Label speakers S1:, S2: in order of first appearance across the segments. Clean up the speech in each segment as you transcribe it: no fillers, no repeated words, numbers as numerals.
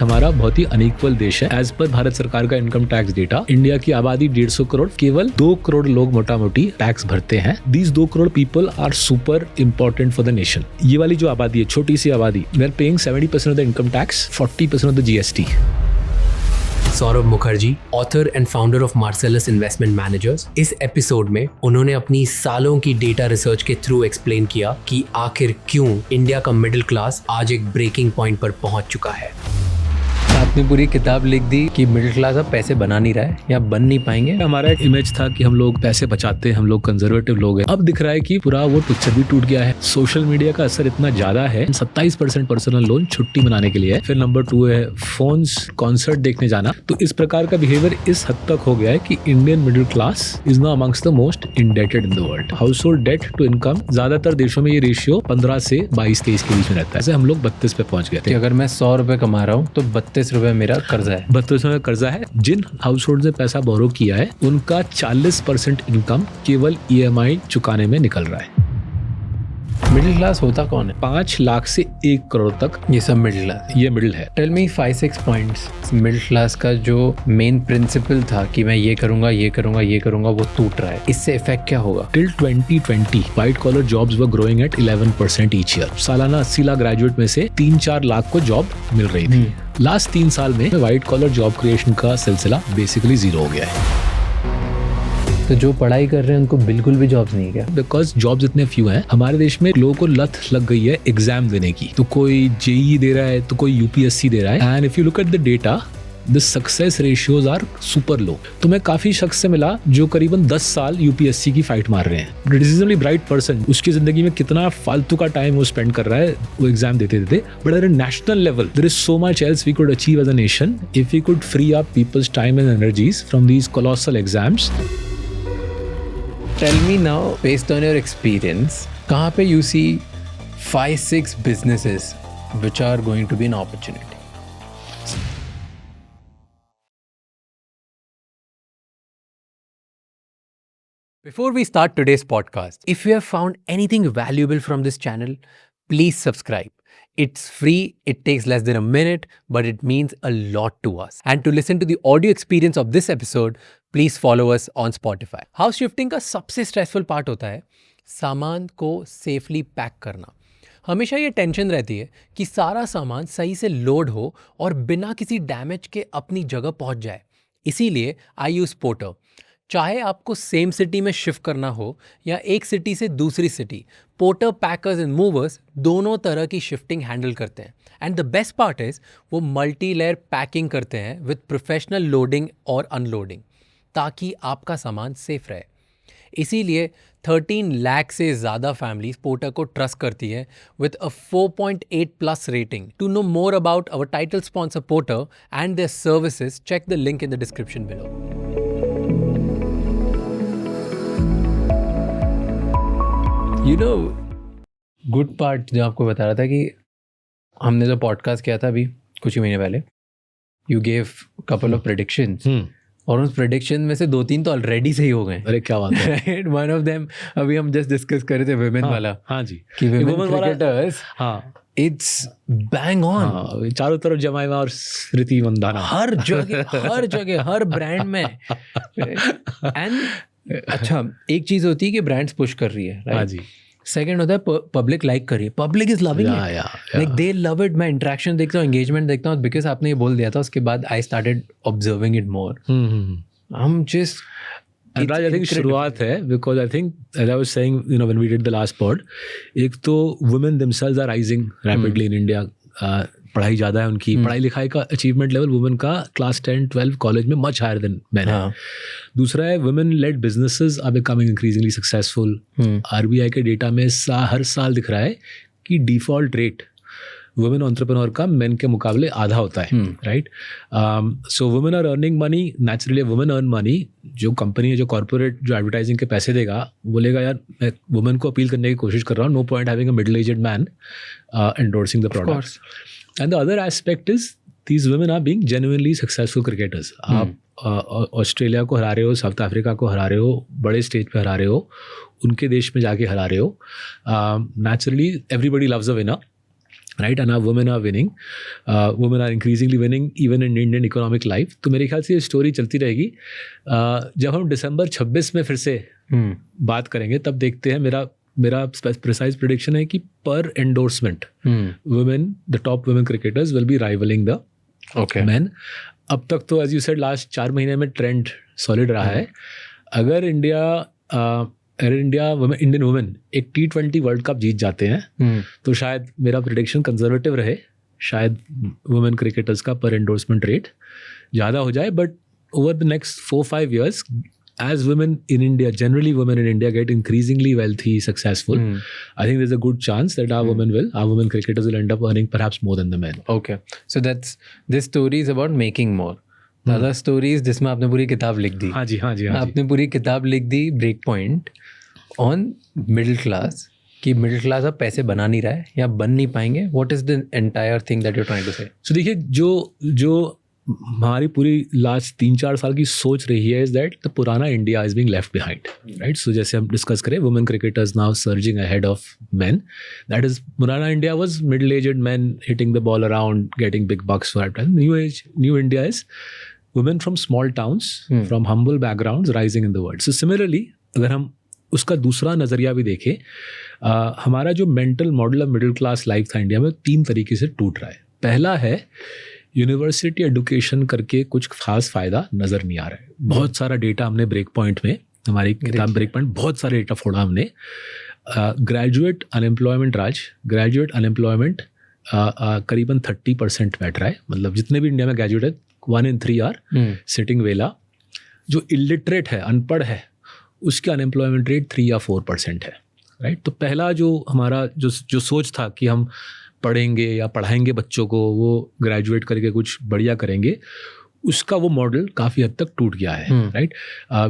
S1: हमारा बहुत ही अनइक्वल देश है। एज पर भारत सरकार का इनकम टैक्स डेटा, इंडिया की आबादी 150 करोड़, केवल 2 करोड़ लोग मोटा मोटी टैक्स भरते हैं। These 2 crore people are super important for the nation. ये वाली जो आबादी है, छोटी सी आबादी, we are paying 70% of the income tax, 40% of the GST।
S2: Saurabh Mukherjee, author and founder of Marcellus investment managers, इस एपिसोड में उन्होंने अपनी सालों की डेटा रिसर्च के थ्रू एक्सप्लेन किया कि आखिर क्यों इंडिया का मिडिल क्लास आज एक ब्रेकिंग पॉइंट पर पहुंच चुका है।
S3: आपने पूरी किताब लिख दी कि मिडिल क्लास अब पैसे बना नहीं रहा है या बन नहीं पाएंगे।
S1: हमारा एक इमेज था कि हम लोग पैसे बचाते हैं, हम लोग कंजर्वेटिव लोग हैं। अब दिख रहा है कि पूरा वो पिक्चर भी टूट गया है। सोशल मीडिया का असर इतना ज्यादा है। 27% पर्सनल लोन छुट्टी मनाने के लिए है। फिर नंबर 2 है फोन्स, कॉन्सर्ट देखने जाना। तो इस प्रकार का बिहेवियर इस हद तक हो गया है कि Indian middle class is now amongst the most indebted in the world. Household debt to income, ज्यादातर देशों में ये रेशियो 15 से 22-23 के बीच में रहता है। ऐसे हम लोग 32 पे पहुंच गए थे।
S3: अगर मैं 100 रुपए कमा रहा हूँ तो 32 रुपए मेरा कर्जा है।
S1: 32 में कर्जा है। जिन हाउस होल्ड ने पैसा बोरो किया है उनका 40% इनकम केवल EMI चुकाने में निकल रहा है।
S3: मिडिल क्लास होता कौन है?
S1: 5 लाख से 1 करोड़ तक
S3: ये सब मिडिल क्लास,
S1: ये मिडिल है।
S3: Tell me 5-6 points. Middle class का जो मेन प्रिंसिपल था कि मैं ये करूंगा ये करूंगा ये करूंगा, वो टूट रहा है। इससे इफेक्ट क्या होगा?
S1: Till 2020 white collar jobs were growing at 11% each year. सालाना 80 लाख ग्रेजुएट में से 3-4 लाख को जॉब मिल रही थी। लास्ट 3 साल में व्हाइट कॉलर जॉब क्रिएशन का सिलसिला बेसिकली जीरो हो गया है।
S3: तो जो पढ़ाई कर रहे हैं उनको बिल्कुल भी जॉब्स नहीं है क्या?
S1: बिकॉज जॉब्स इतने फ्यू हैं। हमारे देश में लोगों को लत लग गई है एग्जाम देने की। तो कोई JEE दे रहा है, तो कोई UPSC दे रहा है। And if you look at the data, the success ratios are super low. तो मैं काफी शख्स से मिला जो करीबन 10 साल UPSC की फाइट मार रहे हैं। रिजनेबली ब्राइट पर्सन, उसकी जिंदगी में कितना फालतू का टाइम वो स्पेंड कर रहा है वो एग्जाम देते देते। But at national level there is so much else we could achieve as a nation if we could free up people's time and energies from these colossal exams.
S3: Tell me now, based on your experience, कहाँ पे you see 5-6 businesses which are going to be an opportunity? Before we start today's podcast, if you have found anything valuable from this channel, please subscribe. It's free, it takes less than a minute, but it means a lot to us. And to listen to the audio experience of this episode, please follow us on Spotify. House shifting का सबसे stressful part होता है सामान को safely pack करना। हमेशा ये tension रहती है कि सारा सामान सही से लोड हो और बिना किसी डैमेज के अपनी जगह पहुंच जाए। इसीलिए आई यूज़ पोर्टर। चाहे आपको सेम सिटी में शिफ्ट करना हो या एक सिटी से दूसरी city, porter packers and movers दोनों तरह की शिफ्टिंग हैंडल करते हैं। And the best part is वो मल्टी लेयर पैकिंग करते हैं विद प्रोफेशनल लोडिंग और अनलोडिंग, ताकि आपका सामान सेफ रहे। इसीलिए 13 लाख से ज़्यादा फैमिलीज पोर्टर को ट्रस्ट करती है with a 4.8+ rating. To know more about our title sponsor Porter and their services, check the link in the description below. You know, good part जो आपको बता रहा था कि हमने जो पॉडकास्ट किया था अभी कुछ ही महीने पहले, you gave couple of predictions और उस प्रेडिक्शन में से 2-3 तो ऑलरेडी सही हो गए।
S1: अरे क्या बात है।
S3: राइट, वन ऑफ देम अभी हम जस्ट डिस्कस कर रहे थे विमेन वाला।
S1: हाँ जी,
S3: कि विमेन क्रिकेटर्स,
S1: हाँ,
S3: इट्स बैंग ऑन।
S1: चारों तरफ जमाइमा और स्मृति मंदाना
S3: हर जगह हर ब्रांड में। एंड अच्छा, एक चीज होती है कि ब्रांड्स पुश कर रही है,
S1: हाँ जी।
S3: सेकंड होता है पब्लिक लाइक कर रही है, public is loving it, like they love it. मैं इंटरेक्शन देखता हूँ, एंगेजमेंट देखता हूँ, बिकॉज आपने ये बोल दिया था उसके बाद I started observing it more. हम just
S1: And Raj, I think शुरुआत है, because I think as I was saying, you know, when we did the last pod, एक तो women themselves are rising rapidly in India. पढ़ाई ज़्यादा है उनकी, पढ़ाई लिखाई का अचीवमेंट लेवल वुमेन का क्लास 10-12 कॉलेज में मच हायर देन मैन है। दूसरा है women led businesses are becoming increasingly successful. RBI के डेटा में हर साल दिख रहा है कि डिफॉल्ट रेट वुमेन एंटरप्रेन्योर का मेन के मुकाबले आधा होता है, right. So women are earning money, naturally women earn money. जो कंपनी है, जो कॉर्पोरेट जो एडवर्टाइजिंग के पैसे देगा, बोलेगा यार मैं वुमेन को अपील करने की कोशिश कर रहा हूँ, no point having a middle aged man endorsing the products. And the other aspect is these women are being genuinely successful cricketers. आप ऑस्ट्रेलिया को हरा रहे हो, साउथ अफ्रीका को हरा रहे हो, बड़े स्टेज पे हरा रहे हो, उनके देश में जाके हरा रहे हो। Naturally everybody loves a winner, right? And our women are winning. Women are increasingly winning even in Indian economic life. तो मेरे ख्याल से ये स्टोरी चलती रहेगी. जब हम दिसंबर 26 में फिर से बात करेंगे तब देखते हैं. मेरा प्रिसाइज प्रेडिक्शन है कि पर endorsement women, the top women cricketers will be rivalling the men. अब तक तो एज यू सेड लास्ट 4 महीने में ट्रेंड सॉलिड रहा है. अगर इंडियन वुमेन एक T20 वर्ल्ड कप जीत जाते हैं तो शायद मेरा प्रेडिक्शन कंजर्वेटिव रहे, शायद वुमेन क्रिकेटर्स का पर एंडोर्समेंट रेट ज़्यादा हो जाए. But over the next 4-5 years, as women in India get increasingly wealthy, successful, I think there's a good chance that our women cricketers will end up earning perhaps more than the men.
S3: Okay, so this story is about making more. The other story is जिसमें आपने पूरी किताब लिख दी.
S1: हाँ जी.
S3: आपने पूरी किताब लिख दी break point on middle class, कि मिडिल क्लास अब पैसे बना नहीं रहा है या बन नहीं पाएंगे. What is the entire thing that you are trying to say?
S1: So देखिए, जो हमारी पूरी लास्ट 3-4 साल की सोच रही है इज दैट द पुराना India is being left behind, right? So जैसे हम डिस्कस करें, women cricketers now surging ahead of men. That is, पुराना India was middle aged men hitting the ball around, getting big bucks for time. New India is women from small towns, from humble backgrounds rising in the world. So similarly, अगर हम उसका दूसरा नज़रिया भी देखें, हमारा जो mental model of middle class life था इंडिया में 3 तरीके से टूट रहा है. पहला है यूनिवर्सिटी एजुकेशन करके कुछ खास फ़ायदा नज़र नहीं आ रहा है. बहुत सारा डेटा हमने ब्रेक पॉइंट में, हमारी किताब ब्रेक पॉइंट, बहुत सारे डेटा फोड़ा हमने. ग्रेजुएट अनएम्प्लॉयमेंट करीबन 30% बैठ रहा है. मतलब जितने भी इंडिया में ग्रेजुएट है, 1 in 3 आर सिटिंग वेला. जो इलिटरेट है, अनपढ़ है, उसकी अनएम्प्लॉयमेंट रेट 3 या 4% है, राइट? तो पहला जो हमारा जो सोच था कि हम पढ़ेंगे या पढ़ाएंगे बच्चों को, वो ग्रेजुएट करके कुछ बढ़िया करेंगे, उसका वो मॉडल काफ़ी हद तक टूट गया है, right?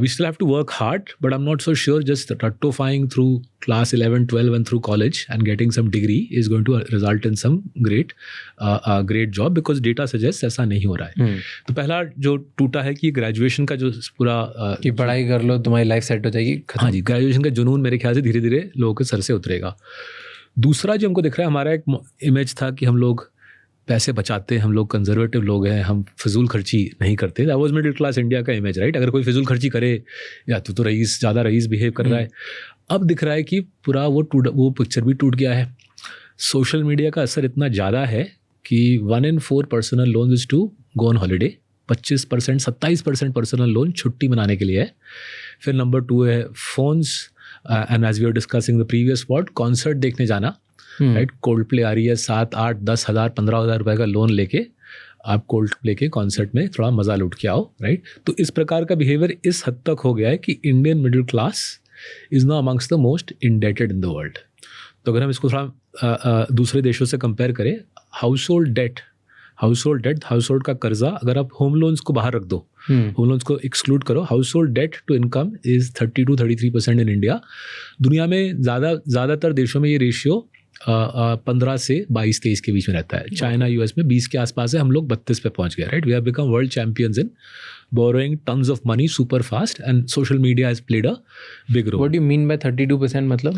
S1: We still have to work hard, but I am not so sure just रट्टोफाइंग through class 11, 12 and through college and getting some degree is going to result in some great job, because data suggests ऐसा नहीं हो रहा है. तो पहला जो टूटा है कि ग्रेजुएशन का जो पूरा
S3: कि पढ़ाई कर लो तुम्हारी लाइफ सेट हो जाएगी.
S1: हाँ जी, ग्रेजुएशन का जुनून मेरे ख्याल से धीरे धीरे लोगों के सर से उतरेगा. दूसरा जो हमको दिख रहा है, हमारा एक इमेज था कि हम लोग पैसे बचाते हैं, हम लोग कंजर्वेटिव लोग हैं, हम फिजूल खर्ची नहीं करते. That was middle class India का इमेज, राइट? अगर कोई फिजूल खर्ची करे या तो ज़्यादा रईस बिहेव कर रहा है. अब दिख रहा है कि पूरा वो पिक्चर भी टूट गया है. सोशल मीडिया का असर इतना ज़्यादा है कि 1 in 4 personal loan is to go on holiday. 25%, 27% personal loan छुट्टी मनाने के लिए है. फिर नंबर 2 है phones, and as we are discussing the previous pod, concert देखने जाना, राइट? कोल्ड प्ले आ रही है, 7, 8, 10 हज़ार, 15 हज़ार रुपये का लोन लेके आप कोल्ड प्ले के कॉन्सर्ट में थोड़ा मज़ा लूट के आओ, राइट? तो इस प्रकार का बिहेवियर इस हद तक हो गया है कि Indian middle class is now amongst the most indebted in the world. तो अगर हम इसको थोड़ा दूसरे देशों से कंपेयर करें, हाउसहोल्ड का कर्जा, अगर आप होम लोन्स को बाहर रख दो, होम लोन्स को एक्सक्लूड करो, household debt to income is 30-33% in India. दुनिया में ज़्यादातर देशों में ये रेशियो 15 से 22-23 के बीच में रहता है. चाइना, यूएस में 20 के आसपास है, हम लोग 32 पे पहुंच गए, right? We have become world champions in borrowing tons of money super fast, and social media has played a big role.
S3: What do you mean by 32%?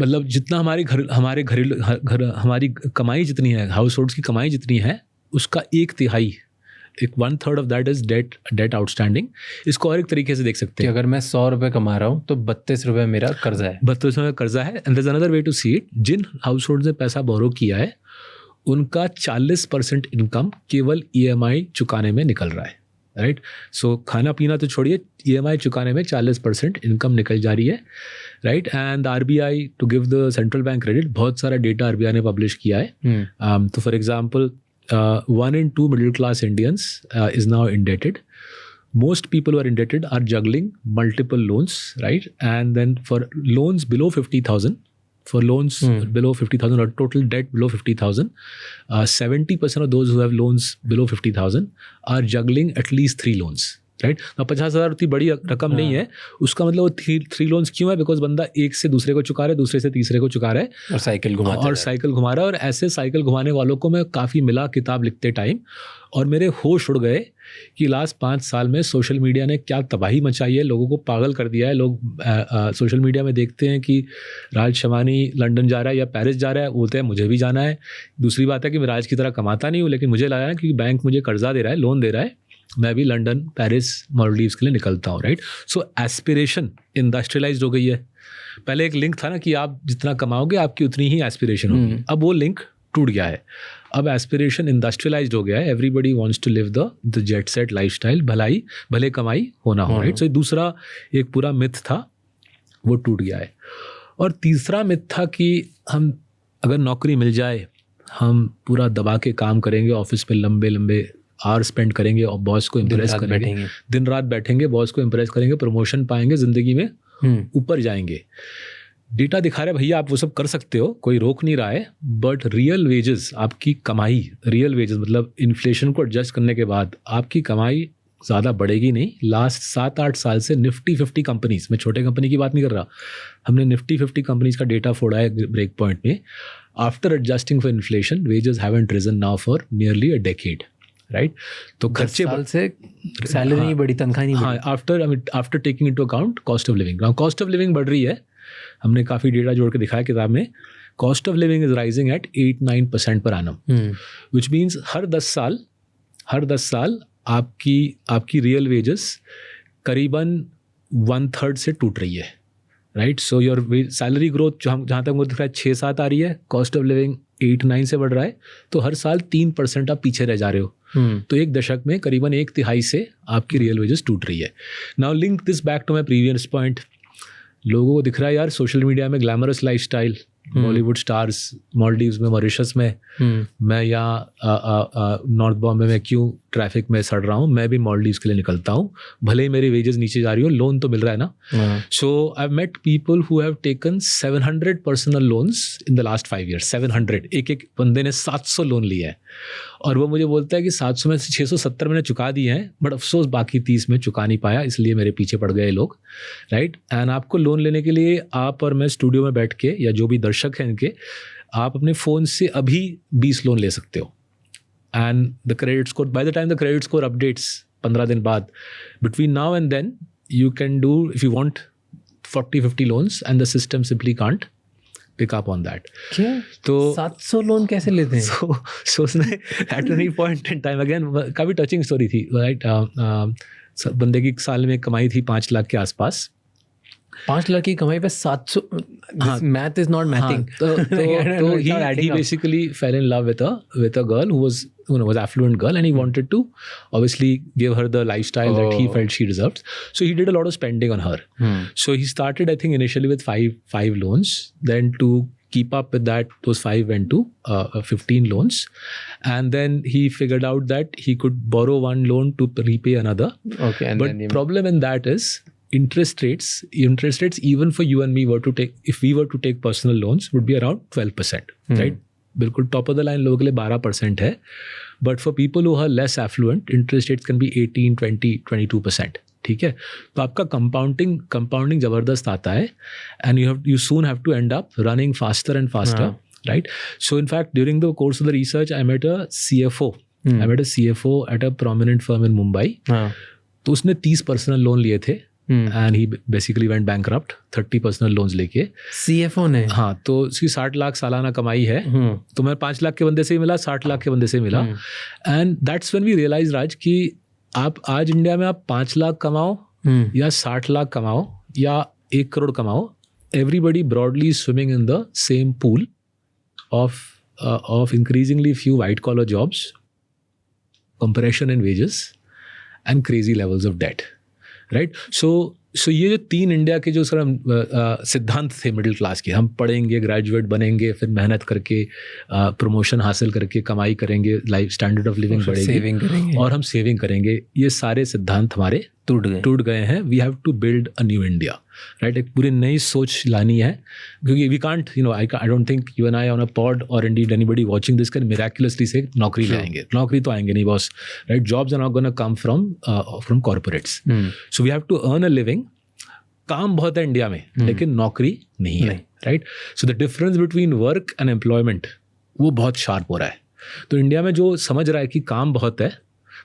S3: मतलब
S1: जितना हमारी कमाई जितनी है, हाउस होल्ड्स की कमाई जितनी है, उसका 1/3, 1/3 of that is debt outstanding. इसको और एक तरीके से देख सकते हैं
S3: कि अगर मैं 100 रुपये कमा रहा हूँ तो 32 रुपये मेरा कर्जा है.
S1: 32 रुपये कर्जा है. And there is another way to see it. जिन हाउस होल्ड ने पैसा बोरो किया है, उनका 40% इनकम केवल EMI चुकाने में निकल रहा है, राइट? सो खाना पीना तो छोड़िए, EMI चुकाने में 40% इनकम निकल जा रही है, right? And RBI, to give the central bank credit, बहुत सारा डेटा RBI ने पब्लिश किया है. तो for example, 1 in 2 middle class Indians is now indebted. Most people who are indebted are juggling multiple loans, right? And then for loans below 50,000, below 50,000 or total debt below 50,000, 70% of those who have loans below 50,000 are juggling at least 3 loans, right. 50,000 उतनी बड़ी रकम नहीं है, उसका मतलब वो three loans क्यों है? बिकॉज बंदा एक से दूसरे को चुका रहा है, दूसरे से तीसरे को चुका रहा है
S3: और साइकिल घुमा
S1: रहा है। और ऐसे साइकिल घुमाने वालों को मैं काफ़ी मिला किताब लिखते टाइम, और मेरे होश उड़ गए कि लास्ट 5 साल में सोशल मीडिया ने क्या तबाही मचाई है, लोगों को पागल कर दिया है। लोग सोशल मीडिया में देखते हैं कि राज शमानी लंदन जा रहा है या पेरिस जा रहा है, बोलते हैं मुझे भी जाना है। दूसरी बात है कि मैं राज की तरह कमाता नहीं हूँ, लेकिन मुझे लगा है कि बैंक मुझे कर्जा दे रहा है, लोन दे रहा है, मैं भी लंदन, पेरिस, मालदीव्स के लिए निकलता हूँ, राइट। सो एस्पिरेशन इंडस्ट्रियलाइज्ड हो गई है। पहले एक लिंक था ना कि आप जितना कमाओगे आपकी उतनी ही एस्पिरेशन होगी, अब वो लिंक टूट गया है। अब एस्पिरेशन इंडस्ट्रियलाइज्ड हो गया है। Everybody wants to live the jet set lifestyle, भले कमाई होना हो, राइट। सो दूसरा एक पूरा मिथ था, वो टूट गया है। और तीसरा मिथ था कि हम अगर नौकरी मिल जाए, हम पूरा दबा के काम करेंगे, ऑफिस में लंबे लंबे आवर स्पेंड करेंगे और बॉस को इम्प्रेस करेंगे, दिन रात बैठेंगे, बॉस को इम्प्रेस करेंगे, प्रमोशन पाएंगे, जिंदगी में ऊपर जाएंगे। डेटा दिखा रहा है भैया आप वो सब कर सकते हो, कोई रोक नहीं रहा है, बट रियल वेजेस, आपकी कमाई, रियल वेजेस मतलब इन्फ्लेशन को एडजस्ट करने के बाद आपकी कमाई ज़्यादा बढ़ेगी नहीं। लास्ट 7-8 साल से निफ्टी 50 कंपनीज, मैं छोटे कंपनी की बात नहीं कर रहा, हमने निफ्टी 50 कंपनीज का डेटा फोड़ा है ब्रेक पॉइंट में। After adjusting for inflation, wages haven't risen now for nearly a decade, right. तो खर्चे
S3: से सैलरी नहीं बढ़ी, तनख्वाह नहीं बढ़ी।
S1: हाँ, after taking into account cost of living. Cost of living बढ़ रही है, हमने काफ़ी डेटा जोड़ के दिखाया किताब में। Cost of living is rising at 8-9% per annum, which means हर 10 साल आपकी रियल वेजेस करीबन 1/3 से टूट रही है, right. So your salary growth जहाँ तक मुझे दिख रहा है 6-7 आ रही है, कॉस्ट ऑफ लिविंग 8-9 से बढ़ रहा है, तो हर साल 3% आप पीछे रह जा रहे हो। तो एक दशक में करीबन 1/3 से आपकी रियल वेजेस टूट रही है। Now link this back to my previous point. लोगों को दिख रहा है यार सोशल मीडिया में glamorous lifestyle, Bollywood stars Maldives में, मॉरिशस में, मैं यहाँ नॉर्थ बॉम्बे में क्यों ट्रैफिक में सड़ रहा हूँ, मैं भी मालदीव्स के लिए निकलता हूँ, भले ही मेरी वेजेस नीचे जा रही हो, लोन तो मिल रहा है ना। So I met people who have taken 700 personal loans in the last 5 years। 700, एक बंदे ने 700 लोन लिया है, और वो मुझे बोलता है कि 700 में से 670 मैंने चुका दिए हैं, बट अफसोस बाकी 30 में चुका नहीं पाया, इसलिए मेरे पीछे पड़ गए लोग, राइट। एंड आपको लोन लेने के लिए आप और मैं स्टूडियो में बैठ के, या जो भी दर्शक हैं इनके, आप अपने फ़ोन से अभी 20 लोन ले सकते हो। And the credit score, by the time the credit score updates 15 दिन बाद, between now and then you can do, if you want 40-50 loans, and the system simply can't pick up on that. तो
S3: 700 loan कैसे लेते हैं?
S1: So उसने at any point in time, again काफ़ी touching story थी, right. बंदे की साल में कमाई थी 5 लाख के आसपास।
S3: 5 लाख की कमाई पे 700, मैथ इज नॉट मैथिंग।
S1: तो he basically fell in love with a girl who was affluent girl, and he wanted to obviously give her the lifestyle that he felt she deserved. So he did a lot of spending on her. So he started, I think, initially with five loans. Then to keep up with that, those 5 went to 15 loans, and then he figured out that he could borrow one loan to repay another.
S3: Okay, and
S1: but then problem in that is interest rates even for you and me if we were to take personal loans would be around 12%, right? बिल्कुल top of the line लोगों के लिए 12% है, but for people who are less affluent interest rates can be 18, 20, 22%, ठीक है। तो आपका compounding ज़बरदस्त आता है, and you soon have to end up running faster and faster, right. So in fact during the course of the research I met a CFO at a prominent firm in Mumbai. तो उसने 30 personal loan लिए थे, and he basically went bankrupt 30 personal loans लेके।
S3: CFO ने,
S1: हाँ, तो उसकी 60 लाख सालाना कमाई है। तो मैं 5 लाख के बंदे से ही मिला, 60 लाख के बंदे से मिला, and that's when we realise राज कि आप आज इंडिया में आप 5 लाख कमाओ या 60 लाख कमाओ या 1 करोड़ कमाओ, everybody broadly swimming in the same pool of increasingly few white collar jobs, compression in wages and crazy levels of debt, right? So ये जो 3 इंडिया के जो सिद्धांत थे मिडिल क्लास के, हम पढ़ेंगे, ग्रेजुएट बनेंगे, फिर मेहनत करके प्रमोशन हासिल करके कमाई करेंगे, लाइफ स्टैंडर्ड ऑफ लिविंग बढ़ेगी, और हम सेविंग करेंगे, ये सारे सिद्धांत हमारे
S3: टूट
S1: गए हैं. We have to build a new India, right. एक पूरी नई सोच लानी है, क्योंकि we can't, you know, I don't think you and I on a pod or indeed anybody watching this can miraculously say नौकरी ले आएंगे. नौकरी तो आएंगे नहीं boss, right. Jobs are not gonna come from corporates. So we have to earn a living. काम बहुत है इंडिया में, लेकिन नौकरी नहीं है, right. So the difference between work and employment वो बहुत शार्प हो रहा है. तो इंडिया में जो समझ रहा है कि काम बहुत है,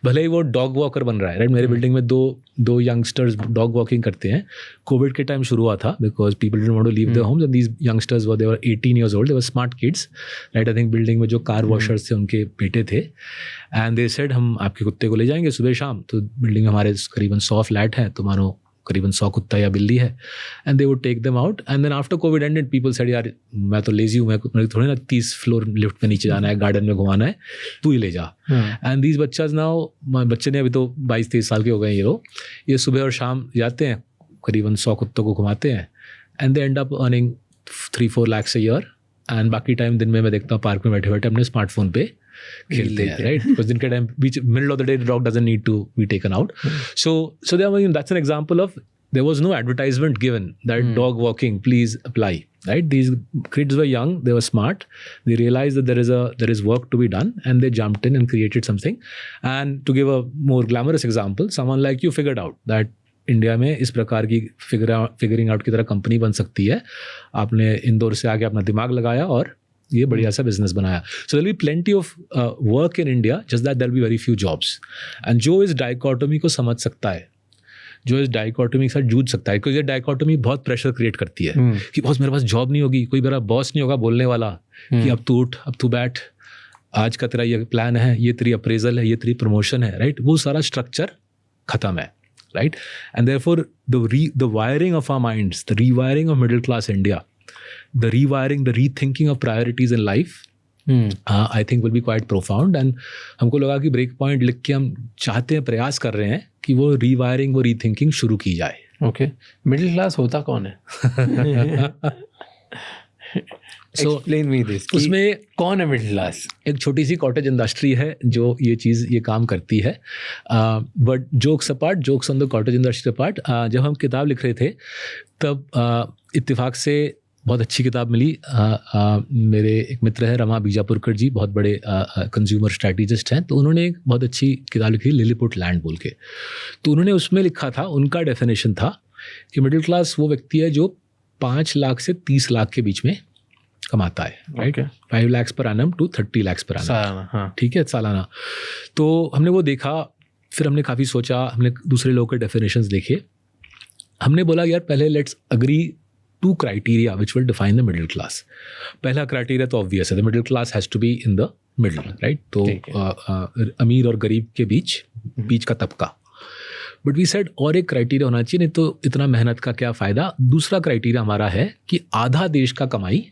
S1: भले ही वो डॉग वॉकर बन रहा है, राइट. मेरे बिल्डिंग में दो यंगस्टर्स डॉग वॉकिंग करते हैं. कोविड के टाइम शुरू हुआ था because people didn't want to leave their homes and these youngsters were 18 years old. They were smart kids, right. I think building में जो कार वॉशर्स थे उनके बेटे थे. एंड दे सेड हम आपके कुत्ते को ले जाएंगे सुबह शाम. तो बिल्डिंग में हमारे करीबन 100 फ्लैट हैं, तो मानो करीबन 100 कुत्ता या बिल्ली है. And they would take them out. And then after Covid ended people said यार मैं तो लेजी हूँ, मैं थोड़ी ना 30 फ्लोर लिफ्ट पे नीचे जाना है, गार्डन में घुमाना है, तू ही ले जा. एंड दीज बच्चाज नाउ, बच्चे ने अभी तो 22-23 साल के हो गए ये सुबह और शाम जाते हैं, करीबन 100 कुत्तों को घुमाते हैं. And they and up earning 3-4 lakhs a year. And बाकी टाइम दिन में मैं देखता हूँ पार्क में बैठे बैठे अपने स्मार्टफोन पे खेलते हैं, राइट. बिकॉज दिन के टाइम बीच middle of the day dog doesn't need to be taken out. So that's an example of there was no advertisement given that dog walking, please apply, right. These kids were young, they were smart, they realized that there is work to be done, and they jumped in and created something. And to give a more glamorous example, someone like you figured out that India में इस प्रकार की figuring out की तरह company बन सकती है. आपने इंदौर से आके अपना दिमाग लगाया और ये बढ़िया सा बिजनेस बनाया. So there will be plenty of work in India, just that there will be very few jobs. And जो इस डाइकोटोमी को समझ सकता है, जो इस डाइकोटोमी के साथ जूझ सकता है, क्योंकि ये डाइकोटोमी बहुत प्रेशर क्रिएट करती है कि बॉस मेरे पास जॉब नहीं होगी, कोई मेरा बॉस नहीं होगा बोलने वाला कि अब तू उठ, अब तू बैठ, आज का तेरा ये प्लान है, ये तेरी अप्रेजल है, ये तेरी प्रमोशन है, राइट. वो सारा स्ट्रक्चर खत्म है, right. And therefore the wiring of our minds, the rewiring of middle class India, the rewiring, the rethinking of priorities in life, I think will be quite profound. And हमको लगा कि break point लिख के हम चाहते हैं, प्रयास कर रहे हैं कि वो रीवायरिंग, वो रीथिंकिंग शुरू की जाए.
S3: ओके, मिडिल क्लास होता कौन है? Explain me this. उसमें कौन है मिडिल क्लास?
S1: एक छोटी सी कॉटेज इंडस्ट्री है जो ये काम करती है. But jokes on the cottage industry apart, जब हम किताब लिख रहे थे तब इत्तेफाक से बहुत अच्छी किताब मिली. मेरे एक मित्र है रमा बीजापुरकर जी, बहुत बड़े कंज्यूमर स्ट्रैटेजिस्ट हैं. तो उन्होंने एक बहुत अच्छी किताब लिखी, लिलीपुट लैंड बोल के. तो उन्होंने उसमें लिखा था, उनका डेफिनेशन था कि मिडिल क्लास वो व्यक्ति है जो 5 लाख से 30 लाख के बीच में कमाता है, right. 5 lakhs per annum to 30 lakhs per annum, ठीक है, सालाना. तो हमने वो देखा, फिर हमने काफ़ी सोचा, हमने दूसरे लोगों के डेफिनेशंस देखे. हमने बोला यार पहले let's agree 2 criteria which will define the middle class. पहला क्राइटेरिया तो ऑब्वियस है, the middle class has to be in the middle, right. तो अमीर और गरीब के बीच का तबका. बट वी सेड और एक क्राइटेरिया होना चाहिए, नहीं तो इतना मेहनत का क्या फ़ायदा. दूसरा क्राइटेरिया हमारा है कि आधा देश का कमाई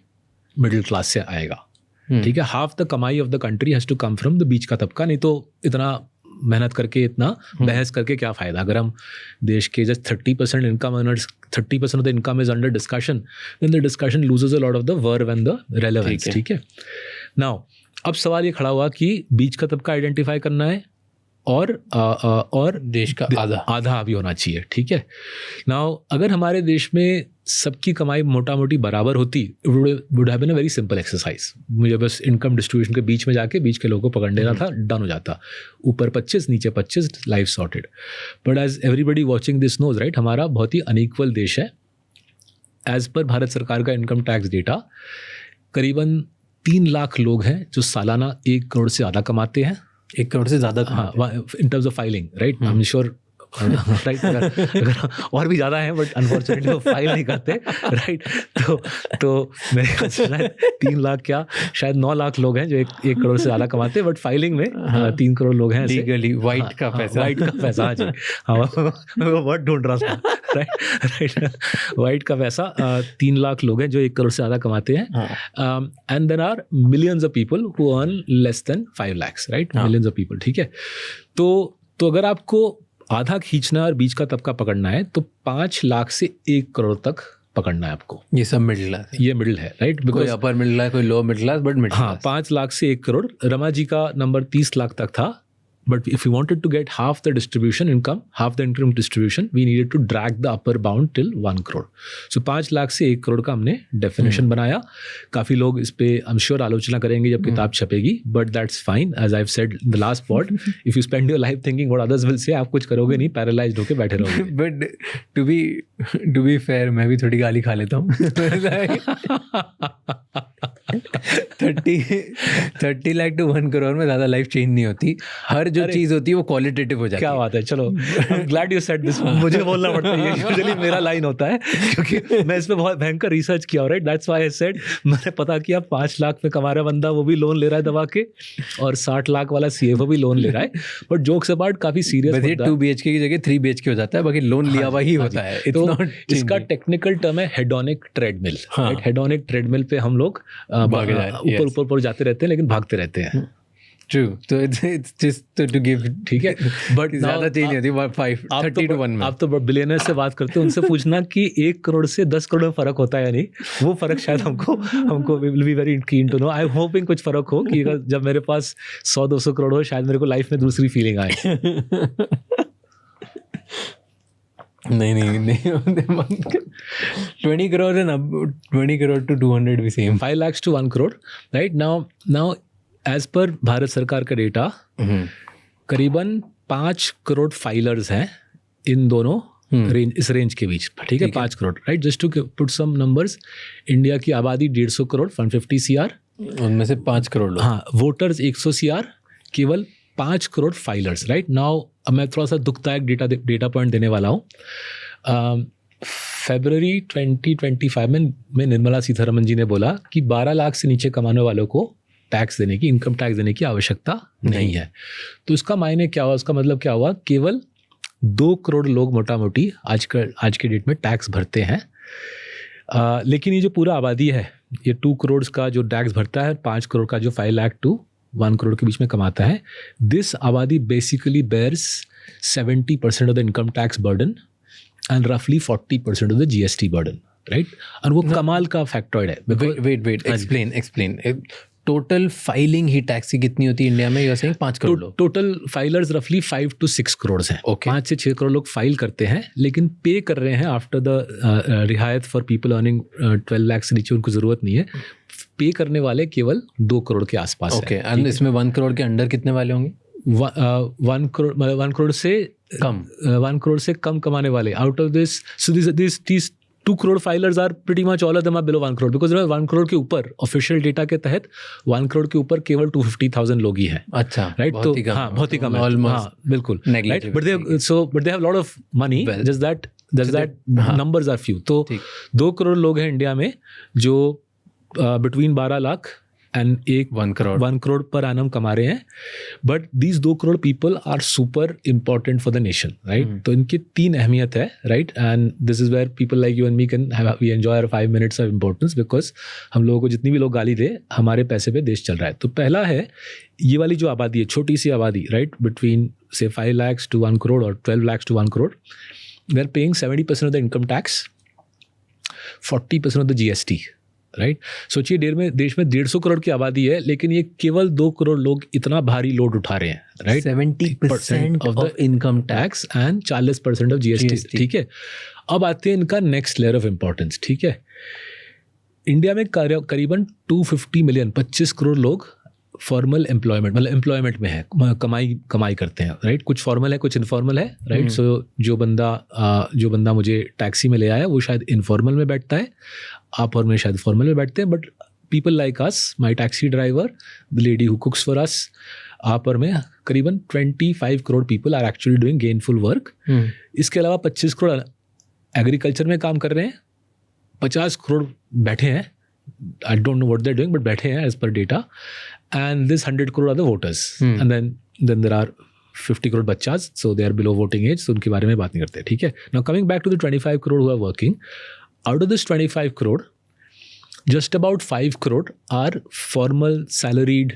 S1: मिडिल क्लास से आएगा, ठीक है. हाफ द कमाई of the country has to come from the बीच का तबका. नहीं तो इतना मेहनत करके, इतना बहस करके क्या फ़ायदा. अगर हम देश के just 30% income, 30% of the income is under discussion, then the discussion loses a lot of the verve and the relevance, ठीक है. नाउ अब सवाल ये खड़ा हुआ कि बीच का तबका आइडेंटिफाई करना है और
S3: देश का
S1: आधा भी होना चाहिए, ठीक है. नाउ अगर हमारे देश में सबकी कमाई मोटा मोटी बराबर होती, would have been a very simple exercise. मुझे बस इनकम डिस्ट्रीब्यूशन के बीच में जाके बीच के लोगों को पकड़ लेना था, डन हो जाता. ऊपर 25, नीचे 25, life sorted. But as everybody watching this knows, right, हमारा बहुत ही अनइक्वल देश है. एज पर भारत सरकार का इनकम टैक्स डेटा, करीबन 3 लाख लोग हैं जो सालाना 1 करोड़ से ज़्यादा कमाते हैं.
S3: 1 करोड़ से ज़्यादा,
S1: हाँ, in terms of filing, right. I am sure, right, अगर और भी ज़्यादा है, बट अनफॉर्चुनेटली वो फाइल नहीं करते, राइट. तो मेरे ख्याल से शायद 3 लाख क्या, शायद 9 लाख लोग हैं जो 1 करोड़ से ज़्यादा कमाते हैं, बट फाइलिंग में 3 करोड़ लोग हैं.
S3: लीगली वाइट का पैसा,
S1: हाँ जी, हाँ, मैं वर्ड ढूंढ रहा था, राइट. वाइट का पैसा, 3 लाख लोग हैं जो 1 करोड़ से ज़्यादा कमाते हैं. And there are millions of people who earn less than 5 lakhs, right. Millions of people, ठीक है. तो अगर आपको आधा खींचना और बीच का तबका पकड़ना है तो 5 लाख से 1 करोड़ तक पकड़ना है आपको.
S3: ये सब मिडिल क्लास,
S1: ये मिडिल है, राइट.
S3: कोई अपर मिडिल क्लास, कोई lower middle class, but middle.
S1: हाँ, 5 लाख से 1 करोड़. रमा जी का नंबर 30 लाख तक था, But if we wanted to get half the income distribution, we needed to drag the upper bound till 1 crore. So 5 lakh से 1 करोड़ का हमने डेफिनेशन बनाया. काफ़ी लोग इस पे I'm sure आलोचना करेंगे जब किताब छपेगी, but that's fine. As I've said in the last pod, if you spend your life thinking what others will say, आप कुछ करोगे नहीं, पैरालाइज्ड होके बैठे रहोगे.
S3: But to be fair, मैं भी थोड़ी गाली खा लेता हूँ. 30 लाख to 1 करोड़ में ज़्यादा लाइफ चेंज नहीं होती. हर जो चीज़ होती है वो क्वालिटेटिव हो जाती है.
S1: क्या बात है. चलो, I'm glad you said this. मुझे बोलना पड़ता है, यूजुअली मेरा लाइन होता है क्योंकि मैं इस पे बहुत भयंकर रिसर्च किया. Right, that's why I said, मैंने पता किया 5 लाख में कमा रहा बंदा वो भी लोन ले रहा है दबा के, और 60 लाख वाला CFO भी लोन ले रहा है. बट जोक्स अबाउट काफी सीरियस
S3: है. 2 BHK की जगह 3 BHK हो जाता है, बाकी लोन लिया हुआ ही होता है.
S1: तो इसका टेक्निकल टर्म है हेडोनिक ट्रेडमिल. हेडोनिक ट्रेडमिल पे हम लोग ऊपर जाते रहते हैं लेकिन भागते रहते हैं.
S3: True. तो it's just to give.
S1: ठीक है, बट
S3: ज़्यादा चेंज नहीं होती. 30 to 1 में.
S1: आप तो बिलियनर से बात करते हो, उनसे पूछना कि 1 करोड़ से 10 करोड़ में फर्क होता है या नहीं. वो फर्क शायद हमको will be very keen to know. I am hoping कुछ फर्क हो कि जब मेरे पास 100-200 करोड़ हो, शायद मेरे को लाइफ में दूसरी फीलिंग आए.
S3: नहीं 20 करोड़ and 20 करोड़ to 200 भी same.
S1: 5 lakhs to 1 crore. Right now as per Bharat सरकार का डेटा, करीबन 5 करोड़ फाइलर्स हैं इन दोनों इस रेंज के बीच. ठीक है, 5 crore. Right, just to put some numbers, India की आबादी 150 करोड़, 150 CR,
S3: उनमें से 5 करोड़ लोग.
S1: हाँ, वोटर्स 100 CR, केवल 5 करोड़ फाइलर्स. राइट नाउ मैं थोड़ा सा दुखदायक डेटा पॉइंट देने वाला हूँ. फरवरी 2025 में निर्मला सीतारमन जी ने बोला कि 12 लाख से नीचे कमाने वालों को इनकम टैक्स देने की आवश्यकता नहीं है. तो इसका मायने क्या हुआ, उसका मतलब क्या हुआ, केवल 2 करोड़ लोग मोटा मोटी आज के डेट में टैक्स भरते हैं. लेकिन ये जो पूरा आबादी है, ये 2 करोड़ का जो टैक्स भरता है, 5 करोड़ का जो 5 लाख to 1 करोड़ के बीच में कमाता है, दिस आबादी basically bears 70% of the income tax burden and रफली 40% of the GST burden. Right, और वो कमाल का फैक्टॉइड है.
S3: Wait explain. टोटल फाइलिंग ही टैक्स की कितनी होती है इंडिया में? यू आर सेइंग 5 करोड़ लोग.
S1: टोटल फाइलर्स रफली 5 to 6 करोड़ हैं. 5 से 6 करोड़ लोग फाइल करते हैं, लेकिन पे कर रहे हैं आफ्टर द रियायत फॉर पीपल अर्निंग 12 लाख से नीचे, उनको ज़रूरत नहीं है. पे करने वाले केवल 2 करोड़ के आसपास हैं.
S3: ओके, एंड इसमें 1 करोड़ के अंडर कितने वाले होंगे?
S1: 1 करोड़ से कम, 1 करोड़ से कम कमाने वाले. Out of this, so this 2 crore filers are pretty much all of them are below 1 crore, because 1 crore के ऊपर ऑफिशियल डेटा के तहत 1 करोड़ के ऊपर केवल 250,000 लोग ही हैं.
S3: अच्छा,
S1: राइट. तो हाँ, बहुत ही कम है. हाँ, बिल्कुल. Right, but they have lot of money, just that numbers are few. तो 2 करोड़ लोग हैं इंडिया में जो between 12 lakh and 1 crore per annum कमा रहे हैं. But these 2 crore people are super important for the nation. Right, तो इनकी 3 अहमियत है. Right, and this is where people like you and me we enjoy our 5 minutes of importance, because हम लोगों को जितनी भी लोग गाली दे, हमारे पैसे पे देश चल रहा है. तो पहला है ये वाली जो आबादी है, छोटी सी आबादी, राइट, बिटवीन से 5 lakhs to 1 crore और 12 lakhs to 1 crore, they are paying 70% of the income tax, 40% of the GST. Right, सोचिए देश में 150 करोड़ की आबादी है, लेकिन ये केवल 2 करोड़ लोग इतना भारी लोड उठा रहे हैं. Right,
S3: 70% of the income
S1: tax and 40% of GST. ठीक है, अब आते हैं इनका नेक्स्ट लेयर ऑफ इम्पोर्टेंस. ठीक है, इंडिया में करीबन 250 मिलियन 25 करोड़ लोग फॉर्मल एम्प्लॉयमेंट, मतलब एम्प्लॉयमेंट में है, कमाई करते हैं. राइट, कुछ फॉर्मल है, कुछ इनफॉर्मल है. राइट, सो जो बंदा मुझे टैक्सी में ले आया वो शायद इनफॉर्मल में बैठता है, आप और मैं शायद फॉर्मल में बैठते हैं. But people like us, my taxi driver, the lady who cooks for us, आप और मैं, करीबन 25 crore people are actually doing gainful work. इसके अलावा 25 करोड़ एग्रीकल्चर में काम कर रहे हैं, 50 करोड़ बैठे हैं, I don't know what they are doing, but बैठे हैं as per data. And this 100 crore are the voters. And then there are 50 crore bachas, so they are below voting age, so उनके बारे में बात नहीं करते. ठीक है, now coming back to the 25 crore who are working, out of this 25 crore, just about 5 crore are formal salaried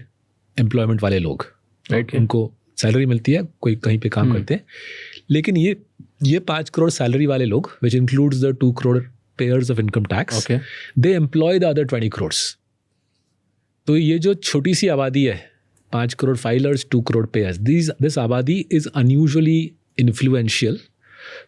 S1: employment वाले लोग. Right, उनको सैलरी मिलती है, कोई कहीं पे काम करते हैं. लेकिन ये 5 करोड़ सैलरी वाले लोग, which includes the 2 crore payers of income tax, they employ the other 20 crores. तो ये जो छोटी सी आबादी है 5 crore filers, 2 crore payers. This आबादी is unusually influential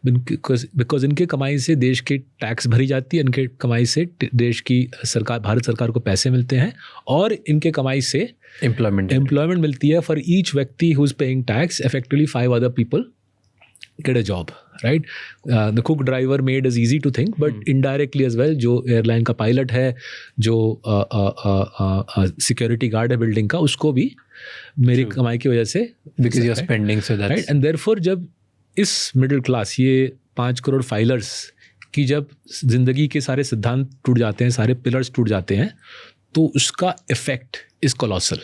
S1: because इनके कमाई से देश के टैक्स भरी जाती है, इनके कमाई से देश की सरकार, भारत सरकार को पैसे मिलते हैं, और इनके कमाई से एम्प्लॉयमेंट मिलती है. फॉर ईच व्यक्ति who is paying tax, effectively 5 other people get a job, right? The cook driver made is easy to think, but indirectly as well, जो एयरलाइन का पायलट है, जो सिक्योरिटी गार्ड है बिल्डिंग का, उसको भी मेरी कमाई की वजह से,
S3: because you're spending, so that's
S1: right. And therefore जब इस मिडिल क्लास, ये 5 करोड़ फाइलर्स की जब जिंदगी के सारे सिद्धांत टूट जाते हैं, सारे पिलर्स टूट जाते हैं, तो उसका effect is colossal,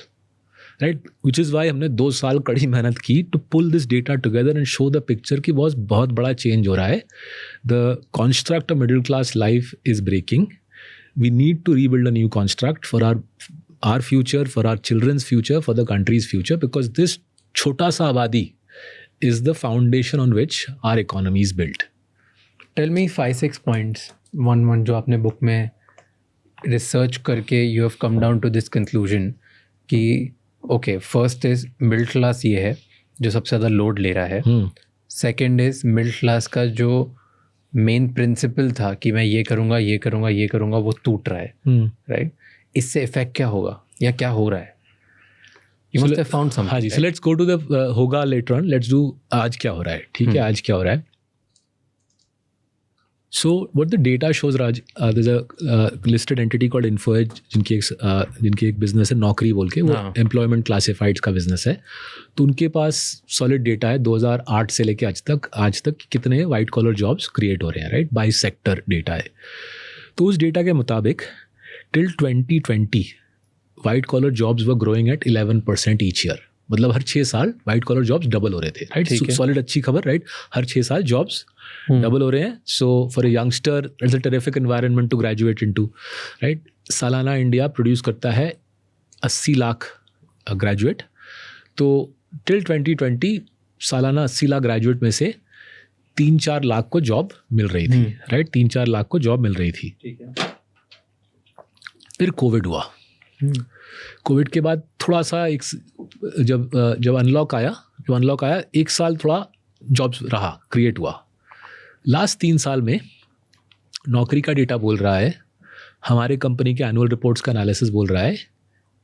S1: right? Which is why हमने 2 साल कड़ी मेहनत की to pull this data together and show the picture कि बहुत बड़ा चेंज हो रहा है. The construct of middle class life is breaking. We need to rebuild a new construct for our future, for our children's future, for the country's future, because this छोटा सा आबादी is the foundation on which our economy is built.
S3: Tell me 5-6 points, one जो आपने book में research करके you have come down to this conclusion कि okay, first is middle class ये है जो सबसे ज़्यादा लोड ले रहा है. Second is middle class का जो मेन प्रिंसिपल था कि मैं ये करूँगा वो टूट रहा है, राइट? इससे इफेक्ट क्या होगा या क्या हो रहा है? You must have found something.
S1: हाँ जी, so let's go to the होगा later on. Let's do आज क्या हो रहा है, ठीक है? आज क्या हो रहा है? So what the data shows, Raj, there's a listed entity called InfoEdge, जिनकी एक बिजनेस है नौकरी बोल के, वो एम्प्लॉयमेंट क्लासिफाइड्स का बिजनेस है. तो उनके पास सॉलिड डेटा है 2008 से लेके आज तक कितने वाइट कॉलर जॉब्स क्रिएट हो रहे हैं, राइट? बाई सेक्टर डेटा है. तो उस डेटा के मुताबिक till 2020 white collar jobs were growing at 11% each year. मतलब हर 6 साल वाइट कॉलर जॉब्स डबल हो रहे थे, राइट? सॉलिड अच्छी खबर, राइट? हर 6 साल जॉब्स डबल हो रहे हैं. So for a youngster it's a terrific environment to graduate into, right? सालाना इंडिया प्रोड्यूस करता है 80 लाख ग्रेजुएट. तो टिल 2020 सालाना 80 लाख ग्रेजुएट में से 3-4 लाख को जॉब मिल रही थी, राइट? 3-4 लाख को जॉब मिल रही थी. फिर कोविड हुआ. कोविड के बाद थोड़ा सा एक जब अनलॉक आया 1 साल थोड़ा जॉब्स रहा, क्रिएट हुआ. लास्ट 3 साल में नौकरी का डेटा बोल रहा है, हमारे कंपनी के एनुअल रिपोर्ट्स का एनालिसिस बोल रहा है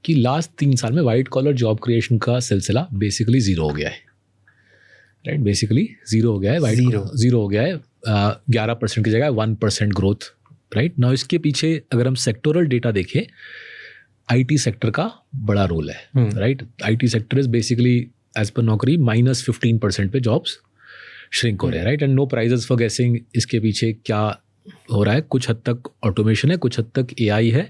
S1: कि लास्ट 3 साल में वाइट कॉलर जॉब क्रिएशन का सिलसिला बेसिकली ज़ीरो हो गया है, राइट? बेसिकली ज़ीरो हो गया है, ज़ीरो हो गया है. 11% की जगह 1% ग्रोथ, राइट? नाउ इसके पीछे अगर हम सेक्टोरल डेटा देखें, आईटी सेक्टर का बड़ा रोल है, right? IT sector is basically as per नौकरी -15% पे जॉब्स श्रिंक हो रहे हैं, right? And no prizes for guessing इसके पीछे क्या हो रहा है. कुछ हद तक ऑटोमेशन है, कुछ हद तक एआई है.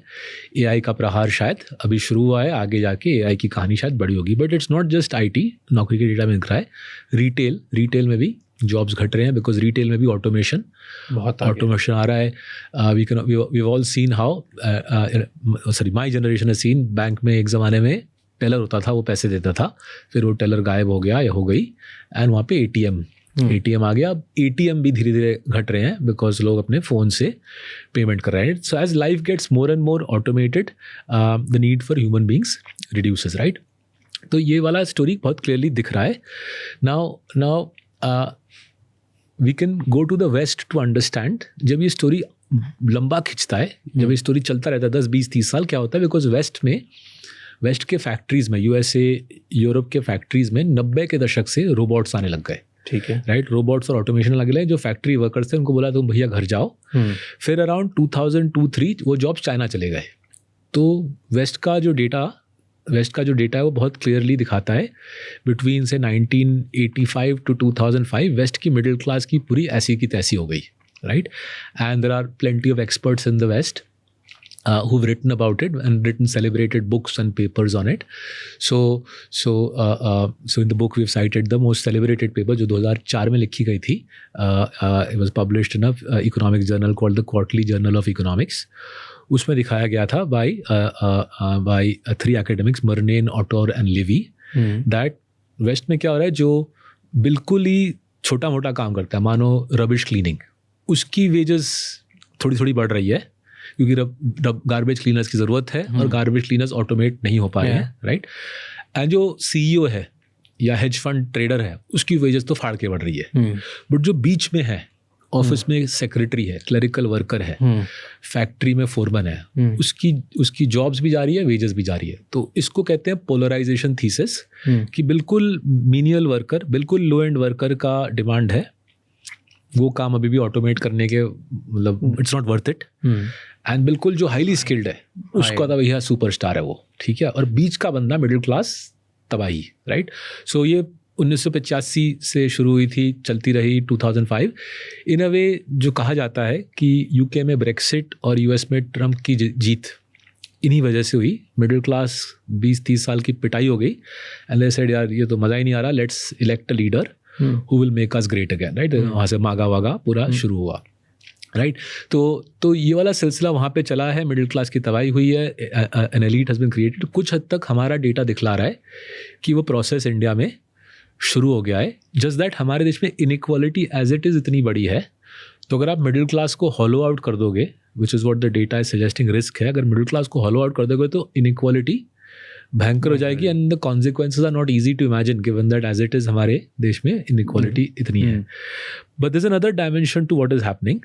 S1: एआई का प्रहार शायद अभी शुरू हुआ है, आगे जाके एआई की कहानी शायद बड़ी होगी. But it's not just IT. नौकरी के डेटा में दिख रहा है रिटेल में भी जॉब्स घट रहे हैं, बिकॉज रिटेल में भी ऑटोमेशन आ रहा है. We all seen how my generation has seen, bank में एक ज़माने में टेलर होता था, वो पैसे देता था, फिर वो टेलर गायब हो गया या हो गई, एंड वहाँ पे एटीएम आ गया. अब एटीएम भी धीरे धीरे घट रहे हैं बिकॉज लोग अपने फ़ोन से पेमेंट कर रहे हैं. So as life gets more and more automated, the need for human beings reduces, right? तो ये वाला स्टोरी बहुत क्लियरली दिख रहा है. Now we can go to the west to understand. जब ये स्टोरी लंबा खिंचता है, जब ये स्टोरी चलता रहता है 10, 20, 30 साल, क्या होता है? बिकॉज वेस्ट के फैक्ट्रीज़ में, यूएसए यूरोप के फैक्ट्रीज़ में 90 के दशक से रोबोट्स आने लग गए,
S3: ठीक है,
S1: राइट? रोबोट्स और ऑटोमेशन लगे लगे. जो फैक्ट्री वर्कर्स थे उनको बोला तुम भैया घर जाओ. फिर अराउंड 2002-3 वो जॉब्स चाइना चले गए. तो वेस्ट का जो डेटा है वो बहुत क्लियरली दिखाता है बिटवीन से 1985 to 2005 वेस्ट की मिडिल क्लास की पूरी ऐसी की तैसी हो गई, right? And there are plenty of experts in the west who've written about it and written celebrated books and papers on it. So in the book we've cited the most celebrated paper जो 2004 में लिखी गई थी. It was published in a economic journal called the Quarterly Journal of Economics. उसमें दिखाया गया था by 3 academics, Murnane, Autor and Levy, that west में क्या हो रहा है, जो बिल्कुल ही छोटा मोटा काम करता है, मानो रबिश क्लीनिंग, उसकी वेजेस थोड़ी थोड़ी बढ़ रही है क्योंकि गार्बेज क्लीनर्स की ज़रूरत है और गार्बेज क्लीनर्स ऑटोमेट नहीं हो पाए हैं, राइट? एंड जो CEO है या हेज फंड ट्रेडर है उसकी वेजेस तो फाड़ के बढ़ रही है, बट जो बीच में है ऑफिस में सेक्रेटरी है, क्लरिकल वर्कर है, फैक्ट्री में फोरमैन है, उसकी जॉब्स भी जा रही है, वेजेस भी जा रही है. तो इसको कहते हैं पोलराइजेशन थीसिस कि बिल्कुल मीनियल वर्कर, बिल्कुल लो एंड वर्कर का डिमांड है, वो काम अभी भी ऑटोमेट करने के मतलब it's not worth it. And बिल्कुल जो हाईली स्किल्ड है उसका तो भैया सुपरस्टार है वो, ठीक है. और बीच का बंदा मिडिल क्लास तबाही, राइट. सो ये 1985 से शुरू हुई थी, चलती रही 2005. इन अ वे जो कहा जाता है कि UK में ब्रेक्सिट और US में ट्रम्प की जीत इन्हीं वजह से हुई. मिडिल क्लास 20-30 साल की पिटाई हो गई एंड दे सेड यार ये तो मज़ा ही नहीं आ रहा, let's elect a leader who will make us great again, right. वहाँ से मागा वागा पूरा शुरू हुआ, राइट. तो ये वाला सिलसिला वहाँ पे चला है, मिडिल क्लास की तबाही हुई है, an elite has been created. कुछ हद तक हमारा डेटा दिखला रहा है कि वो प्रोसेस इंडिया में शुरू हो गया है. जस्ट दैट हमारे देश में इनइक्वालिटी एज इट इज़ इतनी बड़ी है, तो अगर आप मिडिल क्लास को हॉलो आउट कर दोगे, which is what the data is suggesting, risk है, अगर मिडिल क्लास को हॉलो आउट कर दोगे तो इनइक्वालिटी भयंकर हो जाएगी and the consequences are not easy to imagine given that as it is हमारे देश में इनइक्वालिटी इतनी है. But there is another dimension to what is happening,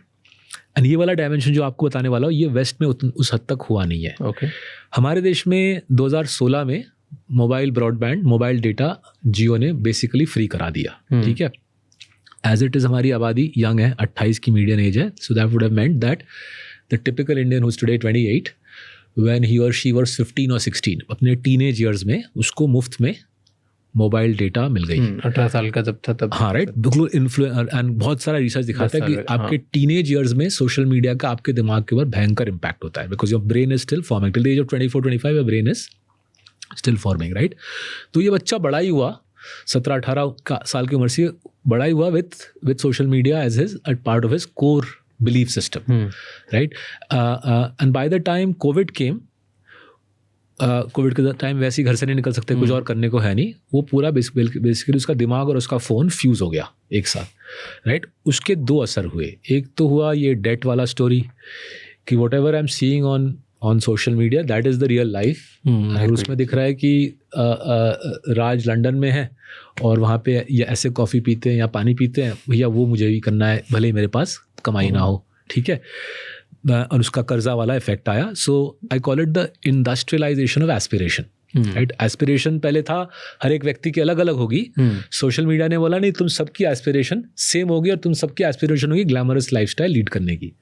S1: and ये वाला डायमेंशन जो आपको बताने वाला हूँ ये वेस्ट में उस हद तक हुआ नहीं है.
S3: Okay.
S1: हमारे देश में 2016 में मोबाइल ब्रॉडबैंड, मोबाइल डेटा जियो ने बेसिकली फ्री करा दिया, ठीक है. एज इट इज़ हमारी आबादी यंग है, 28 की मीडियन एज है, so that would have meant that the typical Indian who's today 28 when he और शी वाज 15 और 16 अपने टीनेज ईयर्स में उसको मुफ्त में मोबाइल डेटा मिल गई.
S3: 18 साल का जब था तब.
S1: हाँ, राइट. बिल्कुल एंड बहुत सारा रिसर्च दिखाता है कि आपके टीनेज ईयर्स में सोशल मीडिया का आपके दिमाग के ऊपर भयंकर इम्पैक्ट होता है, because your brain is still forming till the age of 24-25 your brain is still forming, right. तो ये बच्चा बड़ा ही हुआ 17-18 साल की उम्र से, बड़ा ही हुआ with social media as his part of his core belief system, right. And by the time covid came, covid के टाइम वैसे ही घर से नहीं निकल सकते, कुछ और करने को है नहीं, वो पूरा बेसिकली उसका दिमाग और उसका फ़ोन फ्यूज़ हो गया एक साथ, राइट. उसके दो असर हुए. एक तो हुआ ये डेट वाला स्टोरी कि what ever I am seeing on social media that is the real life. और उसमें दिख रहा है कि राज लंदन में है और वहाँ पे या ऐसे कॉफ़ी पीते हैं या पानी पीते हैं, भैया वो मुझे भी करना है भले ही मेरे पास कमाई ना हो, ठीक है. और उसका कर्जा वाला इफेक्ट आया. So I call it the industrialisation of aspiration, right. Aspiration पहले था हर एक व्यक्ति की अलग अलग होगी, सोशल मीडिया ने बोला नहीं तुम सबकी एस्पिरेशन सेम होगी और तुम सबकी एस्पिरेशन होगी ग्लैमरस लाइफस्टाइल लीड करने की.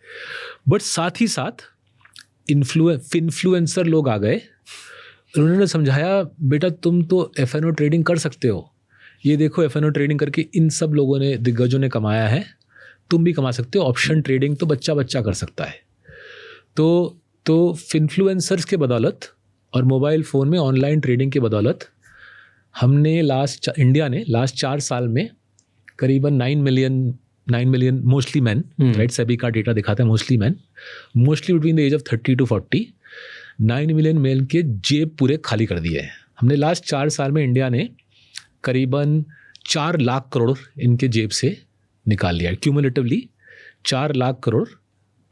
S1: बट साथ ही साथ इन्फ्लुएंसर लोग आ गए, उन्होंने समझाया बेटा तुम तो F&O ट्रेडिंग कर सकते हो, ये देखो F&O ट्रेडिंग करके इन सब लोगों ने, दिग्गजों ने कमाया है, तुम भी कमा सकते हो. ऑप्शन ट्रेडिंग तो बच्चा कर सकता है. तो इन्फ्लुएंसर्स के बदौलत और मोबाइल फ़ोन में ऑनलाइन ट्रेडिंग के बदौलत हमने इंडिया ने लास्ट 4 साल में करीबन 9 मिलियन मोस्टली मैन, राइट, सभी का डेटा दिखाता है mostly man, mostly between the age of 30 to 40, 9 million male के जेब पूरे खाली कर दिए हैं हमने. लास्ट 4 साल में इंडिया ने करीबन 4 लाख करोड़ इनके जेब से निकाल लिया है. Cumulatively 4 lakh crore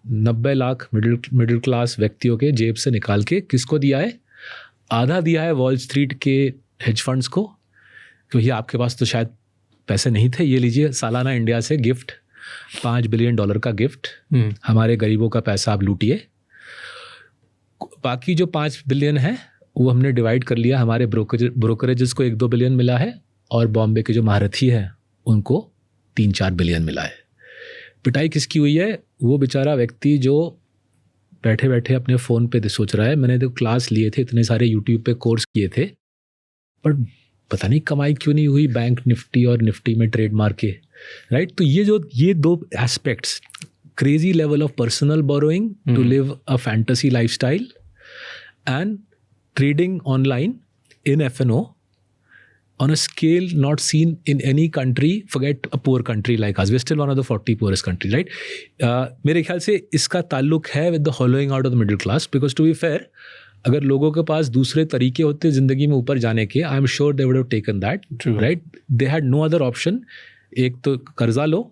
S1: 90 lakh middle class व्यक्तियों के जेब से निकाल के किसको दिया है? आधा दिया है वॉल स्ट्रीट के हेज फंड्स को, क्योंकि आपके पास तो शायद पैसे नहीं थे, ये लीजिए सालाना इंडिया से गिफ्ट, $5 बिलियन का गिफ्ट, हमारे गरीबों का पैसा आप लूटिए. बाकी जो 5 बिलियन है वो हमने डिवाइड कर लिया, हमारे ब्रोकरेजेस को 1-2 बिलियन मिला है और बॉम्बे के जो महारथी हैं उनको 3-4 बिलियन मिला है. पिटाई किसकी हुई है? वो बेचारा व्यक्ति जो बैठे बैठे अपने फ़ोन पे सोच रहा है मैंने तो क्लास लिए थे, इतने सारे यूट्यूब पे कोर्स किए थे, पर पता नहीं कमाई क्यों नहीं हुई बैंक निफ्टी और निफ्टी में ट्रेड मार के, राइट. तो ये दो aspects, crazy level of personal borrowing to live a fantasy lifestyle and trading online in F&O on a scale not seen in any country, forget a poor country like us, we're still one of the 40 poorest countries, right. मेरे ख्याल से इसका ताल्लुक है with the hollowing out of the middle class, because to be fair, अगर लोगों के पास दूसरे तरीके होते ज़िंदगी में ऊपर जाने के, I am sure they would have taken that, right. They had no other option. एक तो कर्जा लो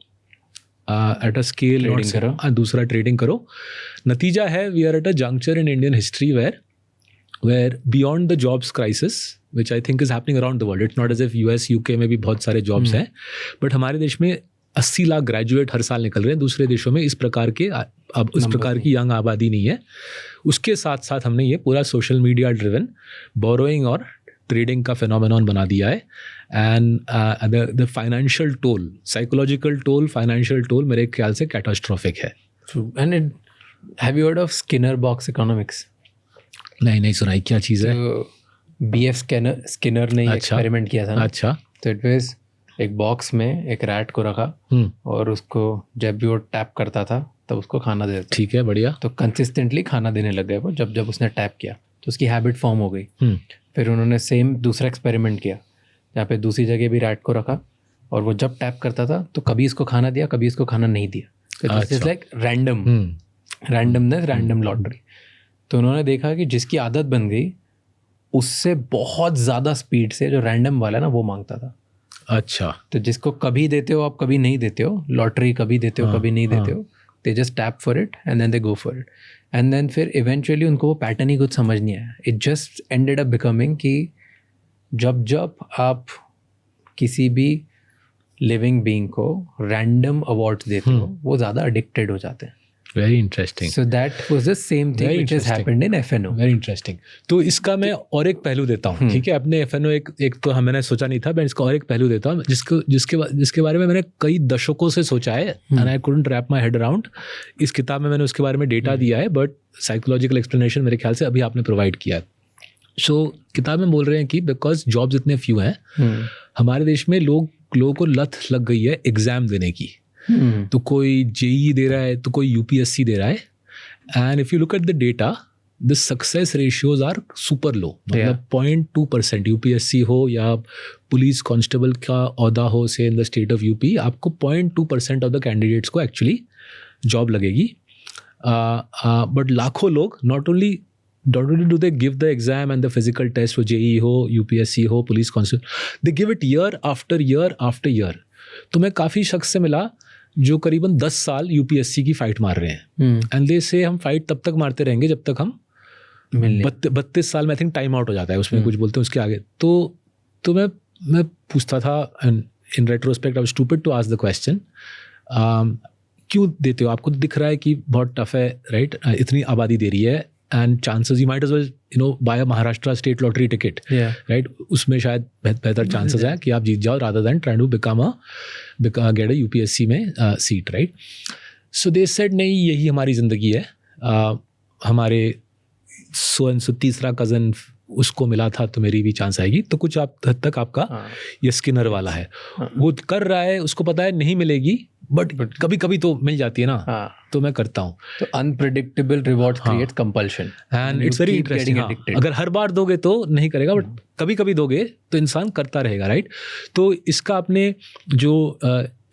S1: एट अ स्केल, दूसरा ट्रेडिंग करो. नतीजा है we are at a juncture in Indian history where beyond the jobs crisis, which I think is happening around the world. It's not as if US UK में भी बहुत सारे jobs हैं, but हमारे देश में 80 लाख ग्रेजुएट हर साल निकल रहे हैं. दूसरे देशों में इस प्रकार के अब इस प्रकार की यंग आबादी नहीं है. उसके साथ साथ हमने ये पूरा सोशल मीडिया ड्रिवन बोरोइंग और ट्रेडिंग का फिनोमेनॉन बना दिया है. And the financial toll, psychological toll, financial toll मेरे ख्याल से कैटास्ट्रॉफिक है.
S3: And have you heard of Skinner box economics?
S1: नहीं सुनाई, क्या चीज़ है?
S3: BF स्किनर ने एक्सपेरिमेंट किया था ना.
S1: अच्छा.
S3: तो इट वाज एक बॉक्स में एक रैट को रखा और उसको जब भी वो टैप करता था तब उसको खाना देता.
S1: ठीक है, बढ़िया.
S3: तो कंसिस्टेंटली खाना देने लग गए वो. जब उसने टैप किया तो उसकी हैबिट फॉर्म हो गई. फिर उन्होंने सेम दूसरा एक्सपेरिमेंट किया जहाँ पे दूसरी जगह भी रैट को रखा और वो जब टैप करता था तो कभी इसको खाना दिया, कभी इसको खाना नहीं दिया. तो this is like randomness, random lottery. तो उन्होंने देखा कि जिसकी आदत बन गई उससे बहुत ज़्यादा स्पीड से जो रैंडम वाला ना वो मांगता था.
S1: अच्छा.
S3: तो जिसको कभी देते हो आप कभी नहीं देते हो, लॉटरी कभी देते हो कभी नहीं देते हो, they just tap for it and then they go for it. And then फिर इवेंचुअली उनको वो पैटर्न ही कुछ समझ नहीं आया. It just ended up becoming कि जब आप किसी भी लिविंग बीइंग को रैंडम अवार्ड्स देते हो वो ज़्यादा एडिक्टेड हो जाते हैं.
S1: Very interesting.
S3: So that was the same thing which has happened in FNO.
S1: Very interesting. तो इसका मैं और एक पहलू देता हूँ. ठीक है, अपने FNO एक तो मैंने सोचा नहीं था, मैं इसका और एक पहलू देता हूँ जिसके बारे में मैंने कई दशकों से सोचा है and I couldn't wrap my head around. इस किताब में मैंने उसके बारे में डेटा दिया है, बट साइकोलॉजिकल एक्सप्लेनेशन मेरे ख्याल से अभी आपने प्रोवाइड किया है. सो किताब में बोल रहे हैं कि बिकॉज जॉब्स इतने फ्यू हैं हमारे देश में, लोगों को लत लग गई है एग्जाम देने की. तो कोई JEE दे रहा है तो कोई UPSC दे रहा है. And if you look at the data, the success ratios are super low. मतलब 0.2% UPSC हो या पुलिस कांस्टेबल का ओहदा हो से in the state of UP, आपको 0.2% ऑफ द कैंडिडेट्स को एक्चुअली जॉब लगेगी. बट लाखों लोग not only do they give the exam and the physical test हो, JEE हो, UPSC हो, police constable, they give it year after year after year. तो मैं काफ़ी शख्स से मिला जो करीबन 10 साल UPSC की फ़ाइट मार रहे हैं. एंड दे से हम फाइट तब तक मारते रहेंगे जब तक हम 32 साल में आई थिंक टाइम आउट हो जाता है उसमें, कुछ बोलते हैं उसके आगे. तो मैं पूछता था, and in retrospect I was stupid to ask the question, क्यों देते हो? आपको दिख रहा है कि बहुत टफ है, राइट? इतनी आबादी दे रही है and chances you might as well buy a Maharashtra state lottery ticket, right? उसमें शायद बेहतर चांसेस हैं कि आप जीत जाओ rather than trying to get a UPSC में seat, right? So they said नहीं, यही हमारी ज़िंदगी है. हमारे सो तीसरा कज़न उसको मिला था तो मेरी भी चांस आएगी. तो कुछ हद तक आपका ये स्किनर वाला है, वो कर रहा है, उसको पता है नहीं मिलेगी, बट कभी कभी तो मिल जाती है ना. तो मैं करता हूँ. तो
S3: unpredictable reward creates compulsion
S1: and it's very interesting. अगर हर बार दोगे तो नहीं करेगा, बट कभी कभी दोगे तो इंसान करता रहेगा, राइट? तो इसका आपने जो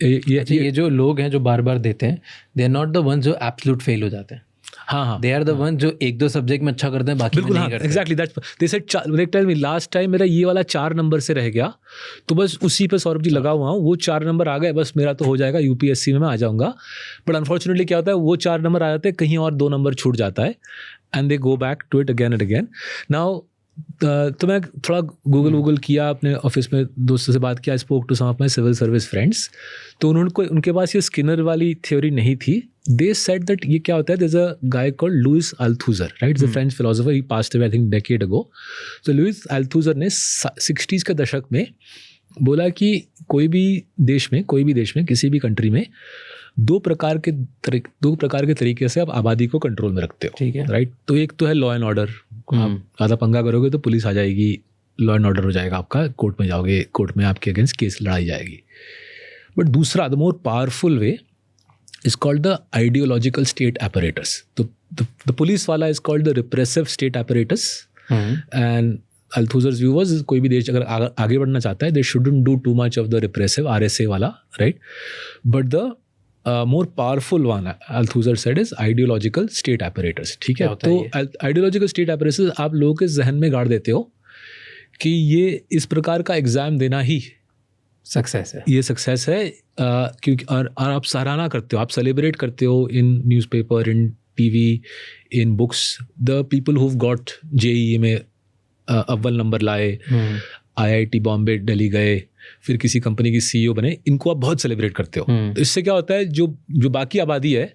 S1: ये
S3: जो लोग हैं जो बार बार देते हैं, they are not the ones जो एब्सोल्यूट फेल हो जाते हैं.
S1: हाँ,
S3: दे आर द वन जो 1-2 सब्जेक्ट में अच्छा करते हैं, बाकी
S1: बिल्कुल.
S3: नहीं करते.
S1: Exactly that's they said. Tell me, last time मेरा ये वाला 4 नंबर से रह गया, तो बस उसी पे सौरभ जी लगा हुआ हूँ. वो 4 नंबर आ गए, बस मेरा तो हो जाएगा, UPSC में मैं आ जाऊँगा. बट अनफॉर्चुनेटली क्या होता है, वो 4 नंबर आ जाते हैं, कहीं और 2 नंबर छूट जाता है and they go back to it again and again. Now तो मैं थोड़ा गूगल किया, अपने ऑफिस में दोस्तों से बात किया, spoke to some of my civil service friends. तो उनके पास ये स्किनर वाली थ्योरी नहीं थी. दे सेड दैट ये क्या होता है, there is a guy called Louis Althusser, right? Is a French philosopher, he passed away I think decade ago. तो लुइस अल्थुजर ने 60s के दशक में बोला कि कोई भी देश में किसी भी कंट्री में 2 प्रकार के तरीके से आप आबादी को कंट्रोल में रखते हो,
S3: ठीक है,
S1: राइट? तो एक तो है लॉ एंड ऑर्डर. आप ज़्यादा पंगा करोगे तो पुलिस आ जाएगी, लॉ एंड ऑर्डर हो जाएगा आपका, कोर्ट में जाओगे, कोर्ट में आपके अगेंस्ट केस लड़ाई जाएगी. बट दूसरा, the more powerful way is called the ideological state apparatus. The police वाला is called the repressive state apparatus. And Althusser's view was, कोई भी देश अगर आगे बढ़ना चाहता है, they shouldn't do too much of the repressive RSA वाला, right? But the more powerful one, Althusser said, is ideological state apparatus. ठीक है? तो ideological state apparatus आप लोगों के जहन में गाड़ देते हो कि ये इस प्रकार का एग्जाम देना ही
S3: सक्सेस है,
S1: ये सक्सेस है. क्योंकि और आप सराहना करते हो, आप सेलिब्रेट करते हो इन newspaper, in TV, in books, the people who got JEE में अव्वल नंबर लाए, IIT बॉम्बे दिल्ली गए, फिर किसी कंपनी की CEO बने, इनको आप बहुत सेलिब्रेट करते हो। तो इससे क्या होता है, जो बाकी आबादी है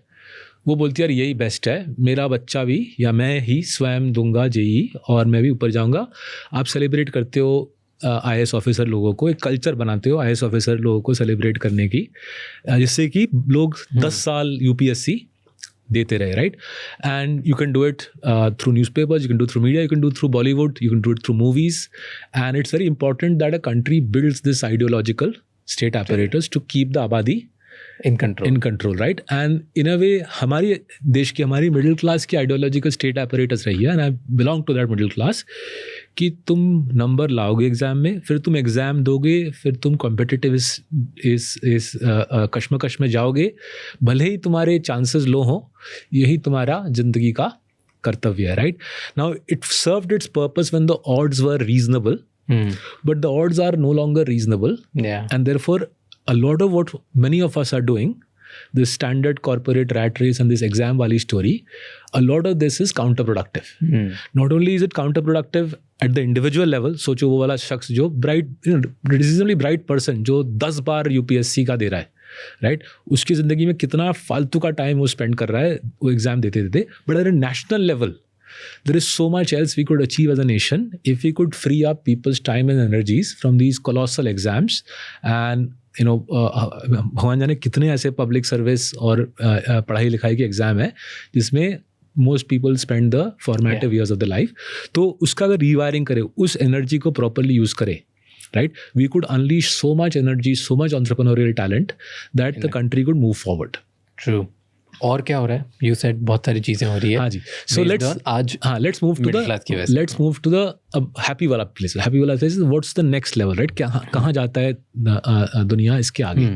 S1: वो बोलती है यार यही बेस्ट है, मेरा बच्चा भी या मैं ही स्वयं दूंगा JEE और मैं भी ऊपर जाऊंगा। आप सेलिब्रेट करते हो IAS ऑफिसर लोगों को, एक कल्चर बनाते हो IAS ऑफिसर लोगों को सेलिब्रेट करने की, जिससे कि लोग 10 साल UPSC देते रहे, right? And you can do it through newspapers, you can do through media, you can do through Bollywood, you can do it through movies, and it's very important that a country builds this ideological state apparatus to keep the आबादी
S3: in control,
S1: right? And in a way हमारी देश की, हमारी middle class की ideological state apparatus रही है, and I belong to that middle class, कि तुम नंबर लाओगे एग्जाम में, फिर तुम एग्जाम दोगे, फिर तुम कॉम्पिटिटिव इस कश्मकश में जाओगे, भले ही तुम्हारे चांसेस लो हो, यही तुम्हारा जिंदगी का कर्तव्य है, right? Now it served it's purpose when the odds were reasonable, but the odds are no longer reasonable, and therefore a lot of what many of us are doing, this standard corporate rat race and this exam wali story, a lot of this is counterproductive. Not only is it counterproductive at the individual level, सोचो वो वाला शख्स जो bright, reasonably bright person जो 10 बार UPSC का दे रहा है, right? उसकी ज़िंदगी में कितना फालतू का टाइम वो स्पेंड कर रहा है वो एग्ज़ाम देते देते। But eight a national level, there is so much else we could achieve as a nation if we could free up people's time and energies from these colossal exams. And भगवान जाने कितने ऐसे public service और पढ़ाई लिखाई के exam है जिसमें most people spend the formative years of the life. तो उसका अगर रीवायरिंग करे, उस एनर्जी को प्रॉपरली यूज करे, right, we could unleash so much energy, so much entrepreneurial talent that the country could move forward.
S3: True. और क्या हो रहा है? यू सेड बहुत सारी चीजें हो रही है।
S1: हाँ जी। So let's move to the happy वाला प्लेस। हैप्पी वाला place, what's the next level, right? कहाँ जाता है दुनिया इसके आगे?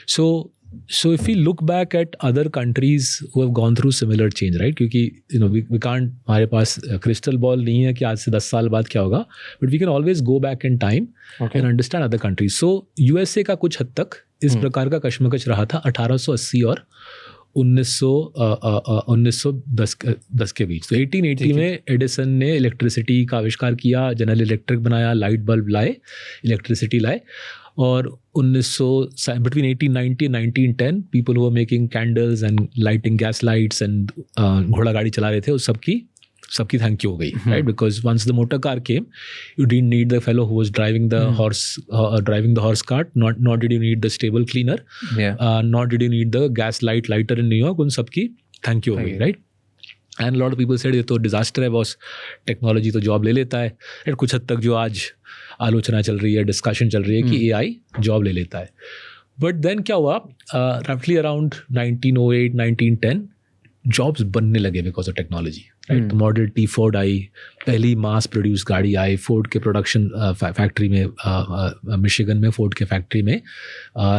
S1: So if we look back at other countries who have gone through similar change, right? क्योंकि we can't, हमारे पास crystal ball नहीं है कि आज से 10 साल बाद क्या होगा, but we can always go back in time and understand other countries. So USA का कुछ हद तक इस प्रकार का कश्मकश रहा था 1880 और 1910 के बीच। तो 1880 में एडिसन ने इलेक्ट्रिसिटी का आविष्कार किया, जनरल इलेक्ट्रिक बनाया, लाइट बल्ब लाए, इलेक्ट्रिसिटी लाए, और 1900 between 1890 and 1910 people who were making candles and lighting gas lights and घोड़ा गाड़ी चला रहे थे, उस सबकी थैंक यू हो गई, right? Because once the motor car came, you didn't need the fellow who was driving the horse cart, nor did you need the stable cleaner, nor did you need the gas lighter in New York. उन सबकी thank you हो गई, right? And a lot of people said ये तो disaster है boss, technology तो job ले लेता है। एंड कुछ हद तक जो आज आलोचना चल रही है, डिस्कशन चल रही है कि AI जॉब ले लेता है। बट देन क्या हुआ, रफली अराउंड 1908 1910 जॉब्स बनने लगे because of technology, right? Model T Ford आई, पहली मास प्रोड्यूस गाड़ी आई, फोर्ड के प्रोडक्शन फैक्ट्री में, मिशिगन में फोर्ड के फैक्ट्री में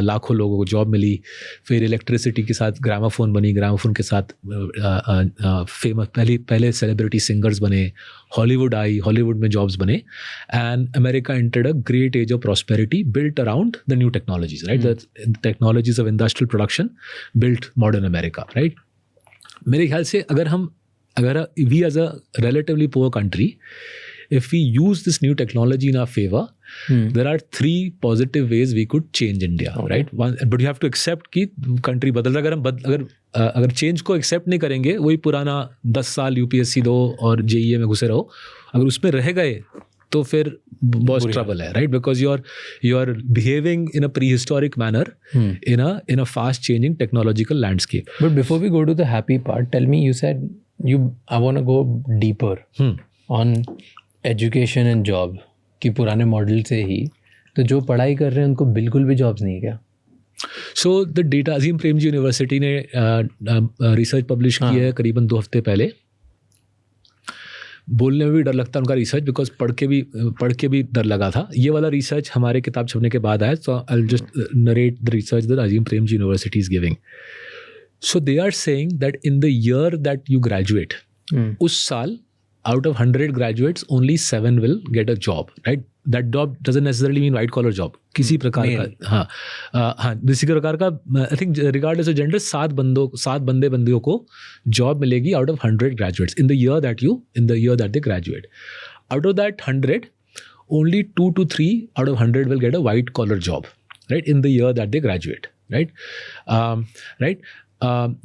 S1: लाखों लोगों को जॉब मिली। फिर इलेक्ट्रिसिटी के साथ ग्रामाफोन बनी, ग्रामाफोन के साथ फेमस पहले सेलिब्रिटी सिंगर्स बने, हॉलीवुड आई, हॉलीवुड में जॉब्स बने, and America entered a great age of prosperity built around the new technologies, right? The technologies of industrial production built modern America, right? मेरे ख्याल से अगर we as a relatively poor country, if we use this new technology in our favor, there are 3 positive ways we could change India, right? One, but you have to accept कि country बदल रहा है। अगर change को accept नहीं करेंगे, वही पुराना 10 साल UPSC दो और JEE में घुसे रहो, अगर उसमें रह गए तो फिर बहुत ट्रबल है, right? Because you are behaving in a prehistoric manner in a fast changing technological landscape.
S3: But before we go to the happy part, tell me, you said I want to go deeper on education and job, कि पुराने model से ही तो जो पढ़ाई कर रहे हैं उनको बिल्कुल भी जॉब्स नहीं है क्या?
S1: So the data, Azim Premji university ने रिसर्च पब्लिश की है करीबन 2 हफ्ते पहले। बोलने में भी डर लगता है उनका रिसर्च, बिकॉज पढ़ के भी डर लगा था। ये वाला रिसर्च हमारे किताब छपने के बाद आया, so I will just narrate the research that Azim Premji University is giving. So they are saying that in the year that you graduate, उस साल out of 100 graduates only 7 will get a job, right? That job doesn't necessarily mean white collar job, किसी प्रकार का, हाँ किसी प्रकार का, I think regardless of gender, 7 बंदियों को जॉब मिलेगी out of 100 graduates in the year that they graduate. out of that 100, only 2 to 3 out of 100 will get a white collar job, right, in the year that they graduate, right?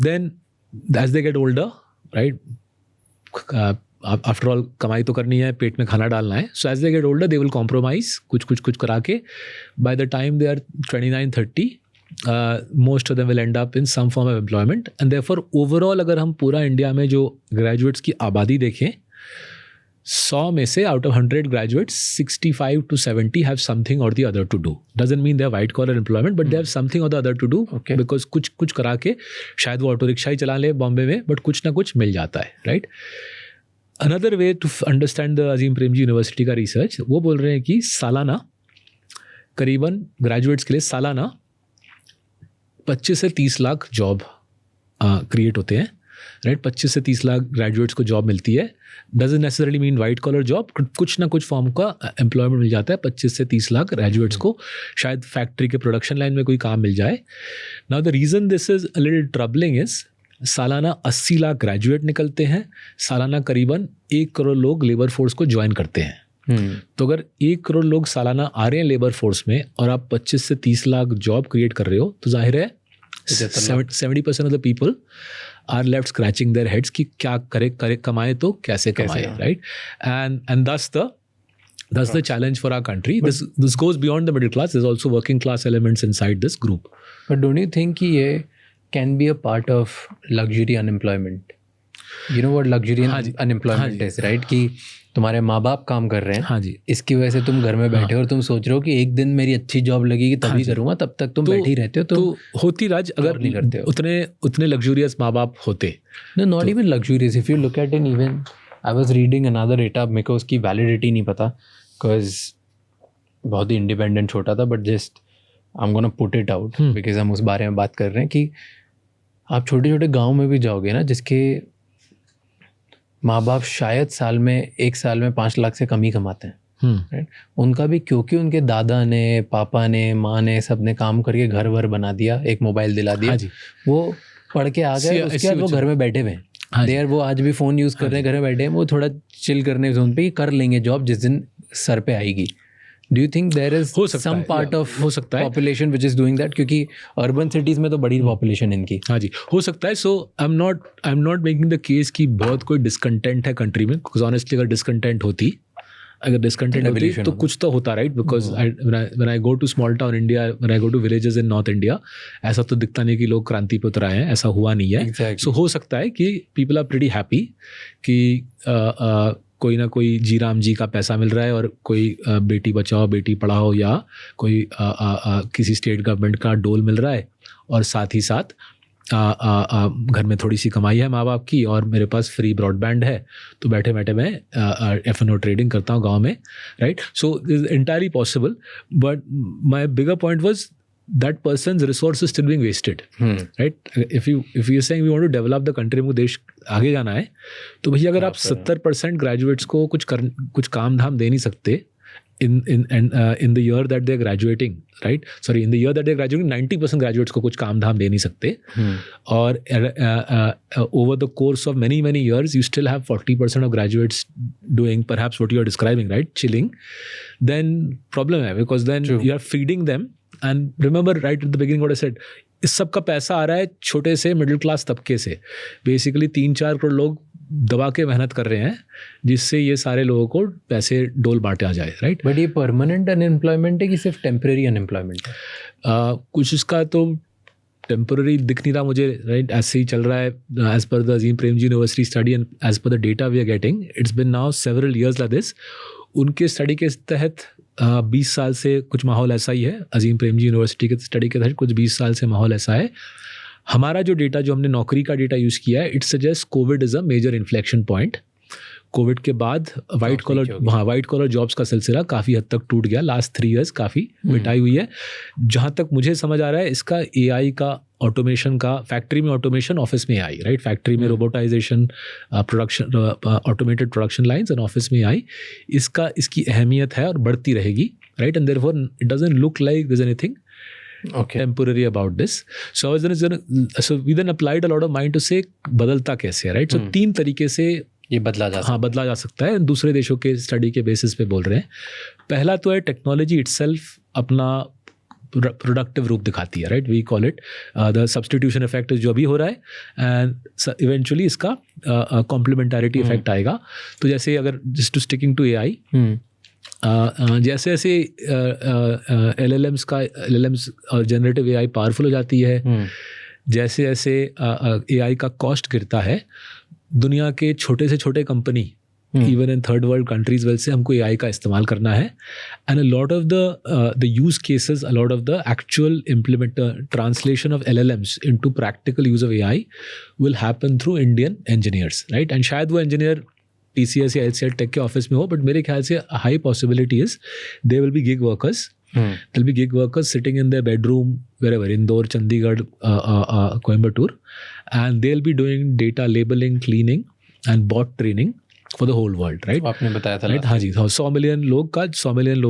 S1: Then as they get older, right, after all कमाई तो करनी है, पेट में खाना डालना है, so as they get older they will compromise कुछ करा के by the time they are 29-30 most of them will end up in some form of employment, and therefore overall अगर हम पूरा इंडिया में जो graduates की आबादी देखें, 100 में से out of 100 graduates 65 to 70 have something or the other to do. Doesn't mean they have white collar employment, but they have something or the other to do, because कुछ करा के शायद वो ऑटो रिक्शा ही चला ले बॉम्बे में, बट कुछ ना कुछ मिल जाता है, right? Another way to understand the Azim Premji university का रिसर्च, वो बोल रहे हैं कि सालाना करीबन ग्रेजुएट्स के लिए सालाना 25 से 30 लाख जॉब क्रिएट होते हैं, राइट? 25 से 30 लाख ग्रेजुएट्स को जॉब मिलती है. Doesn't necessarily mean white collar job, कुछ ना कुछ फॉर्म का एम्प्लॉयमेंट मिल जाता है 25 से 30 लाख ग्रेजुएट्स को. शायद फैक्ट्री के प्रोडक्शन लाइन में कोई काम मिल जाए. Now the reason this is a little troubling is सालाना 80 लाख ग्रेजुएट निकलते हैं, सालाना करीबन 1 करोड़ लोग लेबर फोर्स को ज्वाइन करते हैं. तो अगर 1 करोड़ लोग सालाना आ रहे हैं लेबर फोर्स में और आप 25 से 30 लाख जॉब क्रिएट कर रहे हो, तो जाहिर है 70% of the people are left scratching their heads कि क्या करे कमाए तो कैसे कमाए, right? And that's the challenge for our country. This goes beyond the middle class. There's also working class elements inside this group.
S3: But don't you think कि ये can be a part of luxury unemployment? You know what luxury unemployment is, right? कि तुम्हारे माँ बाप काम कर रहे हैं, हाँ जी, इसकी वजह से तुम घर में बैठे हो और तुम सोच रहे हो कि एक दिन मेरी अच्छी जॉब लगेगी तभी करूँगा, तब तक तुम बैठे ही रहते हो. तो
S1: होती राज अगर नहीं करते हो उतने लग्जूरियस माँ बाप होते.
S3: No, not even luxurious. If you look at it, even I was reading another data, मेरे को उसकी वैलिडिटी नहीं पता because बहुत ही इंडिपेंडेंट छोटा था, but just I am gonna put it out because हम उस बारे में बात कर रहे हैं कि आप छोटे छोटे गाँव में भी जाओगे ना, जिसके माँ बाप शायद एक साल में 5 लाख से कम ही कमाते हैं, राइट? उनका भी क्योंकि उनके दादा ने, पापा ने, माँ ने, सब ने काम करके घर वर बना दिया, एक मोबाइल दिला दिया, वो पढ़ के आ गए, उसके बाद वो घर में बैठे हुए हैं. देयर वो आज भी फ़ोन यूज़ कर रहे हैं, घर में बैठे हैं, वो थोड़ा चिल करने जोन पे कर लेंगे जॉब जिस दिन सर पे आएगी. Do you think there is some part of population which is doing that? क्योंकि urban cities में तो बड़ी population इनकी.
S1: हाँ जी, हो सकता है. So I'm not making the case कि बहुत कोई discontent है country में, because honestly अगर discontent होती तो कुछ तो होता, right? Because when I go to small town India, when I go to villages in North India, ऐसा तो दिखता नहीं कि लोग क्रांति पे उतर आए हैं, ऐसा हुआ नहीं है. Exactly. So हो सकता है कि people are pretty happy कि कोई ना कोई जी राम जी का पैसा मिल रहा है और कोई बेटी बचाओ बेटी पढ़ाओ या कोई किसी स्टेट गवर्नमेंट का डोल मिल रहा है, और साथ ही साथ घर में थोड़ी सी कमाई है माँ बाप की, और मेरे पास फ्री ब्रॉडबैंड है, तो बैठे बैठे मैं F&O ट्रेडिंग करता हूँ गांव में, right? So this is entirely possible, but my bigger point was that person's resource is still being wasted, right? If you're saying we want to develop the country, हमको देश आगे जाना है, तो भैया अगर आप 70% ग्रेजुएट्स को कुछ काम धाम दे नहीं सकते in the year that they're graduating, right? Sorry, in the year that they're graduating, 90% graduates को कुछ काम धाम दे नहीं सकते, और over the course of many years you still have 40% of graduates doing perhaps what you're describing, right? Chilling, then problem है, because then you are feeding them. And remember right at the beginning what I said, इस सब का पैसा आ रहा है छोटे से middle class तबके से. बेसिकली 3-4 करोड़ लोग दबा के मेहनत कर रहे हैं जिससे ये सारे लोगों को पैसे डोल बांटा जाए, राइट?
S3: बट ये परमानेंट अनएम्प्लॉयमेंट है कि सिर्फ टेम्परेरी अनएम्प्लॉयमेंट है?
S1: कुछ इसका तो टेम्पररी दिख नहीं रहा मुझे, राइट? ऐसे ही चल रहा है as per the Azim Premji university study and as per the data we are getting. It's been now several years like this. उनके स्टडी के तहत 20 साल से कुछ माहौल ऐसा ही है. अजीम प्रेमजी यूनिवर्सिटी के स्टडी के तहत कुछ 20 साल से माहौल ऐसा है. हमारा जो डेटा, जो हमने नौकरी का डेटा यूज़ किया है, it suggest covid is a major inflection point. Covid के बाद वाइट कॉलर जॉब्स का सिलसिला काफ़ी हद तक टूट गया. लास्ट 3 years काफ़ी मिटाई हुई है. जहाँ तक मुझे समझ आ रहा है, इसका AI का, ऑटोमेशन का, फैक्ट्री में ऑटोमेशन, ऑफिस में AI, राइट? फैक्ट्री में robotisation, production, automated production lines, and office में AI, इसकी अहमियत है और बढ़ती रहेगी, राइट? And therefore it doesn't look like there is anything temporary about this. So we then applied a lot of mind to say बदलता कैसे है, right? So 3 तरीके से
S3: ये बदला जा सकता
S1: हाँ बदला जा सकता है, दूसरे देशों के स्टडी के बेसिस पे बोल रहे हैं। पहला तो है टेक्नोलॉजी इटसेल्फ अपना प्रोडक्टिव रूप दिखाती है, right, we call it the substitution effect जो अभी हो रहा है, एंड इवेंचुअली इसका कॉम्प्लीमेंटैरिटी इफेक्ट आएगा। तो जैसे अगर just to sticking to AI, जैसे जैसे LLMs और जनरेटिव AI पावरफुल हो जाती है, जैसे जैसे AI का कॉस्ट गिरता है, दुनिया के छोटे से छोटे company even in third world countries well से हमको AI का इस्तेमाल करना है, and a lot of the use cases, a lot of the actual implement translation of LLMs into practical use of AI will happen through Indian engineers, right. And शायद वो engineer TCS या HCL take के office में हो, but मेरे ख्याल से high possibility is they will be gig workers, they'll be gig workers sitting in their bedroom wherever, Indore, Chandigarh, Coimbatore, and they'll be doing data labeling, cleaning and bot training for the whole world, right?
S3: आपने बताया था,
S1: right? हाँ जी, 100 million लोगों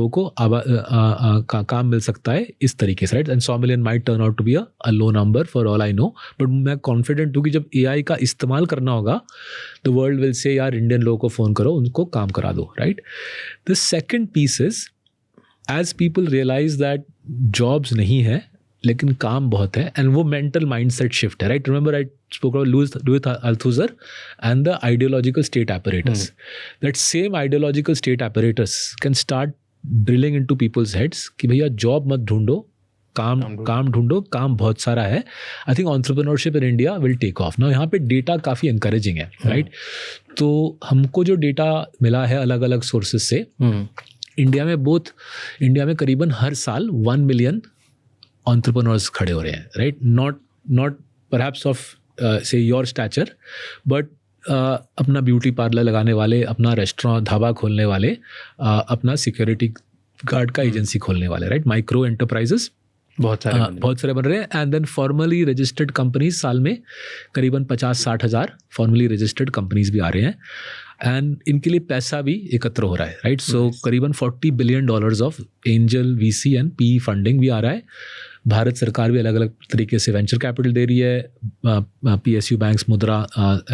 S1: को काम मिल सकता है इस तरीके से, right. And 100 million might turn out to be a low number for all I know, but मैं कॉन्फिडेंट हूँ कि जब AI का इस्तेमाल करना होगा द वर्ल्ड विल से यार इंडियन लोगों को फ़ोन करो, उनको काम करा दो, right. The second piece is as people realise that jobs नहीं है लेकिन काम बहुत है, एंड वो मेंटल माइंडसेट शिफ्ट है, right. Remember I spoke about Louis Althusser and the ideological state apparatus. That same ideological state apparatus can start drilling into people's heads कि भैया जॉब मत ढूंढो, काम ढूंढो, काम बहुत सारा है। I think entrepreneurship in India will take off now. यहाँ पे डेटा काफ़ी इंकरेजिंग है, राइट। तो हमको जो डेटा मिला है अलग अलग सोर्सेज से, इंडिया में करीबन हर साल 1 मिलियन एंटरप्रेन्योर्स खड़े हो रहे हैं, राइट। नॉट परहैप्स ऑफ से योर स्टैचर, बट अपना ब्यूटी पार्लर लगाने वाले, अपना रेस्टोरेंट ढाबा खोलने वाले, अपना सिक्योरिटी गार्ड का एजेंसी खोलने वाले, राइट। माइक्रो एंटरप्राइजेस बहुत सारे बन रहे हैं। And then formally registered companies साल में करीबन 50-60 हज़ार फॉर्मली रजिस्टर्ड कंपनीज भी आ रहे हैं, एंड इनके लिए पैसा भी एकत्र हो रहा है, राइट। सो करीबन $40 billion of angel VC and PE funding भी आ रहा है। भारत सरकार भी अलग अलग तरीके से वेंचर कैपिटल दे रही है, PSU बैंक्स, मुद्रा,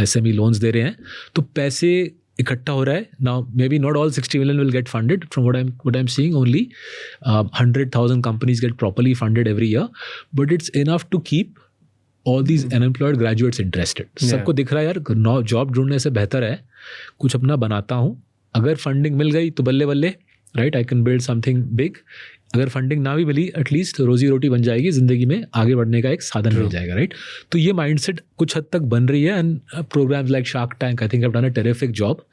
S1: SME लोन्स दे रहे हैं, तो पैसे इकट्ठा हो रहा है। Now may be not all 60 million will get funded, from what I'm seeing only 100,000 companies get properly funded every year, but it's enough to keep all these unemployed graduates interested. सबको दिख रहा है यार जॉब ढूंढने से बेहतर है कुछ अपना बनाता हूँ, अगर फंडिंग मिल गई तो बल्ले बल्ले, right, I can build something big. अगर फंडिंग ना भी मिली एटलीस्ट रोजी रोटी बन जाएगी, ज़िंदगी में आगे बढ़ने का एक साधन मिल जाएगा, राइट। तो ये माइंडसेट कुछ हद तक बन रही है, and programmes like Shark Tank I think have done a terrific job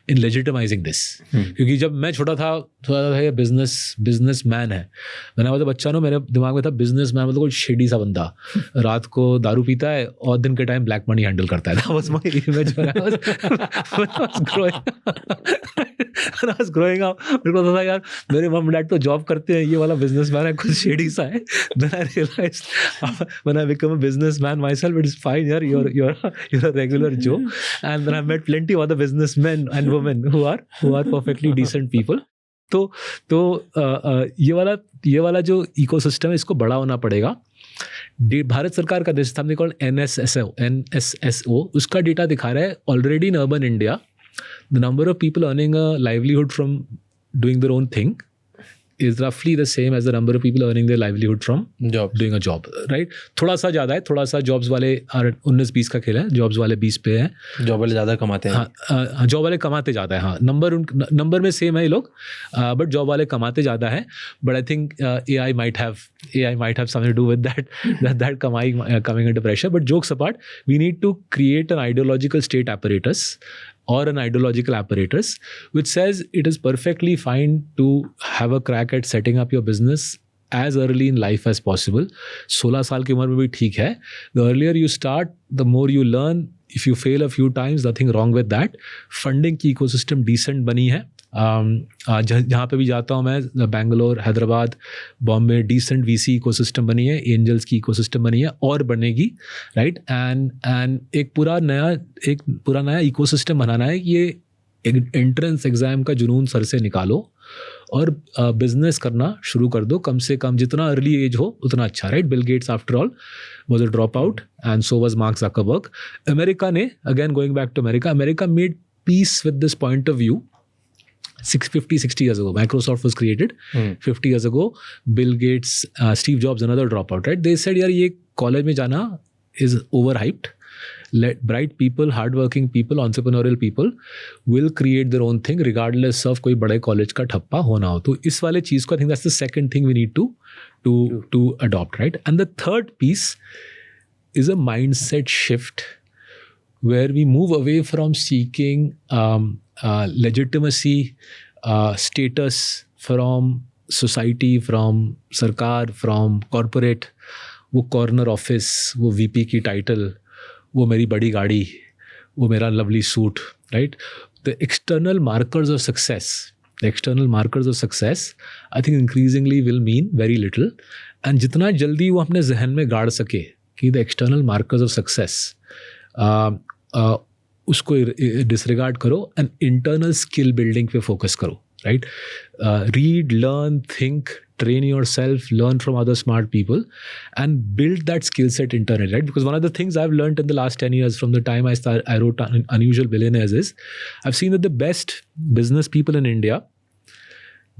S1: in legitimising this. क्योंकि जब मैं छोटा था ये बिजनेस मैन है, मैंने मतलब बच्चा ना, मेरे दिमाग में था बिजनेस मैन मतलब कोई शेडी सा बंदा, रात को दारू पीता है और दिन के टाइम ब्लैक मनी हैंडल करता है। That was my image when I was growing up. मेरे को था यार मेरे मम डैड तो जॉब करते हैं, ये वाला बिजनेसमैन है कुछ शेडी सा है। Then I realized when I become a businessman myself, it is fine यार, you're a regular Joe. And then I met plenty of other businessmen and women who are perfectly decent people. तो ये वाला जो ecosystem है इसको बड़ा होना पड़ेगा। भारत सरकार का देश हमने कॉल NSSO, उसका डेटा दिखा रहा है already in urban India the number of people earning a livelihood from doing their own thing is roughly the same as the number of people earning their livelihood from doing a job, right? थोड़ा सा ज़्यादा है, थोड़ा सा jobs वाले 19-20 का खेल है, जॉब्स वाले 20 पे हैं,
S3: जॉब वाले ज़्यादा कमाते हैं।
S1: हाँ, जॉब वाले कमाते ज़्यादा है, हाँ, नंबर में सेम है ये लोग, बट जॉब वाले कमाते ज़्यादा है। But I think AI might have something to do with that coming under pressure. But jokes apart, we need to create an ideological state apparatus or an ideological apparatus which says it is perfectly fine to have a crack at setting up your business as early in life as possible. 16 साल की उम्र में भी ठीक है। The earlier you start, the more you learn. If you fail a few times, nothing wrong with that. Funding की ecosystem decent बनी है। जहाँ पे भी जाता हूँ मैं, Bangalore, Hyderabad, Bombay, decent VC ecosystem बनी है, एंजल्स की इकोसिस्टम बनी है और बनेगी, राइट। एंड एक पूरा नया इकोसिस्टम बनाना है कि ये एंट्रेंस एग्ज़ाम का जुनून सर से निकालो और बिजनेस करना शुरू कर दो। कम से कम जितना अर्ली एज हो उतना अच्छा, right. Bill Gates after all was a dropout and so was Mark Zuckerberg. America ने, again going back to America made piece with this point of view. 60 years ago, Microsoft was created. 50 years ago, Bill Gates, Steve Jobs, another dropout, right? They said, yaar, ye college mein jana is overhyped. Let bright people, hardworking people, entrepreneurial people will create their own thing regardless of कोई बड़े college का ठप्पा होना हो. तो इस वाले चीज़ को I think that's the second thing we need to adopt, right? And the third piece is a mindset shift where we move away from seeking legitimacy, status from society, from sarkar, from corporate, वो corner office, वो VP की title, वो मेरी बड़ी गाड़ी, वो मेरा lovely suit, right? The external markers of success, I think increasingly will mean very little. And जितना जल्दी वो अपने जहन में गाड़ सके कि the external markers of success, उसको डिसरिगार्ड करो एंड इंटरनल स्किल बिल्डिंग पे फोकस करो, right? Read, learn, think, train yourself, learn from other smart people and build that skill set internally, right? Because one of the things I've learned in the last 10 years from the time I wrote Unusual Billionaires is I've seen that the best business people in India,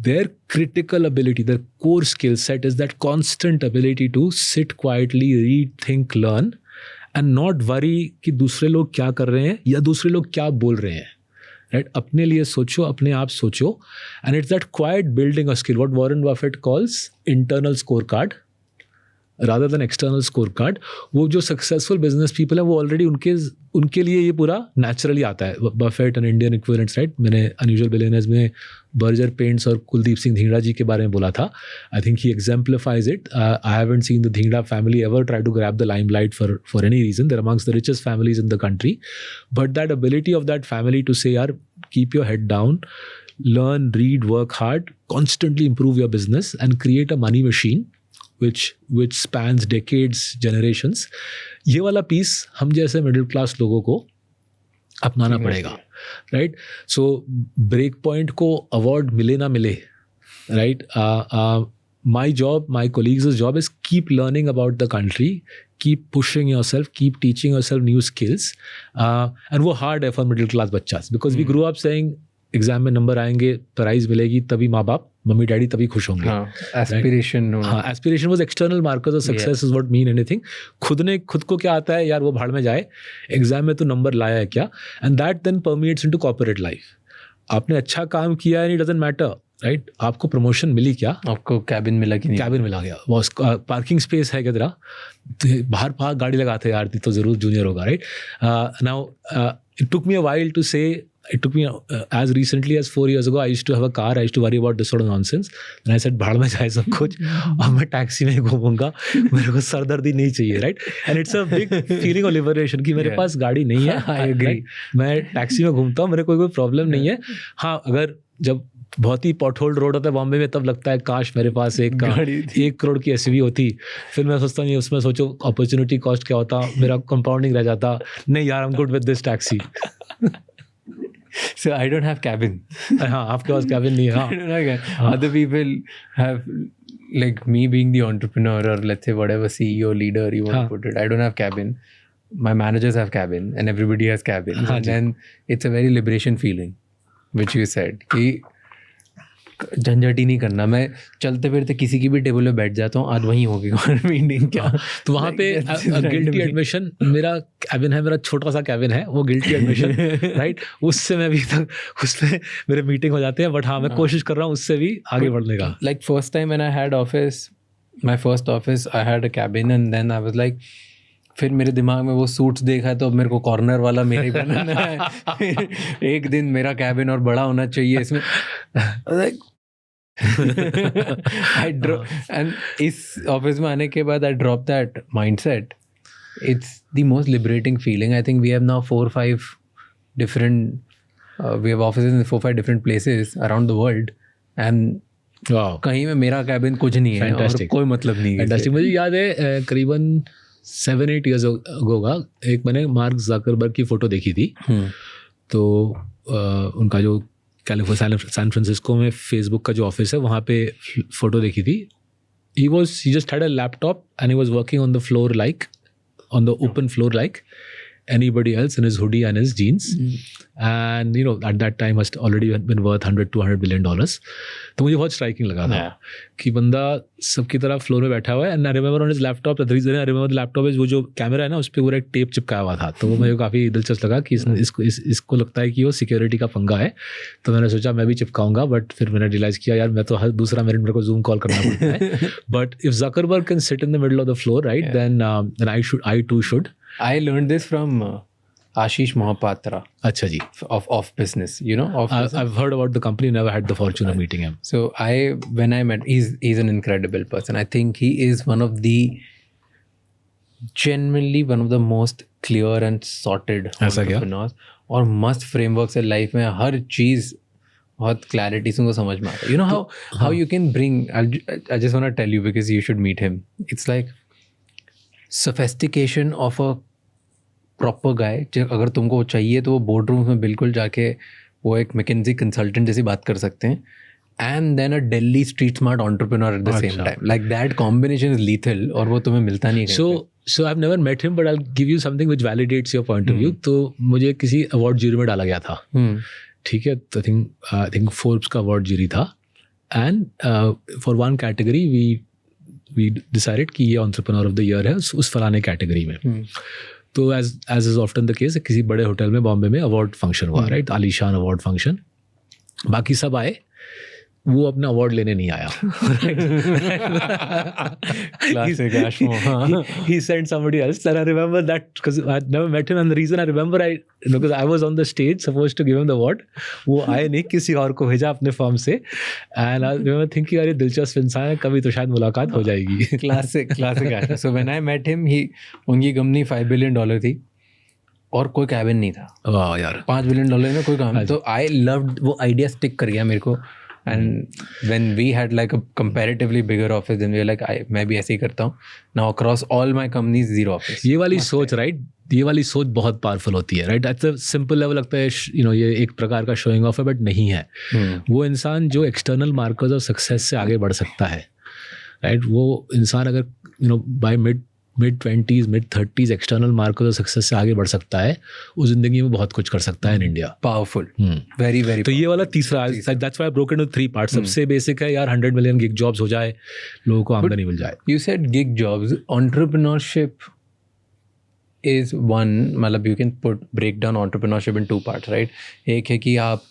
S1: their critical ability, their core skill set is that constant ability to sit quietly, read, think, learn and not worry कि दूसरे लोग क्या कर रहे हैं या दूसरे लोग क्या बोल रहे हैं, right? अपने लिए सोचो, अपने आप सोचो, and it's that quiet building a skill, what Warren Buffett calls internal scorecard rather than external scorecard. वो जो successful business people है वो already उनके लिए ये पूरा naturally आता है. Buffett and Indian equivalents, right? मैंने Unusual Billionaires में Berger Paints और कुलदीप सिंह धिंगड़ा जी के बारे में बोला था. I think he exemplifies it. I haven't seen the Dhingra family ever try to grab the limelight for any reason. They're amongst the richest families in the country. But that ability of that family to say, yaar, keep your head down, learn, read, work hard, constantly improve your business and create a money machine which spans decades, generations. ये वाला piece हम जैसे middle class लोगों को अपनाना पड़ेगा, right? So break point को award मिले ना मिले, right? My job, my colleagues' job is keep learning about the country, keep pushing yourself, keep teaching yourself new skills, and वो hard है for middle class बच्चा because we grew up saying exam में number आएंगे, prize मिलेगी, तभी माँ बाप, mummy daddy तभी खुश होंगे.
S3: एस्पिरेशन,
S1: हाँ, aspiration was external markers of success is what mean anything. खुद को क्या आता है यार, वो भाड़ में जाए, एग्जाम में तो नंबर लाया है क्या, and that then permeates into corporate life. आपने अच्छा काम किया है, इट डजंट मैटर, राइट? आपको प्रमोशन मिली क्या, आपको कैबिन मिला कि नहीं, कैबिन मिला गया, वो पार्किंग स्पेस है क्या तेरा, बाहर गाड़ी लगाते यार तो जरूर जूनियर होगा, right? Now it took me a while to say, it took me as recently as 4 years ago, I used to have a car, I used to worry about this sort of nonsense, and I said भाड़ में जाए सब कुछ, अब मैं taxi में घूमूंगा, मेरे को सरदर्दी नहीं चाहिए, right? And it's a big feeling of liberation कि मेरे पास गाड़ी नहीं है, I agree, मैं टैक्सी में घूमता हूँ, मेरे कोई प्रॉब्लम नहीं है. हाँ, अगर जब बहुत ही पॉटहोल्ड रोड होता है बॉम्बे में, तब लगता है काश मेरे पास 1 करोड़ की SUV होती. फिर मैं सोचता हूँ उसमें सोचो अपॉर्चुनिटी कॉस्ट क्या होता, मेरा कंपाउंडिंग रह जाता. नहीं यार, I'm good with this taxi.
S3: So I don't have cabin.
S1: हाँ, आपके पास cabin नहीं है.
S3: I don't have cabin. Other people have, like me being the entrepreneur or let's say whatever CEO leader you want to put it. I don't have cabin. My managers have cabin and everybody has cabin. And then it's a very liberation feeling, which you said. कि झंझट ही नहीं करना. मैं चलते फिरते किसी की भी टेबल पे बैठ जाता हूँ, आज वहीं होगी मीटिंग क्या.
S1: तो वहाँ पे गिल्टी एडमिशन, मेरा कैबिन है, मेरा छोटा सा कैबिन है, वो गिल्टी एडमिशन, राइट? उससे मैं भी तक उसमें मेरे मीटिंग हो जाते हैं, बट हाँ, मैं कोशिश कर रहा हूँ उससे भी आगे बढ़ने का.
S3: Like first time when I had office, my first office, I had a cabin and then I was like, फिर मेरे दिमाग में वो सूट्स देखा है तो अब मेरे को कॉर्नर वाला मेरा ही बनाना है. एक दिन मेरा कैबिन और बड़ा होना चाहिए इसमें. लाइक I drop, and इस ऑफिस में आने के बाद I dropped that mindset. It's the most liberating feeling. I think we have now 4-5 different, we have offices in 4-5 different places around the world, and कहीं में मेरा कैबिन कुछ नहीं है और कोई मतलब नहीं है.
S1: Fantastic. मुझे याद है करीबन 7-8 years होगा, एक मैंने मार्क ज़करबर्ग की फ़ोटो देखी थी. तो उनका जो कैलिफोर्निया सैन फ्रांसिस्को में फेसबुक का जो ऑफिस है, वहाँ पे फ़ोटो देखी थी. he just had a laptop and he was working on the floor, like on the open floor, like, anybody else in his hoodie and his jeans. And at that time must already been worth $100-200 billion. तो मुझे बहुत striking लगा था कि बंदा सबकी तरह floor में बैठा हुआ है. And I remember on his laptop, the reason I remember the laptop is वो जो कैमरा है ना उस पर पूरा एक टेप चिपकाया हुआ था. तो वो मुझे काफ़ी दिलचस्प लगा कि इसको लगता है कि वो सिक्योरिटी का पंगा है. तो मैंने सोचा मैं भी चिपकाऊंगा, बट फिर मैंने रियलाइज किया यार मैं तो हर दूसरा मिनट मेरे को जूम कॉल करना पड़ता है. But if Zuckerberg can sit in the middle of the floor, right, then I too should.
S3: I learned this from Ashish Mohapatra.
S1: अच्छा जी.
S3: Of business,
S1: I've heard about the company, never had the fortune of meeting him.
S3: So when I met, he's an incredible person. I think he is genuinely one of the most clear and sorted entrepreneurs. और मस्त frameworks है life में, हर चीज़ बहुत clarity से उनको समझ में आता है. You know how you can bring, I just want to tell you because you should meet him. It's like sophistication of a proper guy. अगर तुमको चाहिए तो वो बोर्ड रूम में बिल्कुल जाके वो एक मैकेंजी कंसल्टेंट जैसी बात कर सकते हैं. And then a Delhi street smart entrepreneur at the same time. Like that combination is lethal और वो तुम्हें मिलता नहीं है.
S1: So I've never met him, but I'll give you something which validates your point of view. तो मुझे किसी award jury में डाला गया था. ठीक है, तो आई थिंक फोर्ब्स का अवार्ड ज्यूरी था. And for one category we decided कि ये एंटरप्रेन्योर ऑफ द ईयर है उस फलाने कैटेगरी में. तो as is often the case किसी बड़े होटल में बॉम्बे में अवार्ड फंक्शन हुआ, राइट, आलीशान अवार्ड फंक्शन. बाकी सब आए, वो अपना अवार्ड लेने नहीं आया. He sent somebody else, and I remember that because I never met him, and the reason I remember because I was on the stage supposed to give him the award. वो आए नहीं, किसी और को भेजा अपने फर्म से. And I remember thinking अरे दिलचस्प इंसान है, कभी तो शायद मुलाकात हो जाएगी.
S3: Classic. So when I met him, उनकी कंपनी $5 billion थी और कोई कैबिन नहीं था.
S1: वाह यार,
S3: $5 billion में कोई काम. तो I loved वो आइडिया स्टिक कर गया मेरे को. And when we had like a comparatively bigger office, then we were like, मैं भी ऐसे ही करता हूँ. Now across all my companies, 0 office.
S1: ये वाली सोच, राइट, ये वाली सोच बहुत पावरफुल होती है, right. At a simple level लगता है ये एक प्रकार का शोइंग ऑफ है, बट नहीं है. वो इंसान जो एक्सटर्नल मार्कर्स ऑफ सक्सेस से आगे बढ़ सकता है, राइट, वो इंसान अगर by mid-20s, mid-30s external markers of success से आगे बढ़ सकता है, उस जिंदगी में बहुत कुछ कर सकता है in India.
S3: Powerful, very very.
S1: तो ये वाला तीसरा, that's why I broke into 3 parts. सबसे बेसिक है यार 100 मिलियन गिग जॉब्स हो जाए, लोगों को आमदनी मिल जाए.
S3: You said gig jobs, entrepreneurship is one, मतलब you can break down entrepreneurship in 2 parts, right. एक है कि आप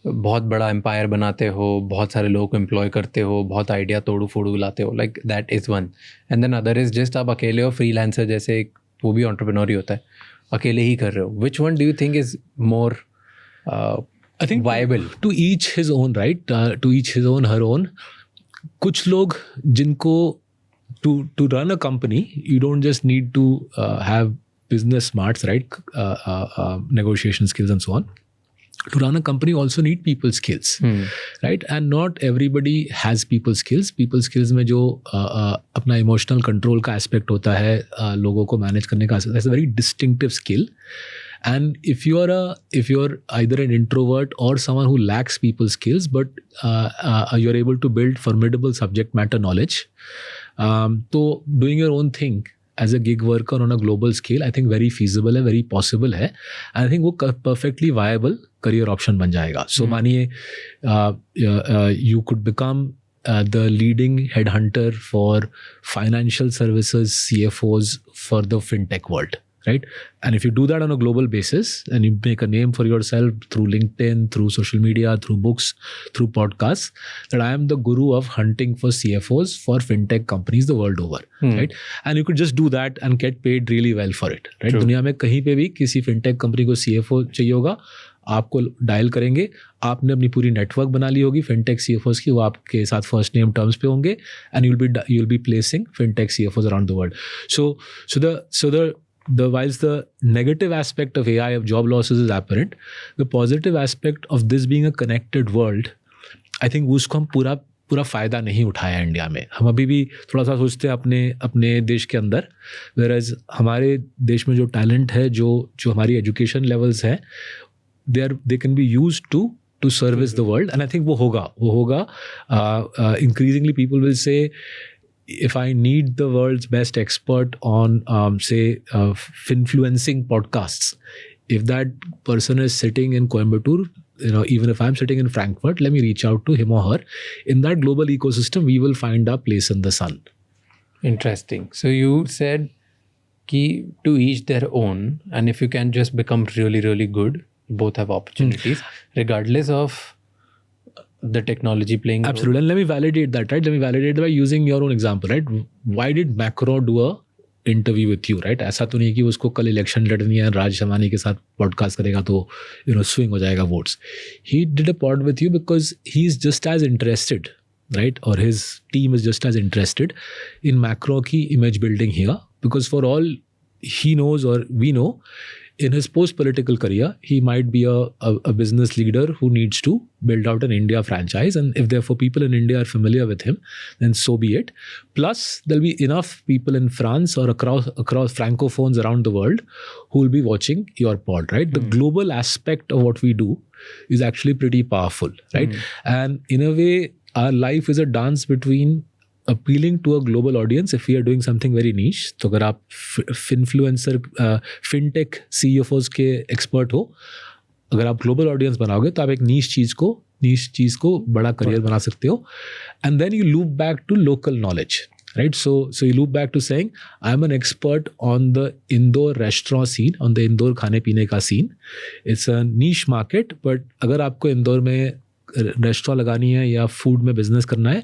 S3: बहुत बड़ा एम्पायर बनाते हो, बहुत सारे लोग को एम्प्लॉय करते हो, बहुत आइडिया तोड़ू फोड़ू लाते हो, like that is one. And then other is just आप अकेले हो, फ्रीलांसर जैसे, वो भी एंटरप्रेन्योर ही होता है, अकेले ही कर रहे हो. Which one do you think is more
S1: I think
S3: viable?
S1: To each his own, right, to each his own her own. कुछ लोग जिनको to run a company you don't just need to have business smarts, right, negotiation skills and so on. To run a company also need people skills, right? And not everybody has people skills. People skills में जो अपना emotional control का aspect होता है, लोगों को manage करने का, that's a very distinctive skill. And if you're either an introvert or someone who lacks people skills, but you're able to build formidable subject matter knowledge, so doing your own thing as a gig worker on a global scale, I think very feasible है, very possible है. I think वो perfectly viable career option बन जाएगा. So मानिए you could become the leading headhunter for financial services CFOs for the fintech world, right? And if you do that on a global basis and you make a name for yourself through LinkedIn, through social media, through books, through podcasts, that I am the guru of hunting for CFOs for fintech companies the world over, right? And you could just do that and get paid really well for it, right? दुनिया में कहीं पे भी किसी fintech company को CFO चाहिए होगा, आपको डायल करेंगे, आपने अपनी पूरी नेटवर्क बना ली होगी fintech CFOs की, वो आपके साथ फर्स्ट नेम टर्म्स पे होंगे, and you'll be placing fintech CFOs around the world. So whilst the negative aspect of AI, of job losses is apparent, the positive aspect of this being a connected world, I think उसको हम पूरा फ़ायदा नहीं उठाया India में. हम अभी भी थोड़ा सा सोचते हैं अपने देश के अंदर, whereas हमारे देश में जो टैलेंट है, जो हमारी एजुकेशन लेवल्स हैं, they can be used to service the world, and I think वो होगा. Increasingly people will say if I need the world's best expert on, say, influencing podcasts, if that person is sitting in Coimbatore, even if I'm sitting in Frankfurt, let me reach out to him or her. In that global ecosystem, we will find our place in the sun.
S3: Interesting. So you said ki to each their own, and if you can just become really, really good, both have opportunities, regardless of the technology playing a
S1: Absolutely.
S3: role.
S1: And let me validate that, right? Let me validate that by using your own example, right? Why did Macron do a interview with you, right? ऐसा तो नहीं कि उसको कल election लड़नी है, राज शमानी के साथ पॉडकास्ट करेगा तो swing हो जाएगा votes. He did a pod with you because he's just as interested, right? Or his team is just as interested in Macron की image building here, because for all he knows or we know, in his post-political career, he might be a business leader who needs to build out an India franchise. And if therefore people in India are familiar with him, then so be it. Plus, there'll be enough people in France or across francophones around the world who will be watching your pod, right? The global aspect of what we do is actually pretty powerful, right? And in a way, our life is a dance between appealing to a global audience if we are doing something very niche. तो अगर आप influencer, fintech CFOs के expert हो, अगर आप global audience बनाओगे तो आप एक niche चीज़ को बड़ा career बना सकते हो. And then you loop back to local knowledge, right? So you loop back to saying, I'm an expert on the Indore restaurant scene, on the Indore खाने पीने का scene. It's a niche market, but अगर आपको इंदौर में restaurant लगानी है या food में बिजनेस करना है,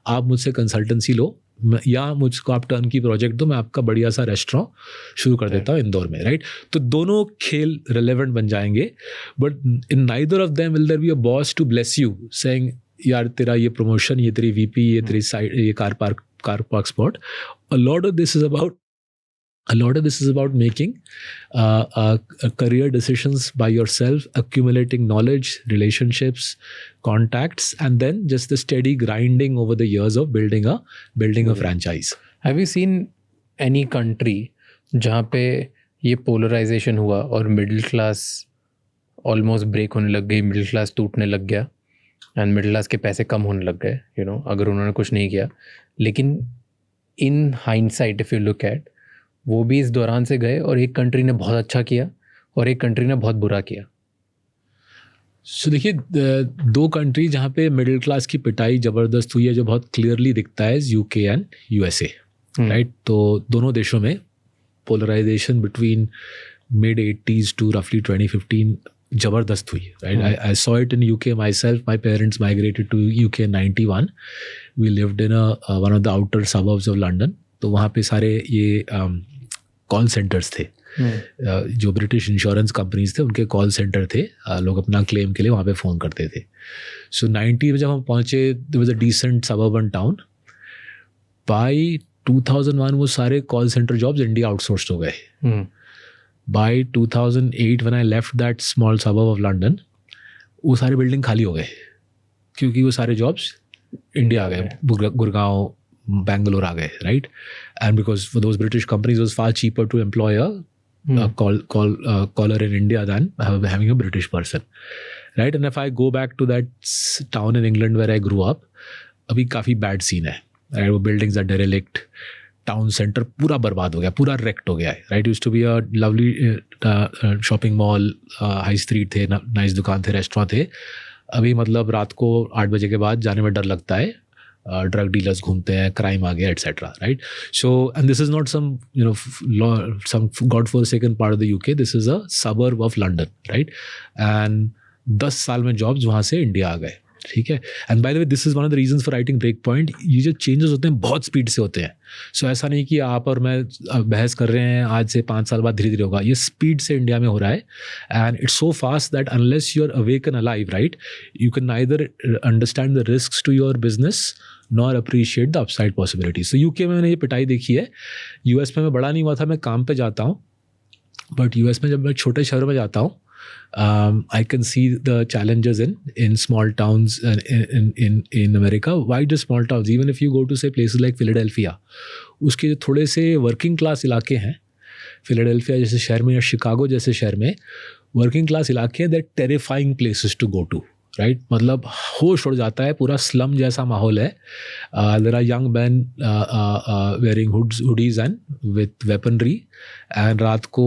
S1: आप मुझसे कंसल्टेंसी लो या मुझको आप टर्न की प्रोजेक्ट दो, मैं आपका बढ़िया सा रेस्टोरेंट शुरू कर देता हूँ इंदौर में, राइट? तो दोनों खेल रिलेवेंट बन जाएंगे, but in neither of them will there be a boss to bless you saying यार तेरा ये प्रमोशन, ये तेरी वीपी, ये तेरी साइड, ये car park spot. A lot of this is about making career decisions by yourself, accumulating knowledge, relationships, contacts, and then just the steady grinding over the years of building a franchise.
S3: Have you seen any country जहाँ पे ये polarization हुआ और middle class almost break होने लग गई, middle class टूटने लग गया and middle class के पैसे कम होने लग गए, अगर उन्होंने कुछ नहीं किया. लेकिन in hindsight if you look at, वो भी इस दौरान से गए और एक कंट्री ने बहुत अच्छा किया और एक कंट्री ने बहुत बुरा किया.
S1: सो देखिए, दो कंट्री जहाँ पे मिडिल क्लास की पिटाई ज़बरदस्त हुई है जो बहुत क्लियरली दिखता है, यूके एंड यूएसए, राइट? तो दोनों देशों में polarisation between mid 80s to रफली 2015 ज़बरदस्त हुई, right? I saw it in UK myself. My parents migrated to UK in 91. We lived in one of the outer suburbs of London. तो वहाँ पे सारे ये कॉल सेंटर्स थे, जो ब्रिटिश इंश्योरेंस कंपनीज थे उनके कॉल सेंटर थे. लोग अपना क्लेम के लिए वहाँ पे फ़ोन करते थे. सो 90 में जब हम पहुँचे, there was a decent suburban town. By 2001 वो सारे call centre jobs India outsourced हो गए. By 2008 when I left that small suburb of London, वो सारे बिल्डिंग खाली हो गए क्योंकि वो सारे जॉब्स इंडिया आ गए, गुड़गांव, Bangalore आ गए, right? And because for those British companies it was far cheaper to employ a caller in India than having a British person, right? And if I go back to that town in England where I grew up, अभी काफ़ी bad scene है, right? वो buildings are derelict, town center पूरा बर्बाद हो गया, पूरा wrecked हो गया है, right? Used to be a lovely shopping mall, high street थे, nice दुकान थे, restaurant थे. अभी मतलब रात को 8 बजे के बाद जाने में डर लगता है. Drug dealers घूमते हैं, crime आ गया, etc. Right? So, and this is not some some godforsaken part of the UK. This is a suburb of London, right? And 10 साल में jobs वहाँ से इंडिया आ गए, ठीक है? And by the way, this is one of the reasons for writing Breakpoint. ये जो changes होते हैं बहुत स्पीड से होते हैं. So ऐसा नहीं कि आप और मैं बहस कर रहे हैं आज से 5 साल बाद धीरे धीरे होगा. ये स्पीड से इंडिया में हो रहा है. And it's so fast that unless you're awake and alive, right, you can neither understand the risks to your business nor appreciate the upside possibilities. So UK में मैंने ये पिटाई देखी है. US में मैं बड़ा नहीं हुआ था, मैं काम पे जाता हूँ. But US में जब मैं छोटे शहरों में जाता हूँ, I can see the challenges in small towns in America. Why just small towns? Even if you go to say places like Philadelphia, उसके थोड़े से वर्किंग क्लास इलाके हैं, फिलाडेल्फिया जैसे शहर में या शिकागो जैसे शहर में वर्किंग क्लास इलाके हैं, they're terrifying places to go to. Right, मतलब होश उड़ जाता है, पूरा स्लम जैसा माहौल है. There are young man wearing hoodies and with weaponry, and रात को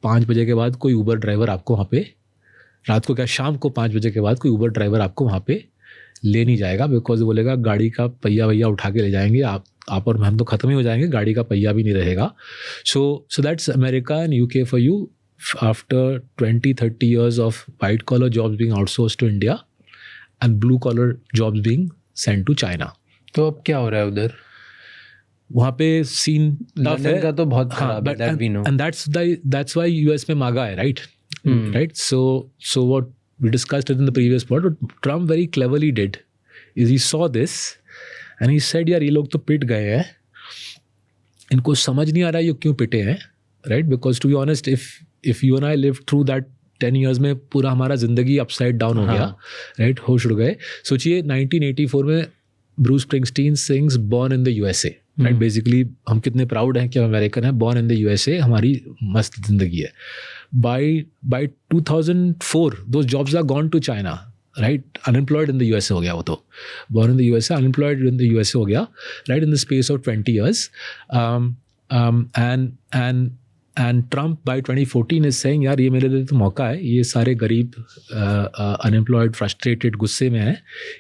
S1: 5 बजे के बाद कोई ऊबर ड्राइवर आपको वहाँ पे, रात को क्या, शाम को 5 बजे के बाद कोई ऊबर ड्राइवर आपको वहाँ पे ले नहीं जाएगा, बिकॉज बोलेगा गाड़ी का पहिया वैया उठा के ले जाएंगे, आप और हम तो ख़त्म ही हो जाएंगे, गाड़ी का पहिया भी नहीं रहेगा. So that's America and UK for you after 20-30 years of white collar jobs being outsourced to India and blue collar jobs being sent to China.
S3: तो अब क्या हो रहा है उधर?
S1: वहाँ पे सीन टफ है
S3: का तो बहुत खराब है, that we know.
S1: and that's why US में मांगा है, right? Right? So what we discussed it in the previous part, what Trump very cleverly did is he saw this and he said यार ये लोग तो पिट गए हैं, इनको समझ नहीं आ रहा है ये क्यों पिटे हैं, right? Because to be honest, if you and I lived through that 10 years में पूरा हमारा ज़िंदगी अपसाइड डाउन हो गया, राइट, होश उड़ गए. सोचिए 1984 में Bruce Springsteen sings born in the USA, right. Basically हम कितने प्राउड हैं कि हम अमेरिकन हैं, बॉर्न इन द USA, हमारी मस्त ज़िंदगी है. By 2004 those jobs are gone to China, right. Unemployed in the USA हो गया वो तो, born in the USA, unemployed in the USA हो गया, right, in the space of 20 years. And Trump by 2014 is saying यार ये मेरे लिए तो मौका है, ये सारे गरीब अनएम्प्लॉयड फ्रस्ट्रेटेड गुस्से में हैं,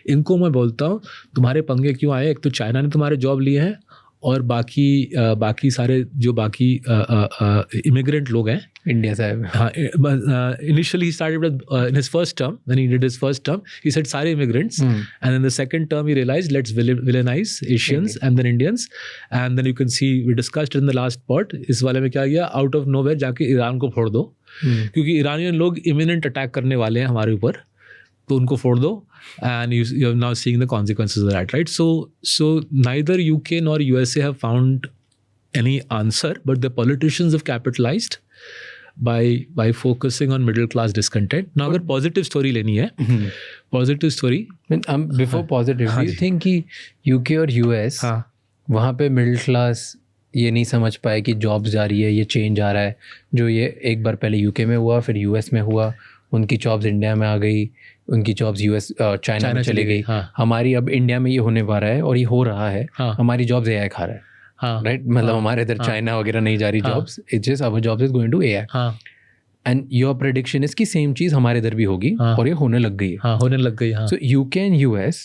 S1: इनको मैं बोलता हूँ तुम्हारे पंगे क्यों आए, एक तो चाइना ने तुम्हारे जॉब लिए हैं और बाकी सारे जो बाकी इमिग्रेंट लोग हैं
S3: इंडिया से.
S1: हाँ, initially he started with in his first term, when he did his first term he said सारे immigrants, and in the second term he realized let's villainize Asians and then Indians, and then you can see we discussed in the last part, इस वाले में क्या किया, out of nowhere जाके Iran को फोड़ दो, क्योंकि ईरानियन लोग imminent अटैक करने वाले हैं हमारे ऊपर, तो उनको फोड़ दो, and you are now seeing the consequences of that, right? So neither UK nor USA have found any answer, but the politicians have capitalized by focusing on middle class discontent. Now अगर positive story लेनी है, positive story,
S3: before positive, do you think कि UK और US वहाँ पे middle class ये नहीं समझ पाए कि जॉब्स जा रही है, ये चेंज आ रहा है, जो ये एक बार पहले UK में हुआ, फिर US में हुआ, उनकी जॉब्स इंडिया में आ गई, उनकी जॉब्स US चाइना में चली गई, हमारी अब इंडिया में ये होने पा रहा है और ये हो रहा है, हमारी जॉब्स AI खा रहा है, राइट, मतलब हमारे इधर चाइना वगैरह नहीं जा रही jobs, it's just our jobs is going to AI, and your prediction is कि सेम चीज हमारे इधर भी होगी और ये होने लग गई है.
S1: होने लग गई.
S3: सो UK एंड US,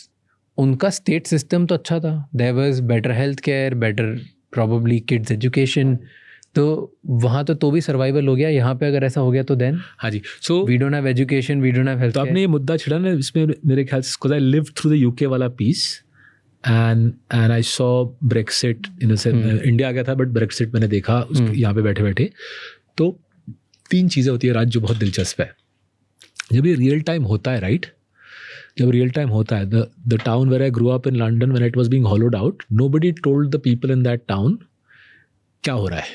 S3: उनका स्टेट सिस्टम तो अच्छा था, there was better health care, better probably kids education, तो वहाँ तो भी सर्वाइवल हो गया. यहाँ पे अगर ऐसा हो गया तो देन
S1: हाँ जी, so
S3: we don't have education, we don't have health.
S1: तो आपने ये मुद्दा छिड़ा ना, इसमें मेरे ख्याल से I lived through the UK वाला piece and I saw Brexit in a sense, India आ गया था बट Brexit मैंने देखा यहाँ पे बैठे बैठे. तो 3 चीज़ें होती है राज जो बहुत दिलचस्प है. जब ये रियल टाइम होता है, राइट, जब रियल टाइम होता है, the town where I grow up in London when it was being hollowed out, nobody told the people in that town क्या हो रहा है,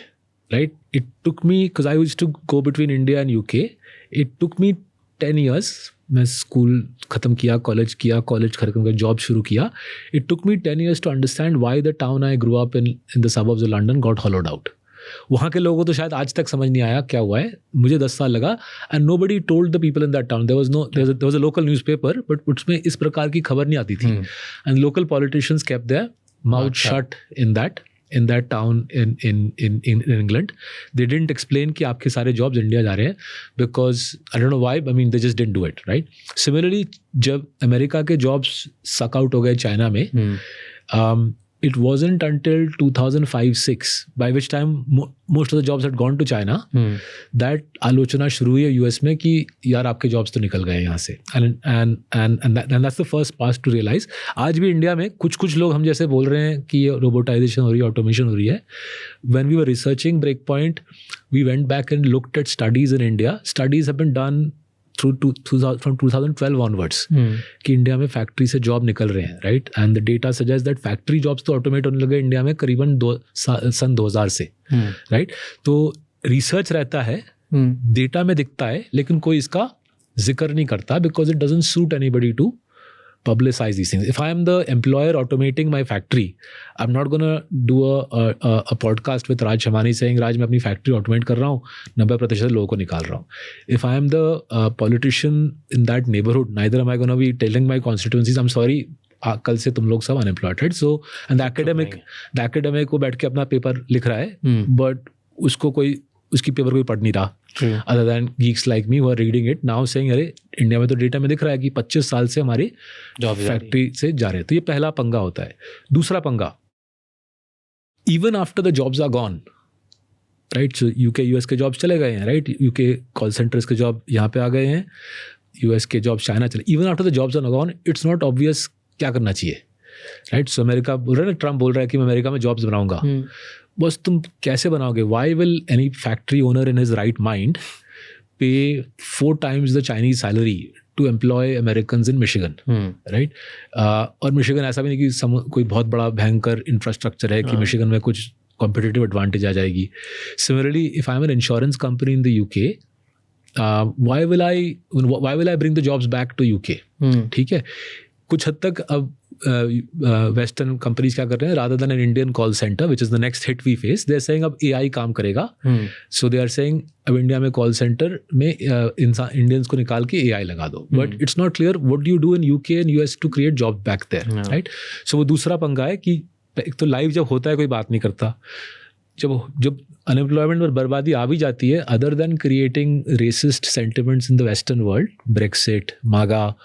S1: right. It took me, because I used to go between India and UK, it took me 10 years. मैं school ख़त्म किया, college ख़त्म कर job शुरू किया. It took me 10 years to understand why the town I grow up in the suburbs of London got hollowed out. वहाँ के लोगों को तो शायद आज तक समझ नहीं आया क्या हुआ है, मुझे 10 साल लगा, and nobody told the people in that town. There was a local newspaper but उसमें इस प्रकार की खबर नहीं आती थी, and local politicians kept their mouth shut in that town in England. They didn't explain कि आपके सारे jobs इंडिया जा रहे हैं, because I don't know why, I mean they just didn't do it, right? Similarly, जब America के jobs suck out हो गए चाइना में, it wasn't until 2005-06, by which time most of the jobs had gone to China, that आलोचना शुरू हुई है US में कि यार आपके jobs तो निकल गए यहाँ से, and that's the first pass to realize. आज भी इंडिया में कुछ लोग हम जैसे बोल रहे हैं कि रोबोटाइजेशन हो रही है, ऑटोमेशन हो रही है. When we were researching Breakpoint, we went back and looked at studies in India. Studies have been done from 2012 onwards कि इंडिया में फैक्ट्री से जॉब निकल रहे हैं, right, and the data suggest that factory jobs तो automate होने लगे India में करीबन सन 2000 से, राइट. तो रिसर्च रहता है, डेटा में दिखता है, लेकिन कोई इसका जिक्र नहीं करता, because it doesn't suit anybody to publicize these things. If I am the employer automating my factory, I'm not going to do a podcast with Raj Shamani saying, Raj, मैं अपनी factory automate कर रहा हूँ, 90% लोगों को निकाल रहा हूँ. If I am the politician in that neighborhood, neither am I going to be telling my constituencies, I'm sorry, कल से तुम लोग सब unemployed, right? So, and the academic को बैठ के अपना पेपर लिख रहा है, but उसकी पेपर कोई पढ़ नहीं रहा. Other than geeks like me who are reading it now saying, अरे इंडिया में तो डेटा में दिख रहा है कि 25 साल से हमारी फैक्ट्री से जा रहे हैं. तो ये पहला पंगा होता है. दूसरा पंगा, even after the jobs are gone, right? So UK US के जॉब्स चले गए हैं, right? UK कॉल सेंटर्स के जॉब यहाँ पे आ गए हैं, US के जॉब चाइना चले. Even after the jobs are gone, it's not obvious क्या करना चाहिए, राइट? सो अमेरिका बोल रहा है ना, ट्रम्प बोल रहा है कि मैं अमेरिका में जॉब्स बनाऊंगा. बस तुम कैसे बनाओगे? Why will any factory owner in his right mind pay 4 times the Chinese salary to employ Americans in Michigan, right? और मिशिगन ऐसा भी नहीं कि कोई बहुत बड़ा भयंकर इंफ्रास्ट्रक्चर है कि मिशिगन में कुछ कॉम्पिटिटिव एडवांटेज आ जाएगी. Similarly if I am an insurance company in the UK, why will I bring the jobs back to UK? ठीक है. कुछ हद तक अब वेस्टर्न कंपनीज क्या कर रहे हैं, rather than an Indian call centre which is the next hit we face, they are saying अब AI काम करेगा. सो दे आर सेइंग अब इंडिया में कॉल सेंटर में इंडियंस को निकाल के AI लगा दो. But it's not clear what do you do in UK and US to create job back there, right? So वो दूसरा पंगा है कि एक तो लाइव जब होता है कोई बात नहीं करता, जब अनएम्प्लॉयमेंट और बर्बादी आ भी जाती है, other than creating racist sentiments in the western world, Brexit, MAGA,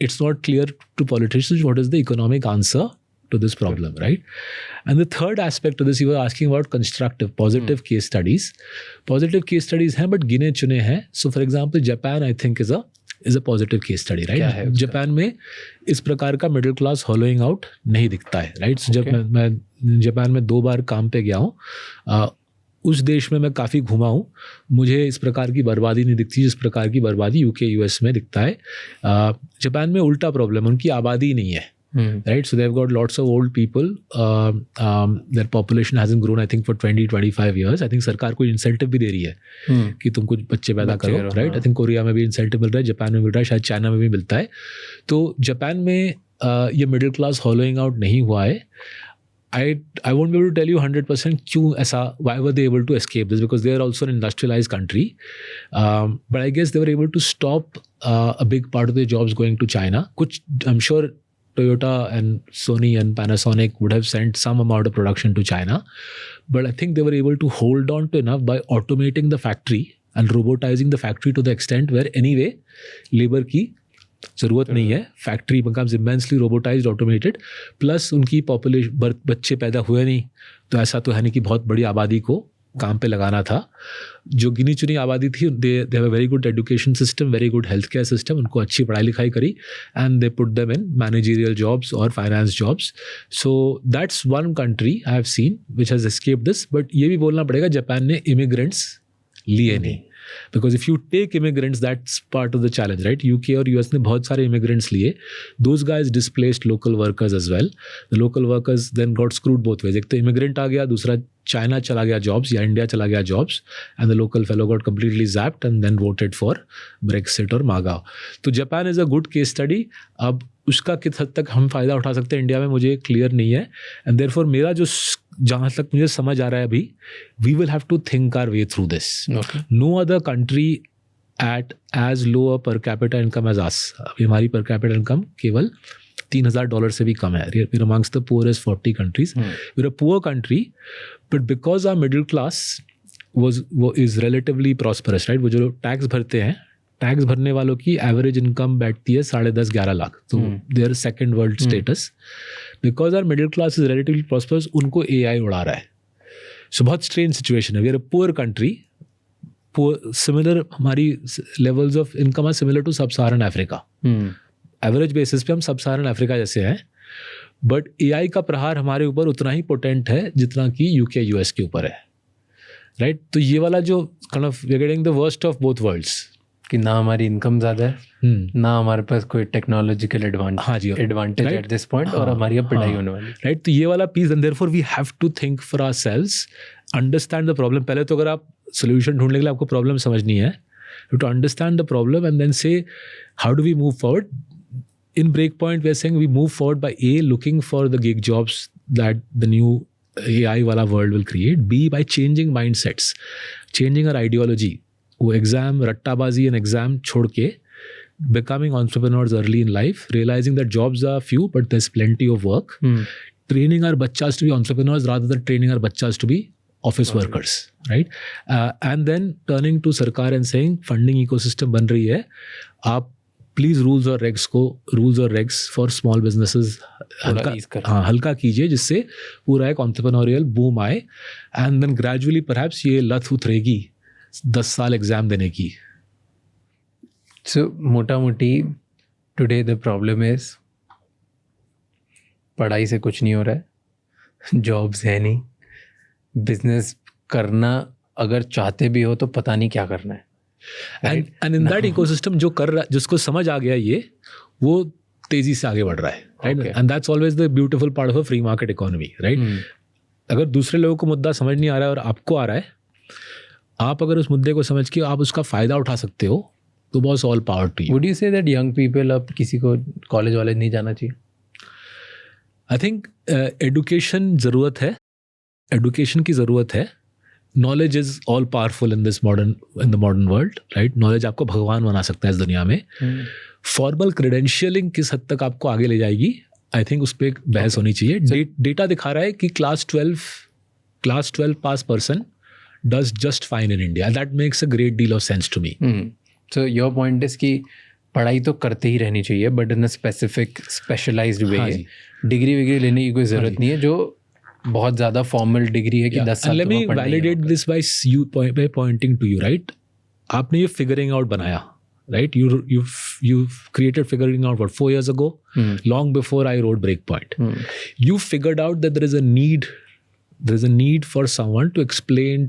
S1: it's not clear to politicians what is the economic answer to this problem, right? And the third aspect to this, you were asking about constructive, positive case studies. Positive case studies हैं, but गिने चुने हैं. So for example, Japan I think is a positive case study, right? Japan में इस प्रकार का middle class hollowing out नहीं दिखता है, राइट? So जब मैं जापान में 2 बार काम पे गया हूँ, उस देश में मैं काफ़ी घूमा हूँ, मुझे इस प्रकार की बर्बादी नहीं दिखती जिस प्रकार की बर्बादी UK US में दिखता है. जापान में उल्टा प्रॉब्लम, उनकी आबादी नहीं है, right? So they've got lots of old people. Their population hasn't grown I think for 20-25 years. I think सरकार कोई इंसेंटिव भी दे रही है कि तुम कुछ बच्चे पैदा करो, राइट? आई थिंक कोरिया में भी इंसेंटिव मिल रहा है, जापान में मिल रहा है, शायद चाइना में भी मिलता है. तो जापान में ये मिडिल क्लास होलोइंग आउट नहीं हुआ है. I won't be able to tell you 100% क्यों ऐसा, why were they able to escape this, because they are also an industrialized country, but I guess they were able to stop a big part of their jobs going to China. कुछ I'm sure Toyota and Sony and Panasonic would have sent some amount of production to China, but I think they were able to hold on to enough by automating the factory and robotizing the factory to the extent where anyway labor की ज़रूरत नहीं है. Factory becomes immensely robotized, automated, plus उनकी population, बच्चे पैदा हुए नहीं, तो ऐसा तो है नहीं कि बहुत बड़ी आबादी को काम पे लगाना था. जो गिनी चुनी आबादी थी, they have a very good education system, very good health care system, उनको अच्छी पढ़ाई लिखाई करी, and they put them in managerial jobs और finance jobs. So that's one country I have seen which has escaped this. But ये भी बोलना पड़ेगा, जापान ने इमिग्रेंट्स लिए नहीं, because if you take immigrants, that's part of the challenge, right? UK और US ने बहुत सारे immigrants लिए, those guys displaced local workers as well. The local workers then got screwed both ways. एक तो immigrant आ गया, दूसरा चाइना चला गया जॉब्स या इंडिया चला गया jobs, and the local fellow got completely zapped and then voted for Brexit और मागा. तो Japan is a good case study. अब उसका किस हद तक हम फ़ायदा उठा सकते हैं इंडिया में, मुझे क्लियर नहीं है. एंड देयरफॉर मेरा जो जहाँ तक मुझे समझ आ रहा है अभी, we will have to think our way through this. No other country at as low a per capita income as us. अभी हमारी पर कैपिटा इनकम केवल $3,000 से भी कम है. We're amongst the poorest 40 countries. We're a poor country, but because our middle class is relatively prosperous, right? वो जो tax भरते हैं, टैक्स भरने वालों की एवरेज इनकम बैठती है 10.5-11 लाख. तो their second world status. Because our middle class is relatively prosperous, उनको AI उड़ा रहा है. सो बहुत स्ट्रेंज सिचुएशन है. We are a poor country. Similar हमारी levels of income are similar to sub Saharan Africa. Average basis पे हम सब सहारन अफ्रीका जैसे हैं, बट AI का प्रहार हमारे ऊपर उतना ही पोटेंट है जितना कि UK US के ऊपर है, राइट? तो ये वाला जो kind of we are getting the worst of both worlds,
S3: कि ना हमारी इनकम ज़्यादा है, ना हमारे पास कोई technological advantage at this point, और हमारी अब पिटाई होने वाली,
S1: राइट? तो ये वाला piece, and therefore we have to think for ourselves, understand the problem. पहले तो अगर आप सोल्यूशन ढूंढने के लिए आपको प्रॉब्लम समझनी है, to understand the problem and then say how do we move forward. in Breakpoint, we're saying we move forward by A, looking for the gig jobs that the new AI wala world will create. B, by changing mindsets, changing our ideology. वो exam, rattabazi and exam छोड़ के becoming entrepreneurs early in life, realizing that jobs are few, but there's plenty of work. Training our bachchas to be entrepreneurs rather than training our bachchas to be office workers, right? And then turning to सरकार and saying funding ecosystem बन रही है, आप please rules और रेग्स for small businesses हल्का कीजिए, जिससे पूरा एक एंटरप्रेन्योरियल बूम आए, एंड देन ग्रेजुअली परहैप्स ये लत उतरेगी 10 साल एग्जाम देने की.
S3: सो मोटा मोटी टुडे द प्रॉब्लम इज पढ़ाई से कुछ नहीं हो रहा है, जॉब्स है नहीं, बिजनेस करना अगर चाहते भी हो तो पता नहीं क्या करना है.
S1: And in that ecosystem जो कर रहा, जिसको समझ आ गया ये, वो तेजी से आगे बढ़ रहा है, right? And that's always the beautiful part of a free market economy, right? अगर दूसरे लोगों को मुद्दा समझ नहीं आ रहा है और आपको आ रहा है, आप अगर उस मुद्दे को समझ के आप उसका फायदा उठा सकते हो, तो बहुत all power to you.
S3: Would you say that young people, अब किसी को कॉलेज वाले नहीं जाना चाहिए?
S1: I think एडुकेशन ज़रूरत है, एडुकेशन की ज़रूरत है. Knowledge is all powerful in the modern world, right? Knowledge आपको भगवान बना सकता है इस दुनिया में. फॉर्मल क्रेडेंशियलिंग किस हद तक आपको आगे ले जाएगी, आई थिंक उस पर एक बहस होनी चाहिए. डेटा दिखा रहा है कि class 12 pass person does just fine in India. That makes a great deal of sense to me.
S3: So your point is कि पढ़ाई तो करते ही रहनी चाहिए, but in a specific specialised way. Degree विग्री लेने की कोई ज़रूरत नहीं है जो बहुत ज़्यादा फॉर्मल डिग्री है कि 10 साल.
S1: Let me validate this by pointing to you, right? आपने ये figuring out बनाया, right? You've created figuring out what 4 years ago, long before I wrote Breakpoint. You figured out that there is a need for someone to explain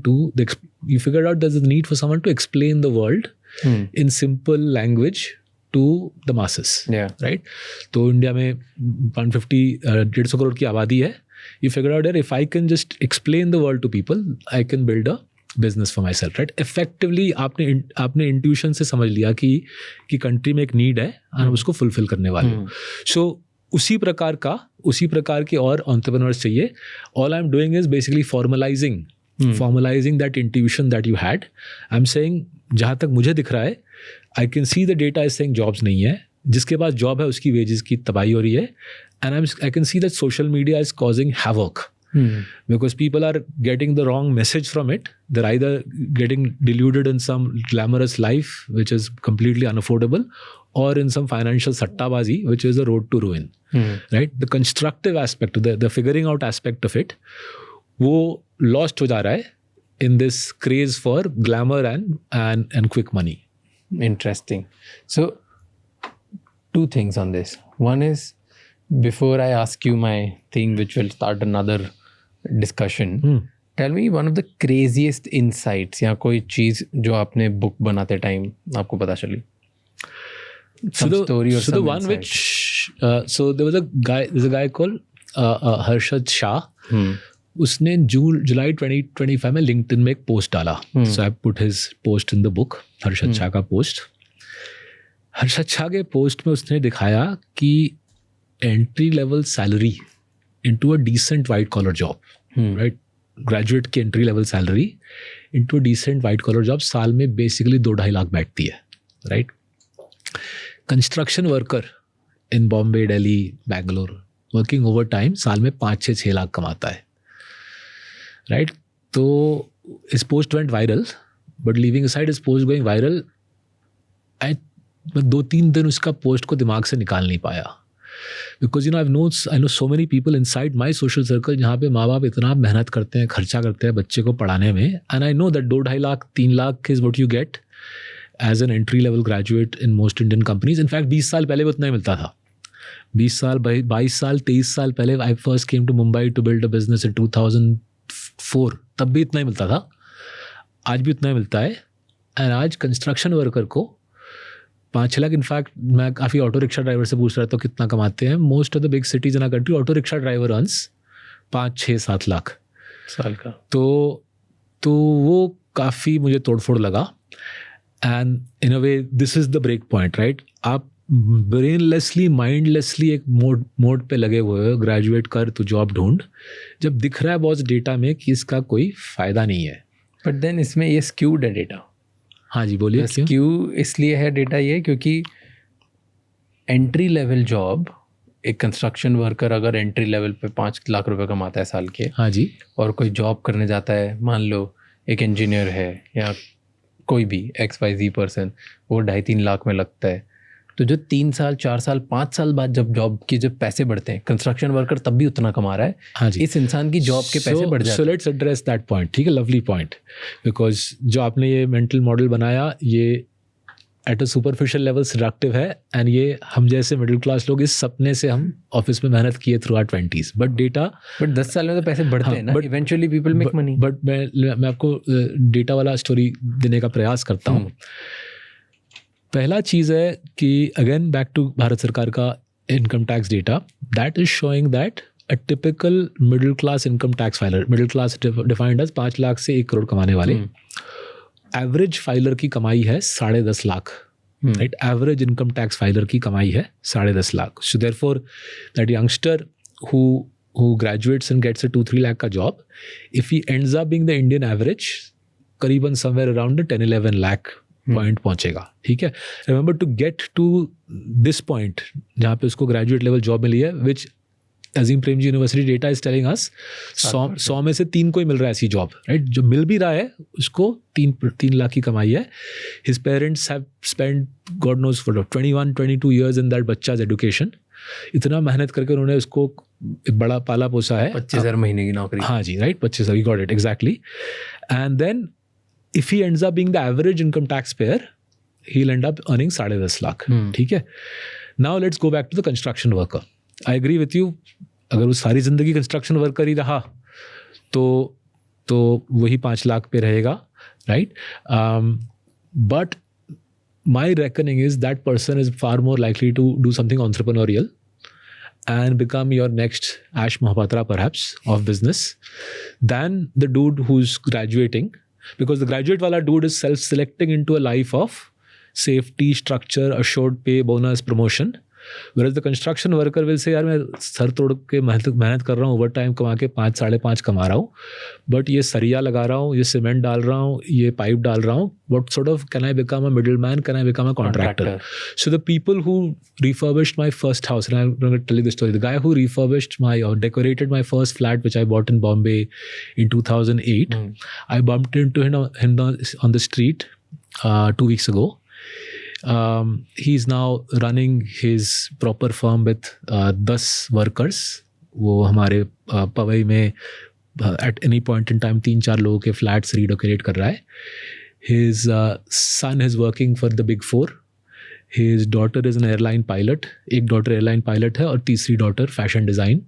S1: you figured out there's a need for someone to explain the world in simple language to the masses, right? तो India में 150-150 करोड़ की आबादी है. You figured out that if I can just explain the world to people, I can build a business for myself, right? Effectively, आपने intuition से समझ लिया कि country में एक need है और उसको fulfill करने वाले हो. So उसी प्रकार के और entrepreneurs चाहिए. All I'm doing is basically formalizing that intuition that you had. I'm saying जहाँ तक मुझे दिख रहा है, I can see the data is saying jobs नहीं है. जिसके पास जॉब है उसकी वेजेस की तबाही हो रही है. And I can see that social media is causing havoc because people are getting the wrong message from it. They're either getting deluded in some glamorous life, which is completely unaffordable, or in some financial sattabazi, which is a road to ruin. Right? The constructive aspect, the figuring out aspect of it, वो lost हो जा रहा है in this craze for glamour and quick money.
S3: Interesting. So, two things on this. One is, before I ask you my thing, which will start another discussion, tell me one of the craziest insights या कोई चीज़ जो आपने book बनाते time आपको पता चली. Some story or some
S1: the one insight. So there's a guy called Harshad Shah. उसने जुलाई 2025 में LinkedIn में एक पोस्ट डाला. So I put his post in the book, Harshad Shah का पोस्ट. हर्षद शाह के पोस्ट में उसने दिखाया कि entry level salary into a decent white collar job, right? Graduate की entry level salary into a decent white collar job साल में बेसिकली 2-2.5 लाख बैठती है, right? Construction worker in Bombay, Delhi, Bangalore working overtime साल में 5-6 लाख कमाता है, राइट? तो इस post went viral, but leaving aside इस पोस्ट गोइंग वायरल, मैं 2-3 दिन उसका पोस्ट को दिमाग से निकाल नहीं पाया. Because I know so many people inside my social circle जहाँ पे माँ बाप इतना मेहनत करते हैं, खर्चा करते हैं बच्चे को पढ़ाने में, and I know that 2-2.5 lakh 3 lakh is what you get as an entry level graduate in most Indian companies. In fact 20 साल पहले भी उतना ही मिलता था. 20 साल 22 साल 23 साल पहले I first came to Mumbai to build a business in 2004, तब भी इतना ही मिलता था. आज भी उतना ही मिलता है. एंड आज कंस्ट्रक्शन वर्कर को 5-6 लाख. इनफैक्ट मैं काफ़ी ऑटो रिक्शा ड्राइवर से पूछ रहा था कितना कमाते हैं. Most of the big cities in a country auto rickshaw driver earns 5-6-7 lakh
S3: साल का.
S1: तो वो काफ़ी मुझे तोड़फोड़ लगा. And in a way this is the break point, right? आप ब्रेनलेसली माइंडलेसली एक मोड पे लगे हुए हो, ग्रेजुएट कर तो जॉब ढूंढ, जब दिख रहा है बहुत डेटा में कि इसका कोई फ़ायदा नहीं है.
S3: बट देन इसमें ये स्क्यूड है डेटा.
S1: हाँ जी बोलिए. क्यों?
S3: स्क्यू इसलिए है डेटा ये क्योंकि एंट्री लेवल जॉब, एक कंस्ट्रक्शन वर्कर अगर एंट्री लेवल पे 5 लाख रुपए कमाता है साल के,
S1: हाँ जी,
S3: और कोई जॉब करने जाता है, मान लो एक इंजीनियर है या कोई भी XYZ पर्सन, वो 2.5-3 लाख में लगता है, तो जो 3 साल 4 साल 5 साल बाद जब जॉब के जब पैसे बढ़ते हैं, कंस्ट्रक्शन वर्कर तब भी उतना कमा रहा है.
S1: हाँ जी.
S3: इस इंसान की जॉब के पैसे बढ़ जाते हैं.
S1: So let's address that point. ठीक है, लवली पॉइंट. बिकॉज जो आपने ये मेंटल मॉडल बनाया, ये at a superficial level seductive है, एंड ये हम जैसे मिडिल क्लास लोग इस सपने से हम ऑफिस में मेहनत किए थ्रू आवर 20s. बट 10
S3: साल में तो पैसे बढ़ते हैं ना, eventually people make money.
S1: But मैं आपको डेटा वाला स्टोरी देने का प्रयास करता हूँ. पहला चीज़ है कि अगेन बैक टू भारत सरकार का income tax data, that is showing that a typical middle class income tax filer, middle class defined as 5 lakh से 1 करोड़ कमाने वाले, एवरेज फाइलर की कमाई है 10.5 lakh. Right, average income tax filer की कमाई है 10.5 lakh. So therefore that youngster who graduates and gets a 2-3 lakh का job, if he ends up being the Indian average, करीबन somewhere around the 10-11 lakh point पहुंचेगा. ठीक है, remember to get to this point जहाँ पे उसको ग्रेजुएट लेवल जॉब मिली है, which Azim Premji University data is telling us 100 में से 3 को ही मिल रहा है ऐसी जॉब. राइट, जो मिल भी रहा है उसको 3 लाख की कमाई है. His parents have spend god knows for 21-22 years in that बच्चाज एजुकेशन. इतना मेहनत करके उन्होंने उसको एक बड़ा पाला पोसा है.
S3: 25,000 महीने की नौकरी.
S1: हाँ जी, right, 25,000, got it exactly. And then if he ends up being the average income taxpayer, he'll end up earning 10.5 lakh. ठीक है. Now let's go back to the construction worker. I agree with you. अगर वो सारी जिंदगी construction worker ही रहा तो वही 5 लाख पे रहेगा, right? But my reckoning is that person is far more likely to do something entrepreneurial and become your next Ash Mohapatra perhaps of business than the dude who's graduating. Because the graduate wala dude is self-selecting into a life of safety, structure, assured pay, bonus, promotion. Whereas the construction worker will say, यार मैं sir तोड़ के मेहनत कर रहा हूँ, over time कमा के 5-5.5 कमा रहा हूँ, बट ये सरिया लगा रहा हूँ, ये सीमेंट डाल रहा हूँ, ये पाइप डाल रहा हूँ. What sort of can I become a middleman? Can I become a contractor? So the people who refurbished my first house, and I'm going to tell you the story. The guy who refurbished or decorated my first flat, which I bought in Bombay in 2008, I bumped into him on the street 2 weeks ago. He's now running his proper firm with 10 workers. वो हमारे पवई में at any point in time 3-4 लोगों के flats redecorate कर रहा है. His son is working for the Big Four. His daughter is an airline pilot. एक daughter airline pilot है और तीसरी daughter fashion design.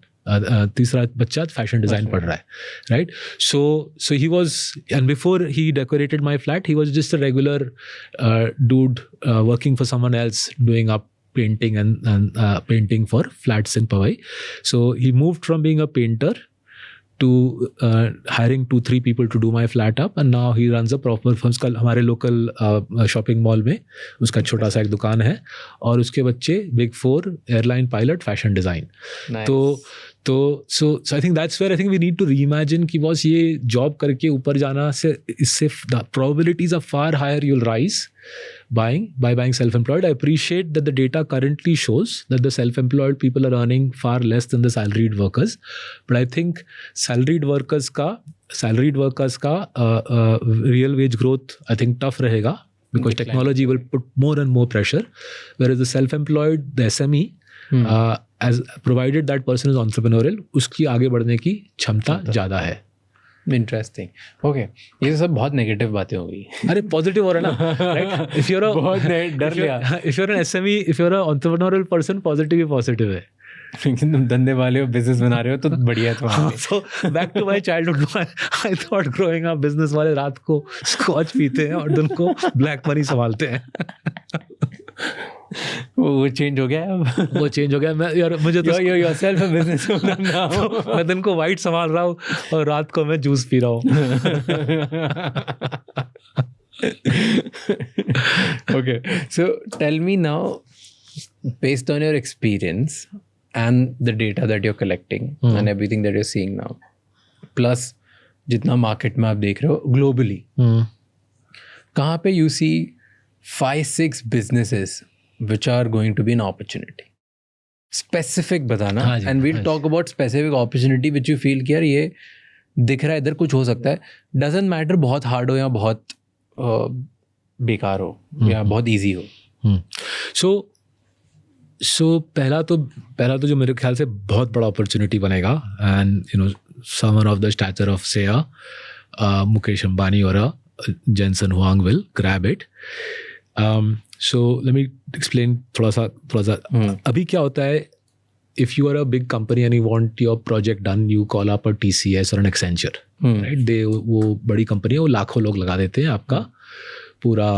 S1: तीसरा बच्चा फैशन डिज़ाइन पढ़ रहा है, right. So he was, and before he decorated my flat he was just a regular dude working for someone else doing up painting and painting for flats in Powai. So he moved from being a painter to hiring 2-3 people to do my flat up, and now he runs a proper firm. कल हमारे local shopping mall में उसका छोटा सा एक दुकान है और उसके बच्चे Big 4 airline pilot fashion design. So I think that's where I think we need to reimagine कि बॉस ये जॉब करके ऊपर जाना से इससे the probabilities are far higher you'll rise by buying self-employed. I appreciate that the data currently shows that the self-employed people are earning far less than the salaried workers, but I think salaried workers का real wage growth I think tough रहेगा because technology will put more and more pressure, whereas the self-employed, the SME, as provided that person is entrepreneurial, उसकी आगे बढ़ने की क्षमता ज़्यादा है.
S3: Interesting. Okay, ये सब बहुत नेगेटिव बातें हो गई.
S1: अरे पॉजिटिव हो रहा है ना, राइट. इफ यूर
S3: बहुत डर लिया.
S1: If you're an SME, if you're an entrepreneurial person, positive ही पॉजिटिव है.
S3: लेकिन तुम धंधे वाले हो, बिजनेस बना रहे हो तो बढ़िया है तुम्हारा.
S1: So back to my childhood, I thought growing up business वाले रात को स्कॉच पीते हैं और दिन को ब्लैक मनी संभालते हैं.
S3: वो चेंज हो गया अब.
S1: वो चेंज हो गया. मैं यार मुझे तो
S3: yourself a business owner now.
S1: मैं दिन को वाइट संभाल रहा हूँ और रात को मैं जूस पी रहा हूँ.
S3: Okay, so tell me now, based on your experience and the data that you're collecting and everything that you're seeing now, plus जितना market में आप देख रहे हो globally, कहाँ पे you see 5-6 businesses which are going to be an opportunity? Specific बताना, and we'll talk about specific opportunity which you feel कि यार ये दिख रहा है इधर कुछ हो सकता है. Doesn't matter बहुत hard हो या बहुत बेकार हो या बहुत easy हो.
S1: So पहला तो जो मेरे ख्याल से बहुत बड़ा अपॉर्चुनिटी बनेगा, and you know someone of the stature of say Mukesh Ambani और Jensen Huang will grab it. So let me explain थोड़ा सा. अभी क्या होता है, if you are a big company and you want your project done, you call up a TCS or an Accenture, right? वो बड़ी company है, वो लाखों लोग लगा देते हैं, आपका पूरा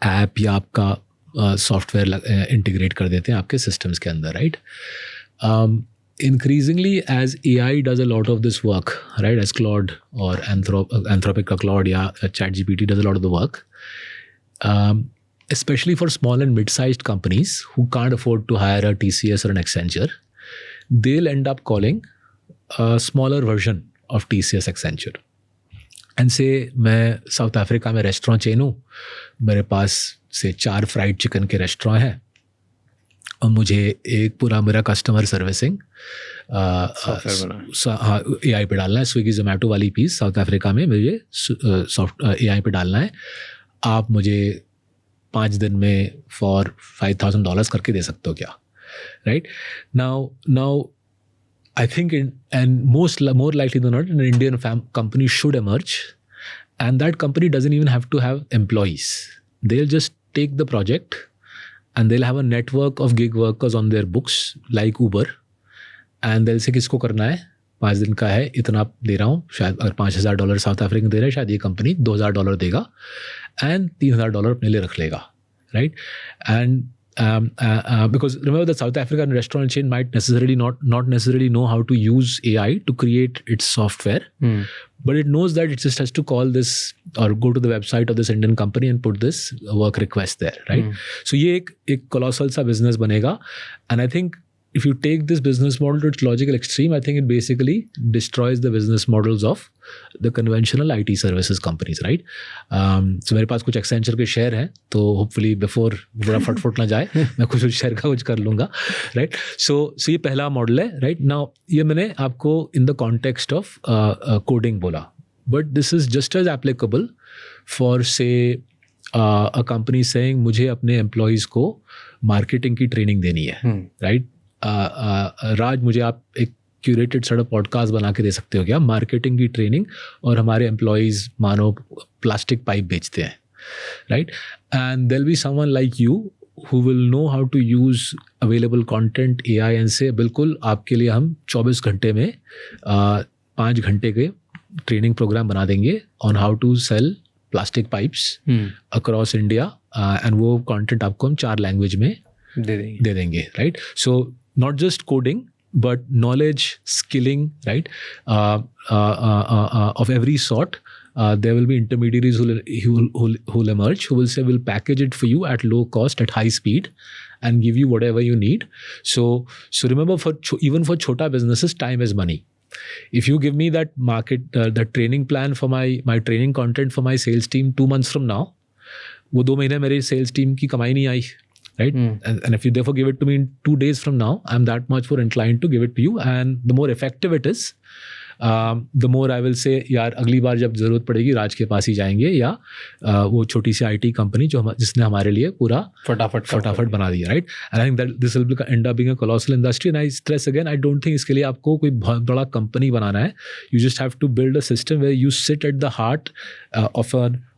S1: ऐप या आपका सॉफ्टवेयर इंटीग्रेट कर देते हैं आपके सिस्टम्स के अंदर, right? Increasingly, as AI does a lot of this work, right, as Claude or Anthropic का Claude या ChatGPT does a lot of the work, especially for small and mid-sized companies who can't afford to hire a TCS or an Accenture, they'll end up calling a smaller version of TCS Accenture. And say मैं south Africa में restaurant chain हूँ, मेरे पास से 4 fried chicken के restaurant हैं और मुझे एक पूरा मेरा कस्टमर सर्विसिंग AI पे डालना है. स्विगी जोमेटो वाली पीस साउथ अफ्रीका में मुझे AI पे डालना है. आप मुझे 5 दिन में फॉर $5,000 करके दे सकते हो क्या, right? Now I think more likely than not, an Indian company should emerge, and that company doesn't even have to have employees. They'll just take the project and they'll have a network of gig workers on their books like Uber, and they'll say किसको करना है, 5 दिन का है, इतना दे रहा हूँ. शायद अगर $5,000 साउथ अफ्रीका दे रहा है, शायद ये कंपनी $2,000 देगा and $3,000 अपने लिए रख लेगा, right? And because remember, the South African restaurant chain might necessarily not necessarily know how to use AI to create its software, but it knows that it just has to call this or go to the website of this Indian company and put this work request there, right? So ये एक colossal सा business बनेगा, and I think if you take this business model to its logical extreme, I think it basically destroys the business models of the conventional IT services companies, right? So मेरे पास कुछ Accenture के share हैं, तो hopefully before बड़ा फटफट ना जाए, मैं कुछ शेयर का कुछ कर लूँगा, right? So ये पहला मॉडल है, right? Now ये मैंने आपको in the context of coding बोला, but this is just as applicable for say a company saying मुझे अपने employees को marketing की training देनी है, right? राज, मुझे आप एक क्यूरेटेड सड़ा पॉडकास्ट बना के दे सकते हो क्या, मार्केटिंग की ट्रेनिंग, और हमारे एम्प्लॉयज़ मानो प्लास्टिक पाइप बेचते हैं, right? And there will be someone like you who will know how to use available content AI and say बिल्कुल आपके लिए हम 24 घंटे में 5 घंटे के ट्रेनिंग प्रोग्राम बना देंगे on how to sell plastic pipes across India, and वो कंटेंट आपको हम 4 लैंग्वेज में दे देंगे, right? So not just coding, but knowledge, skilling, right? Of every sort. There will be intermediaries who'll emerge, who will say, we'll package it for you at low cost, at high speed, and give you whatever you need. So remember, even for chota businesses, time is money. If you give me that that training plan for my training content for my sales team 2 months from now, वो 2 महीने मेरे sales team की कमाई नहीं आई, right? And if you therefore give it to me in 2 days from now, I'm that much more inclined to give it to you, and the more effective it is, the more I will say, यार अगली बार जब ज़रूरत पड़ेगी राज के पास ही जाएंगे, या वो छोटी सी IT कंपनी जिसने हमारे लिए पूरा फटाफट बना दिया, right? And I think that this will end up being a colossal industry, and I stress again, I don't think इसके लिए आपको कोई बहुत बड़ा कंपनी बनाना है. You just have to build a system where you sit at the heart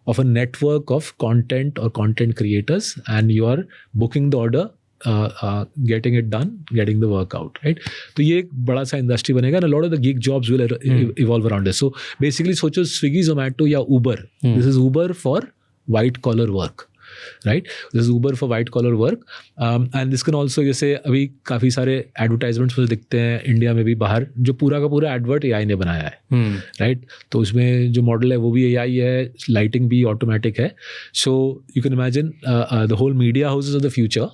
S1: of a network of content or content creators, and you are booking the order, getting it done, getting the work out, right? तो ये एक बड़ा सा industry बनेगा, and a lot of the gig jobs will evolve around this. So basically सोचो स्विगी जोमेटो या उबर, this is Uber for white collar work, right? This is Uber for white collar work, and this can also, जैसे अभी काफ़ी सारे advertisements मुझे दिखते हैं India में भी बाहर, जो पूरा का पूरा एडवर्ट AI ने बनाया है, राइट? तो उसमें जो मॉडल है वो भी AI है, लाइटिंग भी ऑटोमेटिक है. So you can imagine the whole media houses of the future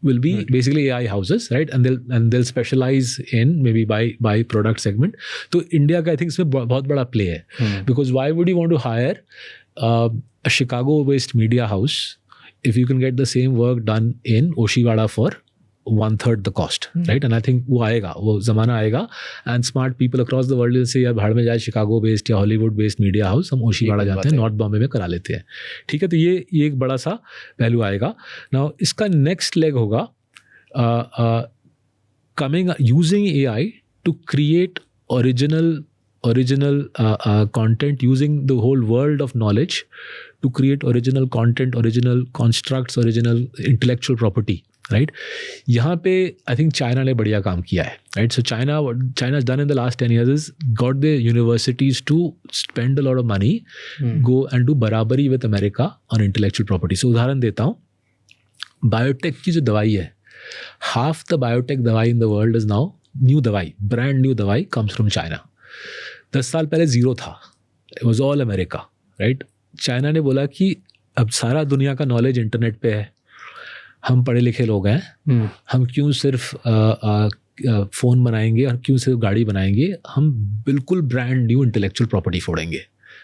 S1: will be basically AI houses, right? And they'll specialize in maybe by product segment. तो India का I think इसमें बहुत बड़ा play है, because why would you want to hire a Chicago-based media house if you can get the same work done in Oshiwara for 1/3 the cost, right? And I think वो आएगा, वो ज़माना आएगा, and smart people across the world will say यार भाड़ में जाए Chicago based या Hollywood based media house, हम ओशीवाड़ा जाते हैं, नॉर्थ बॉम्बे में करा लेते हैं, ठीक है? तो ये एक बड़ा सा पहलू आएगा. Now इसका next leg होगा using AI to create original content, using the whole world of knowledge to create original content, original constructs, original intellectual property. Right, यहाँ पे आई थिंक चाइना ने बढ़िया काम किया है. Right, so China done in the last 10 years is got the universities to spend a lot of money, go and do बराबरी with America on intellectual property. सो उदाहरण देता हूँ, बायोटेक की जो दवाई है, हाफ द बायोटेक दवाई इन the world is now new दवाई, ब्रांड न्यू दवाई कम्स फ्रॉम चाइना. 10 साल पहले जीरो था, it was all America. Right, China ने बोला कि अब सारा दुनिया का नॉलेज इंटरनेट पे है, हम पढ़े लिखे लोग हैं, हम क्यों सिर्फ फ़ोन बनाएंगे और क्यों सिर्फ गाड़ी बनाएंगे, हम बिल्कुल ब्रांड न्यू इंटेलेक्चुअल प्रॉपर्टी फोड़ेंगे.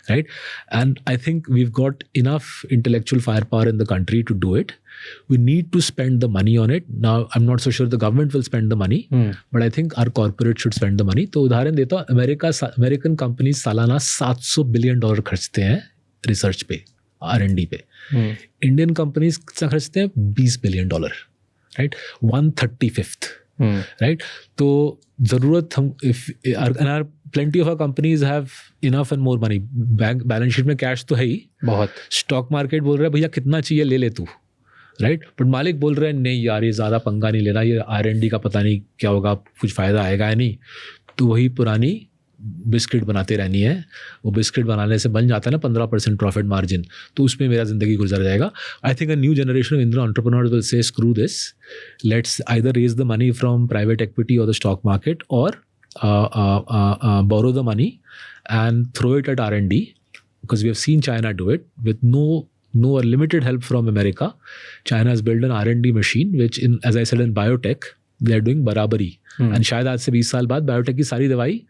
S1: Right, and I think we have got enough intellectual firepower in the country to do it. We need to spend the money on it. Now, I'm not so sure the government will spend the money, but I think our corporate should spend the money. तो उदाहरण देता हूँ, American companies सालाना $700 billion खर्चते हैं research पे, R&D पे. Indian companies खर्चते हैं $20 billion. Right, 1/35. Right, तो ज़रूरत हम plenty of our companies have enough and more money. Bank balance sheet में कैश तो है ही बहुत. स्टॉक मार्केट बोल रहा है भैया कितना चाहिए ले ले तू. राइट, बट मालिक बोल रहे हैं नहीं यार ये ज़्यादा पंगा नहीं लेना, ये R&D का पता नहीं क्या होगा, कुछ फ़ायदा आएगा या नहीं. तो वही पुरानी बिस्किट बनाते रहनी है. वो बिस्किट बनाने से बन जाता है ना 15% प्रॉफिट मार्जिन, तो उसमें मेरा ज़िंदगी गुजर जाएगा. I think a new generation of Indian entrepreneurs will say screw this, let's either raise the money from private equity और द स्टॉक मार्केट और borrow the money and throw it at R&D, because we have seen China do it with no or limited help from America. China has built an R&D machine which, as I said, in biotech they are doing बराबरी. and शायद आज से 20 साल बाद biotech की सारी दवाई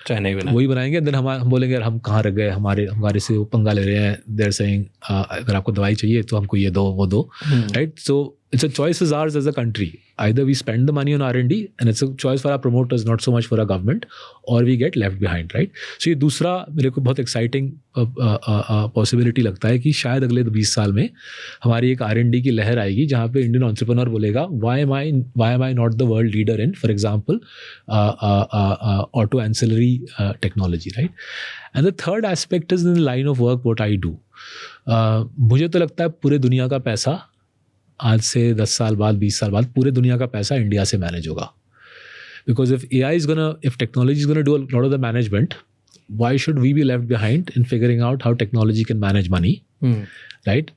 S1: China ही वही बनाएंगे. देन हम बोलेंगे यार हम कहाँ रह गए, हमारे से वो पंगा ले रहे हैं. देयर सेइंग अगर आपको दवाई चाहिए तो हमको ये दो वो दो. Right, so it's a choice is ours as a country. Either we spend the money on R&D and it's a choice for our promoters, not so much for our government, or we get left behind, right? So ये दूसरा मेरे को बहुत exciting possibility लगता है कि शायद अगले 20 साल में हमारी एक R&D की लहर आएगी जहाँ पे इंडियन entrepreneur बोलेगा why am I not the world leader in, for example, auto ancillary technology, right? And the third aspect is in the line of work what I do. मुझे तो लगता है पूरे दुनिया का पैसा आज से 10 साल बाद 20 साल बाद पूरे दुनिया का पैसा इंडिया से मैनेज होगा. Because if technology is gonna do a lot of the management, why should we be left behind in figuring out how technology can manage money? Right?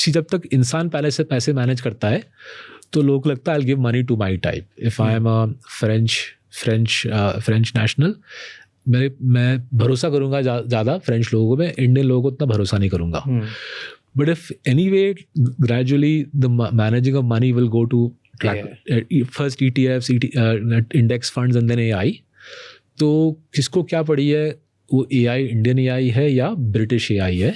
S1: जब तक इंसान पहले से पैसे मैनेज करता है तो लोगों को लगता है I'll give money to my type. If I am a French national, मैं भरोसा करूँगा ज़्यादा फ्रेंच लोगों को, मैं इंडियन लोगों को उतना भरोसा नहीं करूँगा. But if anyway, gradually the managing of money will go to first ETFs, index funds and then AI. तो किसको क्या पड़ी है, वो AI इंडियन AI है या ब्रिटिश AI है.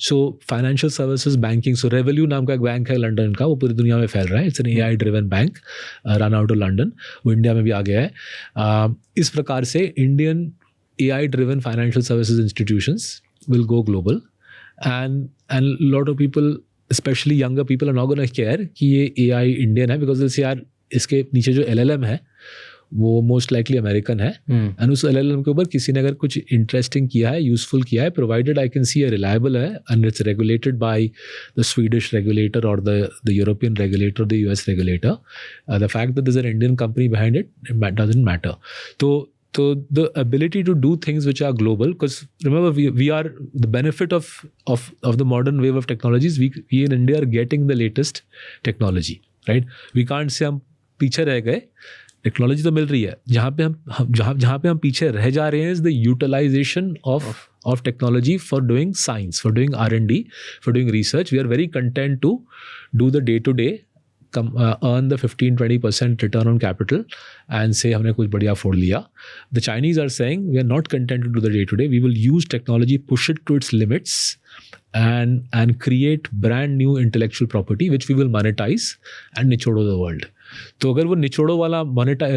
S1: सो फाइनेंशियल सर्विसेज, बैंकिंग, सो रेवल्यू नाम का एक बैंक है लंदन का, वो पूरी दुनिया में फैल रहा है. It's an AI driven bank, run out of London, वो इंडिया में भी आ गया है. इस प्रकार से Indian AI driven financial services institutions will go global. And lot of people, especially younger people, are not going to care कि ये AI इंडियन है, because they'll say यार इसके नीचे जो LLM है वो मोस्ट लाइकली अमेरिकन है. एंड उस LLM के ऊपर किसी ने अगर कुछ इंटरेस्टिंग किया है, यूजफुल किया है, provided I can see a reliable है and it's regulated by the Swedish regulator और the European regulator, the US regulator, the fact that there is an Indian company behind it doesn't matter. So the ability to do things which are global, because remember we are the benefit of the modern wave of technologies. We in India are getting the latest technology, right? We can't say हम पीछे रह गए, technology तो मिल रही है. जहाँ पे हम पीछे रह जा रहे हैं is the utilization of technology for doing science, for doing R&D, for doing research. We are very content to do the day-to-day earn the 15-20% return on capital and say हमने कुछ बढ़िया फोड़ लिया. The Chinese are saying we are not content to do the day to day. We will use technology, push it to its limits, and create brand new intellectual property which we will monetize and निचोड़ो the world. तो अगर वो निचोड़ो वाला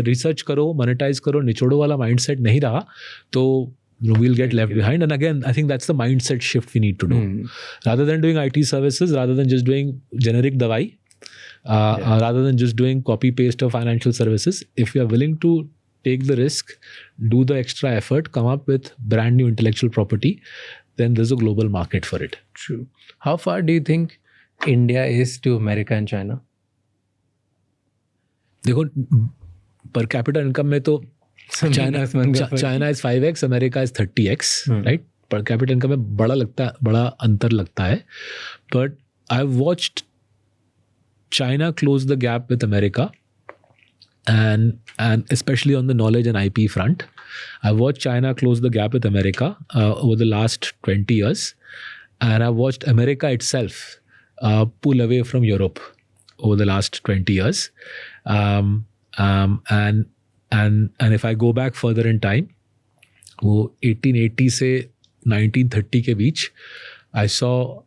S1: research करो, monetise करो, निचोड़ो वाला mindset नहीं रहा तो we'll get left behind. And again, I think that's the mindset shift we need to do. Rather than doing IT services, rather than just doing generic dawai, rather than just doing copy paste of financial services, if we are willing to take the risk, do the extra effort, come up with brand new intellectual property, then there's a global market for it.
S3: True. How far do you think India is to America and China?
S1: देखो, per capita income में तो China is 5x, America is 30x, right? Per capita income में बड़ा अंतर लगता है. But I've watched China close the gap with America, and especially on the knowledge and IP front. I've watched China close the gap with America over the last 20 years, and I've watched America itself pull away from Europe over the last 20 years. And if I go back further in time, वो 1880 से 1930 के बीच, I saw,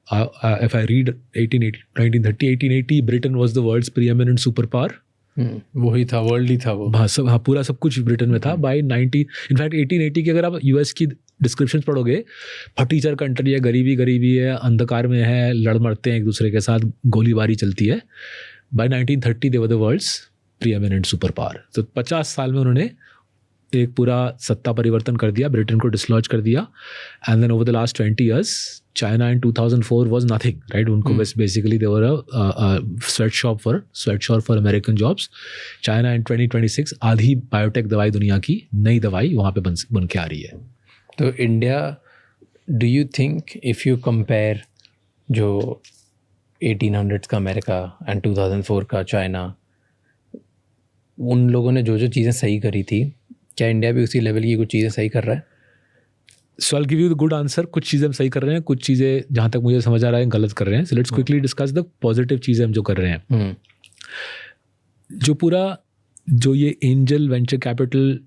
S1: if I read 1880, Britain was the world's preeminent superpower.
S3: वही था, world ही था वो.
S1: हाँ, पूरा सब कुछ ब्रिटेन में था. बाय 1880 की अगर आप यूएस की डिस्क्रिप्शन पढ़ोगे, फटीचर कंट्री है, गरीबी है, अंधकार में है, लड़ मरते हैं एक दूसरे के साथ, गोलीबारी चलती है. By 1930 they were the world's preeminent superpower. तो 50 साल में उन्होंने एक पूरा सत्ता परिवर्तन कर दिया, ब्रिटेन को डिसलॉज कर दिया. And then over the last 20 years, China in 2004 was nothing, right? उनको बस basically they were a sweatshop for American jobs. China in 2026 आधी बायोटेक दवाई दुनिया की नई दवाई वहाँ पे बन के आ रही है.
S3: तो India, do you think if you compare जो 1800s का अमेरिका एंड 2004 का चाइना, उन लोगों ने जो चीज़ें सही करी थी, क्या इंडिया भी उसी लेवल की कुछ चीज़ें सही कर रहा है?
S1: So I'll give you the good answer. कुछ चीज़ें हम सही कर रहे हैं, कुछ चीज़ें जहाँ तक मुझे समझ आ रहा है गलत कर रहे हैं. So let's quickly discuss the positive चीज़ें हम जो कर रहे हैं. जो ये angel venture capital,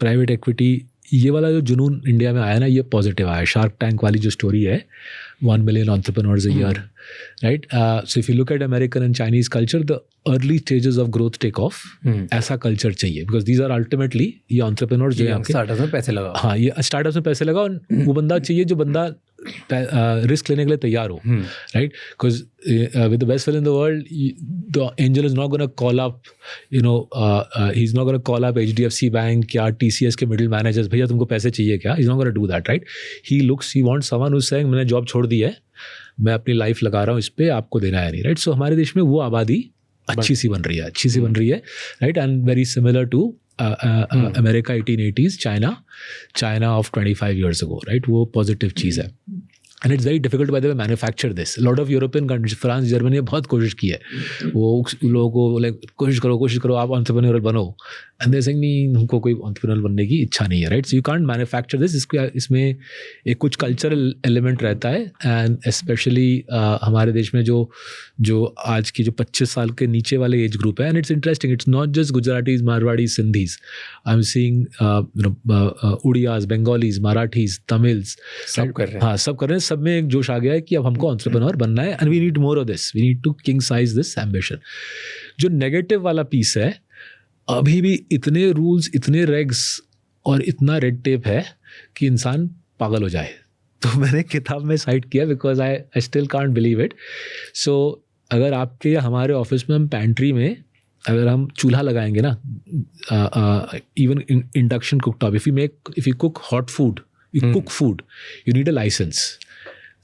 S1: private equity, ये वाला जो जुनून इंडिया में आया ना, ये पॉजिटिव आया. शार्क टैंक वाली जो स्टोरी है, 1 million entrepreneurs a year, right? So if you look at American and Chinese culture, the early stages of growth take off. ऐसा culture चाहिए, because these are ultimately ये entrepreneurs जो हैं,
S3: startups में पैसे लगाओ.
S1: हाँ, ये स्टार्टअप्स में पैसे लगाओ. वो बंदा चाहिए जो बंदा रिस्क लेने के लिए तैयार हो, right? Because with the best will in the world, the angel is not going to call up, he's not going to call up HDFC Bank या TCS के middle managers, भैया तुमको पैसे चाहिए क्या? He's not going to do that, right? He wants someone who's saying मैंने job छोड़ दी है, मैं अपनी लाइफ लगा रहा हूँ इस पे, आपको देना है नहीं, राइट? सो हमारे देश में वो आबादी अच्छी सी बन रही है, right? And very similar to America 1880s, China of 25 years ago, right? वो पॉजिटिव चीज़ है. And it's very difficult by the way manufacture this. Lot of European countries, France, Germany ने बहुत कोशिश की है. वो लोगों को लाइक कोशिश करो आप एंटरप्रेन्योर बनो, एंड दे सेइंग नहीं, हमको कोई एंटरप्रेन्योर बनने की इच्छा नहीं है, right? So you can't manufacture this. इसमें एक कुछ कल्चरल एलिमेंट रहता है. एंड स्पेशली हमारे देश में जो आज की जो 25 साल के नीचे वाले एज ग्रुप है, and it's interesting, it's not just Gujaratis, Marwaris, Sindhis. I am seeing Oriyas, Bengalis, Marathis, Tamils,
S3: सब कर रहे हैं.
S1: हाँ, सब कर रहे हैं. सब में एक जोश आ गया है कि अब हमको एंटरप्रेन्योर बनना है, and we need more of this. We need to king size this ambition. जो नेगेटिव वाला पीस है, अभी भी इतने रूल्स, इतने रेग्स और इतना रेड टेप है कि इंसान पागल हो जाए. तो मैंने किताब में साइट किया, because I still can't believe it. So अगर आपके या हमारे ऑफिस में हम पैंट्री में अगर हम चूल्हा लगाएंगे ना, even induction cooktop, if you cook hot food, you cook food, you need a licence,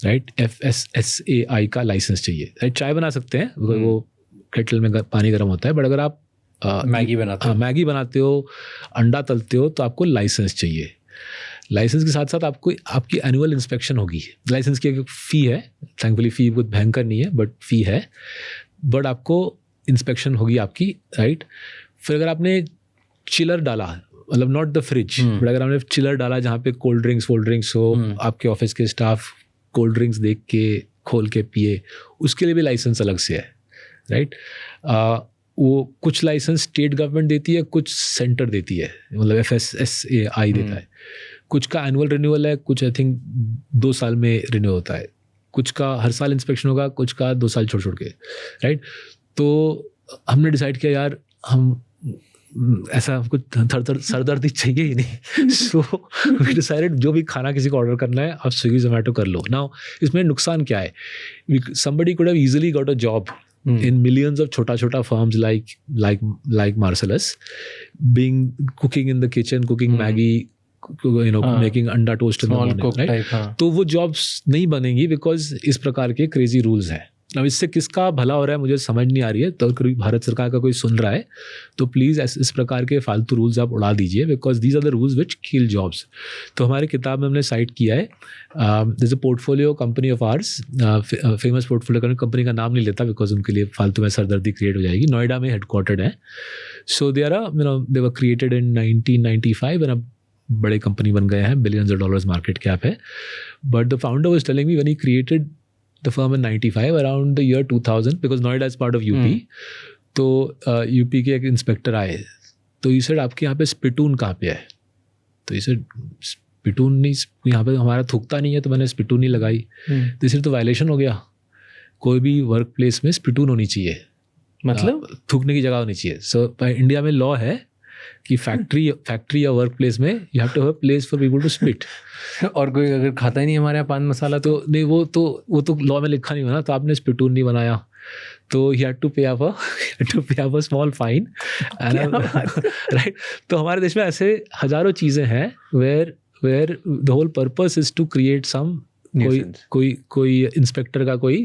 S1: right? FSSAI का लाइसेंस चाहिए, राइट? चाय बना सकते हैं, वो केटल में पानी गर्म होता है, बट अगर आप
S3: मैगी बनाते
S1: हो, अंडा तलते हो, तो आपको लाइसेंस चाहिए. लाइसेंस के साथ साथ आपकी एनुअल इंस्पेक्शन होगी. लाइसेंस की एक फ़ी है, थैंकफुली फ़ी कुछ भयंकर नहीं है, बट फ़ी है, बट आपको इंस्पेक्शन होगी आपकी, राइट? फिर अगर आपने चिलर डाला, मतलब नॉट द फ्रिज, बट अगर आपने चिलर डाला जहाँ पे कोल्ड ड्रिंक्स हो, आपके ऑफिस के स्टाफ कोल्ड ड्रिंक्स देख के खोल के पिए, उसके लिए भी लाइसेंस अलग से है, राइट. वो कुछ लाइसेंस स्टेट गवर्नमेंट देती है, कुछ सेंटर देती है, मतलब FSSAI देता है. कुछ का एनुअल रिन्यूअल है, कुछ आई थिंक 2 साल में रिन्यू होता है, कुछ का हर साल इंस्पेक्शन होगा, कुछ का 2 साल छोड़ के, राइट. तो हमने डिसाइड किया यार हम ऐसा कुछ सरदर्दी चाहिए ही नहीं. सो वी डिसाइडेड जो भी खाना किसी को ऑर्डर करना है आप स्विगी जोमेटो कर लो. नाउ इसमें नुकसान क्या है? Somebody could have easily got a job in millions of chota firms like Marcellus, being cooking in the kitchen, cooking Maggi, making anda toast in the morning, right? तो वो jobs नहीं बनेंगी because इस प्रकार के crazy rules हैं. अब इससे किसका भला हो रहा है मुझे समझ नहीं आ रही है. तो अगर भारत सरकार का कोई सुन रहा है तो प्लीज़ इस प्रकार के फालतू रूल्स आप उड़ा दीजिए, because these are the rules which kill jobs. तो हमारी किताब में हमने साइट किया है, this a portfolio company of ours, famous portfolio company का नाम नहीं लेता बिकॉज उनके लिए फालतू में सरदर्दी क्रिएट हो जाएगी. नोएडा में हेडक्वार्टर्ड है. सो दे वर क्रिएटेड इन 1995 एंड अब बड़े कंपनी बन गए हैं, billions of dollars market cap है. But the founder was telling me when he created the firm in 95, around the year 2000, because Noida is part of UP. तो UP के एक inspector आए, तो ये said आपके यहाँ पे स्पिटून कहाँ पे है? तो ये said स्पिटून नहीं, यहाँ पे हमारा थूकता नहीं है, तो मैंने स्पिटून नहीं लगाई. तो इसे तो वायलेशन हो गया. कोई भी वर्क प्लेस में स्पिटून होनी चाहिए, मतलब थूकने की जगह होनी चाहिए. सो इंडिया में लॉ है कि फैक्ट्री या वर्क प्लेस में you have to have a place for people to spit.
S3: और कोई अगर खाता ही नहीं हमारे यहाँ पान मसाला तो
S1: नहीं, वो तो लॉ में लिखा नहीं हुआ ना. तो आपने स्पिटून नहीं बनाया तो he had to pay up a small fine, right. तो हमारे देश में ऐसे हजारों चीज़ें हैं where the whole purpose is to create some कोई इंस्पेक्टर का कोई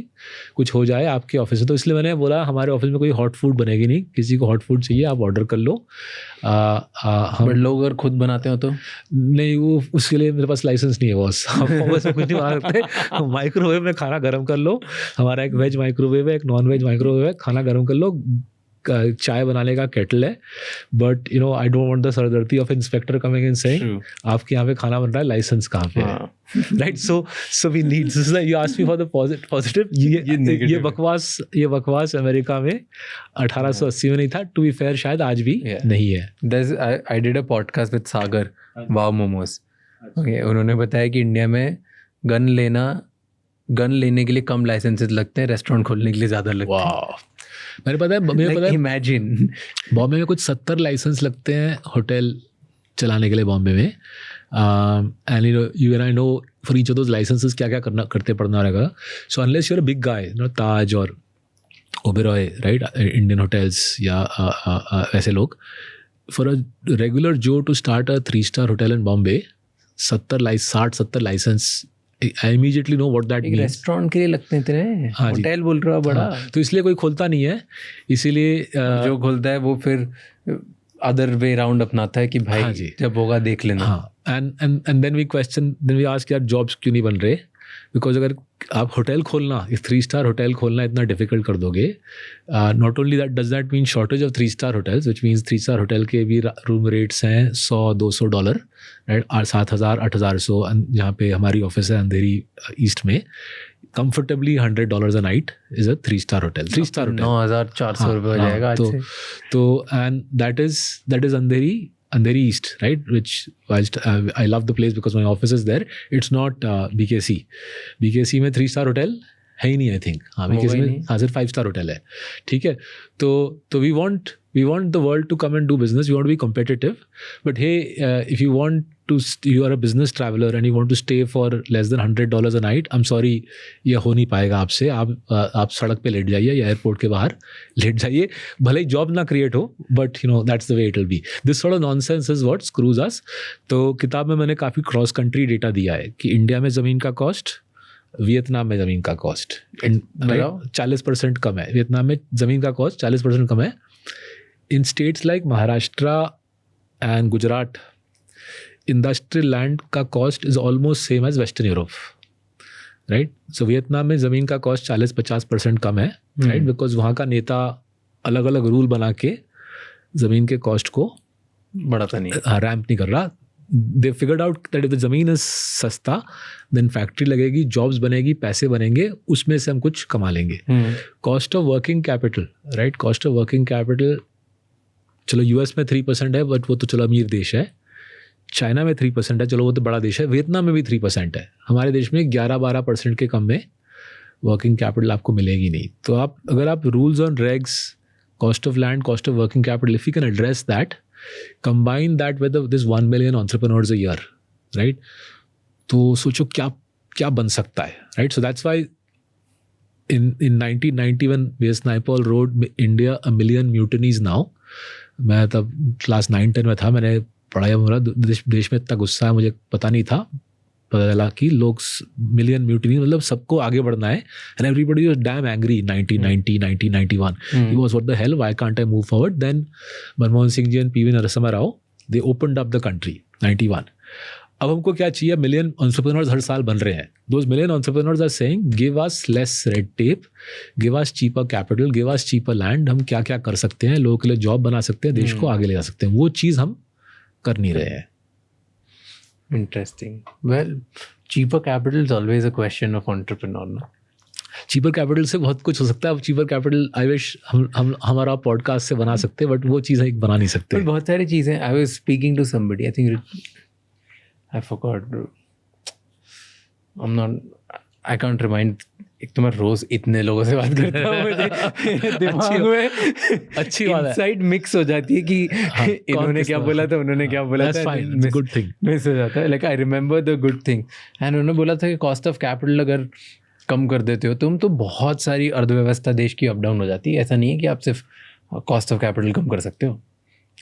S1: कुछ हो जाए आपके ऑफिस में. तो इसलिए मैंने बोला हमारे ऑफिस में कोई हॉट फूड बनेगी नहीं. किसी को हॉट फूड चाहिए आप ऑर्डर कर लो. हम
S3: लोग अगर खुद बनाते हो तो
S1: नहीं, वो उसके लिए मेरे पास लाइसेंस नहीं है बॉस. हम वैसे कुछ नहीं बना सकते. माइक्रोवेव में खाना गर्म कर लो. हमारा एक वेज माइक्रोवेव है, एक नॉन वेज माइक्रोवेव है. खाना गर्म कर लो. चाय बनाने का केटल है. But I don't want the सरदर्दी of inspector coming in saying आपके यहाँ पे खाना बन रहा है, लाइसेंस कहाँ पे है, right. So we need, you ask me for the positive. ये बकवास अमेरिका में 1880 में नहीं था. टू बी फेयर शायद आज भी नहीं है.
S3: I did a podcast with Sagar Wow Momos. उन्होंने बताया कि इंडिया में गन लेने के लिए कम लाइसेंसेस लगते हैं, रेस्टोरेंट खोलने के लिए ज़्यादा लगते हैं.
S1: मेरे पता है
S3: इमेजिन
S1: बॉम्बे में कुछ 70 लाइसेंस लगते हैं होटल चलाने के लिए बॉम्बे में. And you and I know for each of those licences क्या क्या करते पड़ना रहेगा. So unless you are a big guy, Taj और ओबेरॉय, राइट, इंडियन होटल्स या ऐसे लोग, for a regular joe to start a 3-star hotel in Bombay 60-70 licence, I immediately know what that means.
S3: Restaurant के लिए लगते हैं इतने, होटल बोल रहा बड़ा.
S1: तो इसलिए कोई खोलता नहीं है. इसीलिए
S3: जो खोलता है वो फिर अदर वे राउंड अपनाता है कि भाई जब होगा देख लेना.
S1: And then we question, then we ask यार जॉब्स क्यों नहीं बन रहे. बिकॉज अगर आप होटल खोलना, 3-star होटल खोलना इतना डिफिकल्ट कर दोगे, not only that does that mean shortage of 3-star hotels, which means 3-star hotel के भी रूम रेट्स हैं $100-200, राइट, 7,000-8,100. जहाँ पे हमारी ऑफिस है अंधेरी ईस्ट में, comfortably $100 a night is a 3-star hotel. 3-star hotel
S3: 9,400 रुपये हो जाएगा.
S1: तो and that is Andheri East, right? Which whilst I love the place because my office is there, it's not BKC. BKC में 3-star hotel है ही नहीं, I think. हाँ, BKC में सिर्फ 5-star होटल है. ठीक है. तो we want the world to come and do business. We want to be competitive. But hey, if you are a business traveler and you want to stay for less than $100 a night, I'm sorry, ये हो नहीं पाएगा आपसे. आप सड़क पे late जाइए या एयरपोर्ट के बाहर लेट जाइए. भले ही जॉब ना क्रिएट हो, but that's the way it will be. This sort of nonsense is what screws us. तो किताब में मैंने काफ़ी क्रॉस कंट्री डेटा दिया है कि इंडिया में ज़मीन का कॉस्ट, वियतनाम में ज़मीन का कॉस्ट 40% कम है. वियतनाम में ज़मीन का कॉस्ट 40% कम है. In states like Maharashtra and Gujarat, industrial land का cost is almost same as Western Europe, right? So Vietnam में ज़मीन का cost 40-50% कम है, right? Because वहाँ का नेता अलग अलग रूल बना के ज़मीन के cost को
S3: बढ़ाता नहीं,
S1: रैम्प नहीं कर रहा. They figured out that if the ज़मीन इज सस्ता देन फैक्ट्री लगेगी, जॉब्स बनेगी, पैसे बनेंगे, उसमें से हम कुछ कमा लेंगे. Cost of working capital, right, cost of working capital चलो यूएस में 3% है, बट वो तो चलो अमीर देश है. चाइना में 3% है, चलो वो तो बड़ा देश है. वियतनाम में भी 3% है. हमारे देश में 11-12% के कम में वर्किंग कैपिटल आपको मिलेगी नहीं. तो आप अगर आप rules on regs, cost of land, cost of working capital, if you can address that, combine that with this 1 million entrepreneurs a year, right, तो सोचो क्या क्या बन सकता है, right. So that's why in 1991 BS Naipaul wrote India a million mutinies now. मैं तब class 9-10 में था, मैंने पढ़ाया, मेरा देश में इतना गुस्सा है मुझे पता नहीं था. पता चला कि लोग मिलियन म्यूटिनी, मतलब सबको आगे बढ़ना है. And everybody was dam angry 1990, 1991. He was what the hell, why can't I move forward? Then Manmohan Singh ji and PV Narasimha Rao, they opened up the country 91. अब हमको क्या चाहिए? मिलियन एंटरप्रेन्योर्स हर साल बन रहे हैं. Those million entrepreneurs are saying give us less red tape, give us cheaper capital, give us cheaper land. हम क्या क्या कर सकते हैं, लोगों के लिए जॉब बना सकते हैं, देश को आगे ले जा सकते हैं. वो चीज़ हम कर नहीं रहे हैं.
S3: Interesting. Well, cheaper capital is always a question of entrepreneur ना.
S1: चीपर कैपिटल से बहुत कुछ हो सकता है. अब चीपर कैपिटल आई विश हम हमारा पॉडकास्ट से बना सकते हैं, बट वो चीज़ एक बना नहीं सकते.
S3: बहुत सारी चीज़ें. I was speaking to somebody, I think I forgot. I can't remind. एक तो मैं रोज इतने लोगों से बात करता हूँ, मुझे दिमाग में अच्छी बात है, इनसाइड मिक्स हो जाती है कि इन्होंने क्या बोला था, उन्होंने क्या बोला था.
S1: गुड थिंग
S3: मिस हो जाता है. Like I remember the good thing. And उन्होंने बोला था कि कॉस्ट ऑफ कैपिटल अगर कम कर देते हो तुम, तो बहुत सारी अर्थव्यवस्था देश की अप डाउन हो जाती है. ऐसा नहीं है कि आप सिर्फ कॉस्ट ऑफ कैपिटल कम कर सकते हो.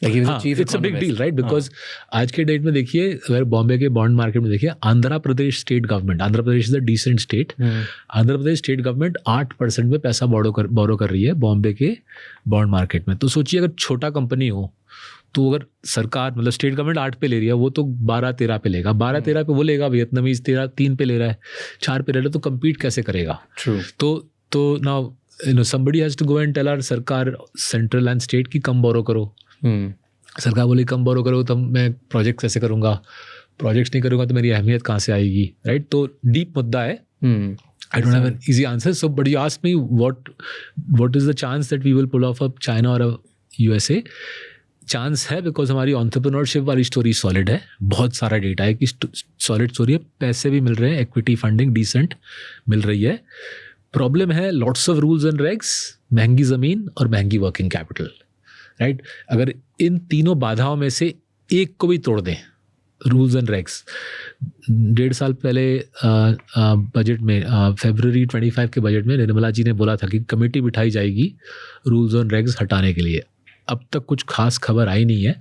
S1: It's a big deal, right, because आज के डेट में देखिए, अगर बॉम्बे के बॉन्ड मार्केट में देखिए, Andhra Pradesh state government, Andhra Pradesh is a decent state, Andhra Pradesh state government 8% में पैसा बोरो कर रही है बॉम्बे के बॉन्ड मार्केट में. तो सोचिए अगर छोटा कंपनी हो, तो अगर सरकार मतलब स्टेट गवर्नमेंट 8 पे ले रही है, वो तो 12-13 पे लेगा, 12-13 पे वो लेगा, वियतनामीज 3 पे ले रहा है, 4 पे ले रहा है, तो कम्पीट कैसे करेगा. तो now somebody has to go and tell our सरकार, सेंट्रल एंड स्टेट की कम बोरो करो. सरकार बोले कम बोरो करो, तब मैं प्रोजेक्ट कैसे करूँगा, प्रोजेक्ट्स नहीं करूँगा तो मेरी अहमियत कहाँ से आएगी, राइट. तो डीप मुद्दा है. I don't have an easy answer. So but you ask me what is the chance that we will pull off up China और USA. चांस है, बिकॉज हमारी एंटरप्रेन्योरशिप वाली स्टोरी सॉलिड है. बहुत सारा डेटा है कि सॉलिड स्टोरी है, पैसे भी मिल रहे हैं, इक्विटी फंडिंग डिसेंट मिल रही है. प्रॉब्लम है लॉट्स ऑफ रूल्स एंड रेग्स, महंगी ज़मीन और महंगी वर्किंग कैपिटल, राइट. अगर इन तीनों बाधाओं में से एक को भी तोड़ दें, रूल्स एंड रेग्स. 1.5 साल पहले बजट में, February 25 के बजट में निर्मला जी ने बोला था कि कमेटी बिठाई जाएगी रूल्स एंड रेग्स हटाने के लिए. अब तक कुछ खास खबर आई नहीं है.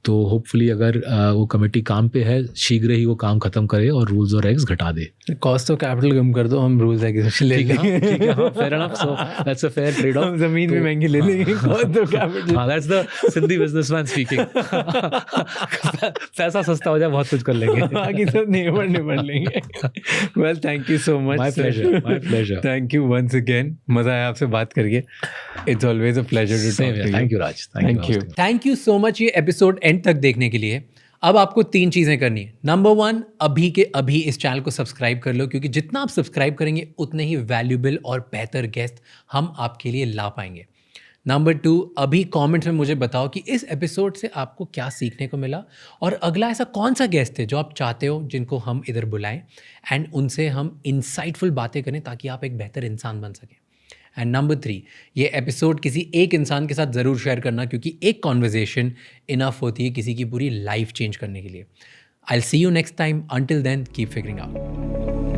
S1: तो होपफुली अगर वो कमेटी काम पे है, शीघ्र ही वो काम खत्म करे और रूल्स और रेग्स घटा दे.
S3: कॉस्ट ऑफ कैपिटल कम कर दो, हम रूल्स रेगुलेशन ले लेंगे.
S1: ठीक है, fair enough. So that's a fair trade off.
S3: जमीन भी महंगी ले लेंगे, कॉस्ट ऑफ कैपिटल.
S1: हां, that's the Sindhi businessman speaking. पैसा सस्ता हो जाए, बहुत कुछ कर लेंगे.
S3: बाकी सब निपट लेंगे. Well, thank you so much.
S1: My pleasure.
S3: Thank you once again. मजा आया आपसे बात करके. It's always a pleasure to talk to you.
S1: Thank you Raj.
S3: Thank you so much ये एपिसोड एंड तक देखने के लिए. अब आपको 3 चीज़ें करनी है. नंबर 1, अभी के अभी इस चैनल को सब्सक्राइब कर लो, क्योंकि जितना आप सब्सक्राइब करेंगे उतने ही वैल्यूबल और बेहतर गेस्ट हम आपके लिए ला पाएंगे. नंबर 2, अभी कमेंट्स में मुझे बताओ कि इस एपिसोड से आपको क्या सीखने को मिला, और अगला ऐसा कौन सा गेस्ट है जो आप चाहते हो जिनको हम इधर बुलाएं एंड उनसे हम इंसाइटफुल बातें करें, ताकि आप एक बेहतर इंसान बन सकें. एंड नंबर 3, ये एपिसोड किसी एक इंसान के साथ ज़रूर शेयर करना, क्योंकि एक कॉन्वर्जेशन इनफ होती है किसी की पूरी लाइफ चेंज करने के लिए. I will see you next time. Until then, keep figuring out.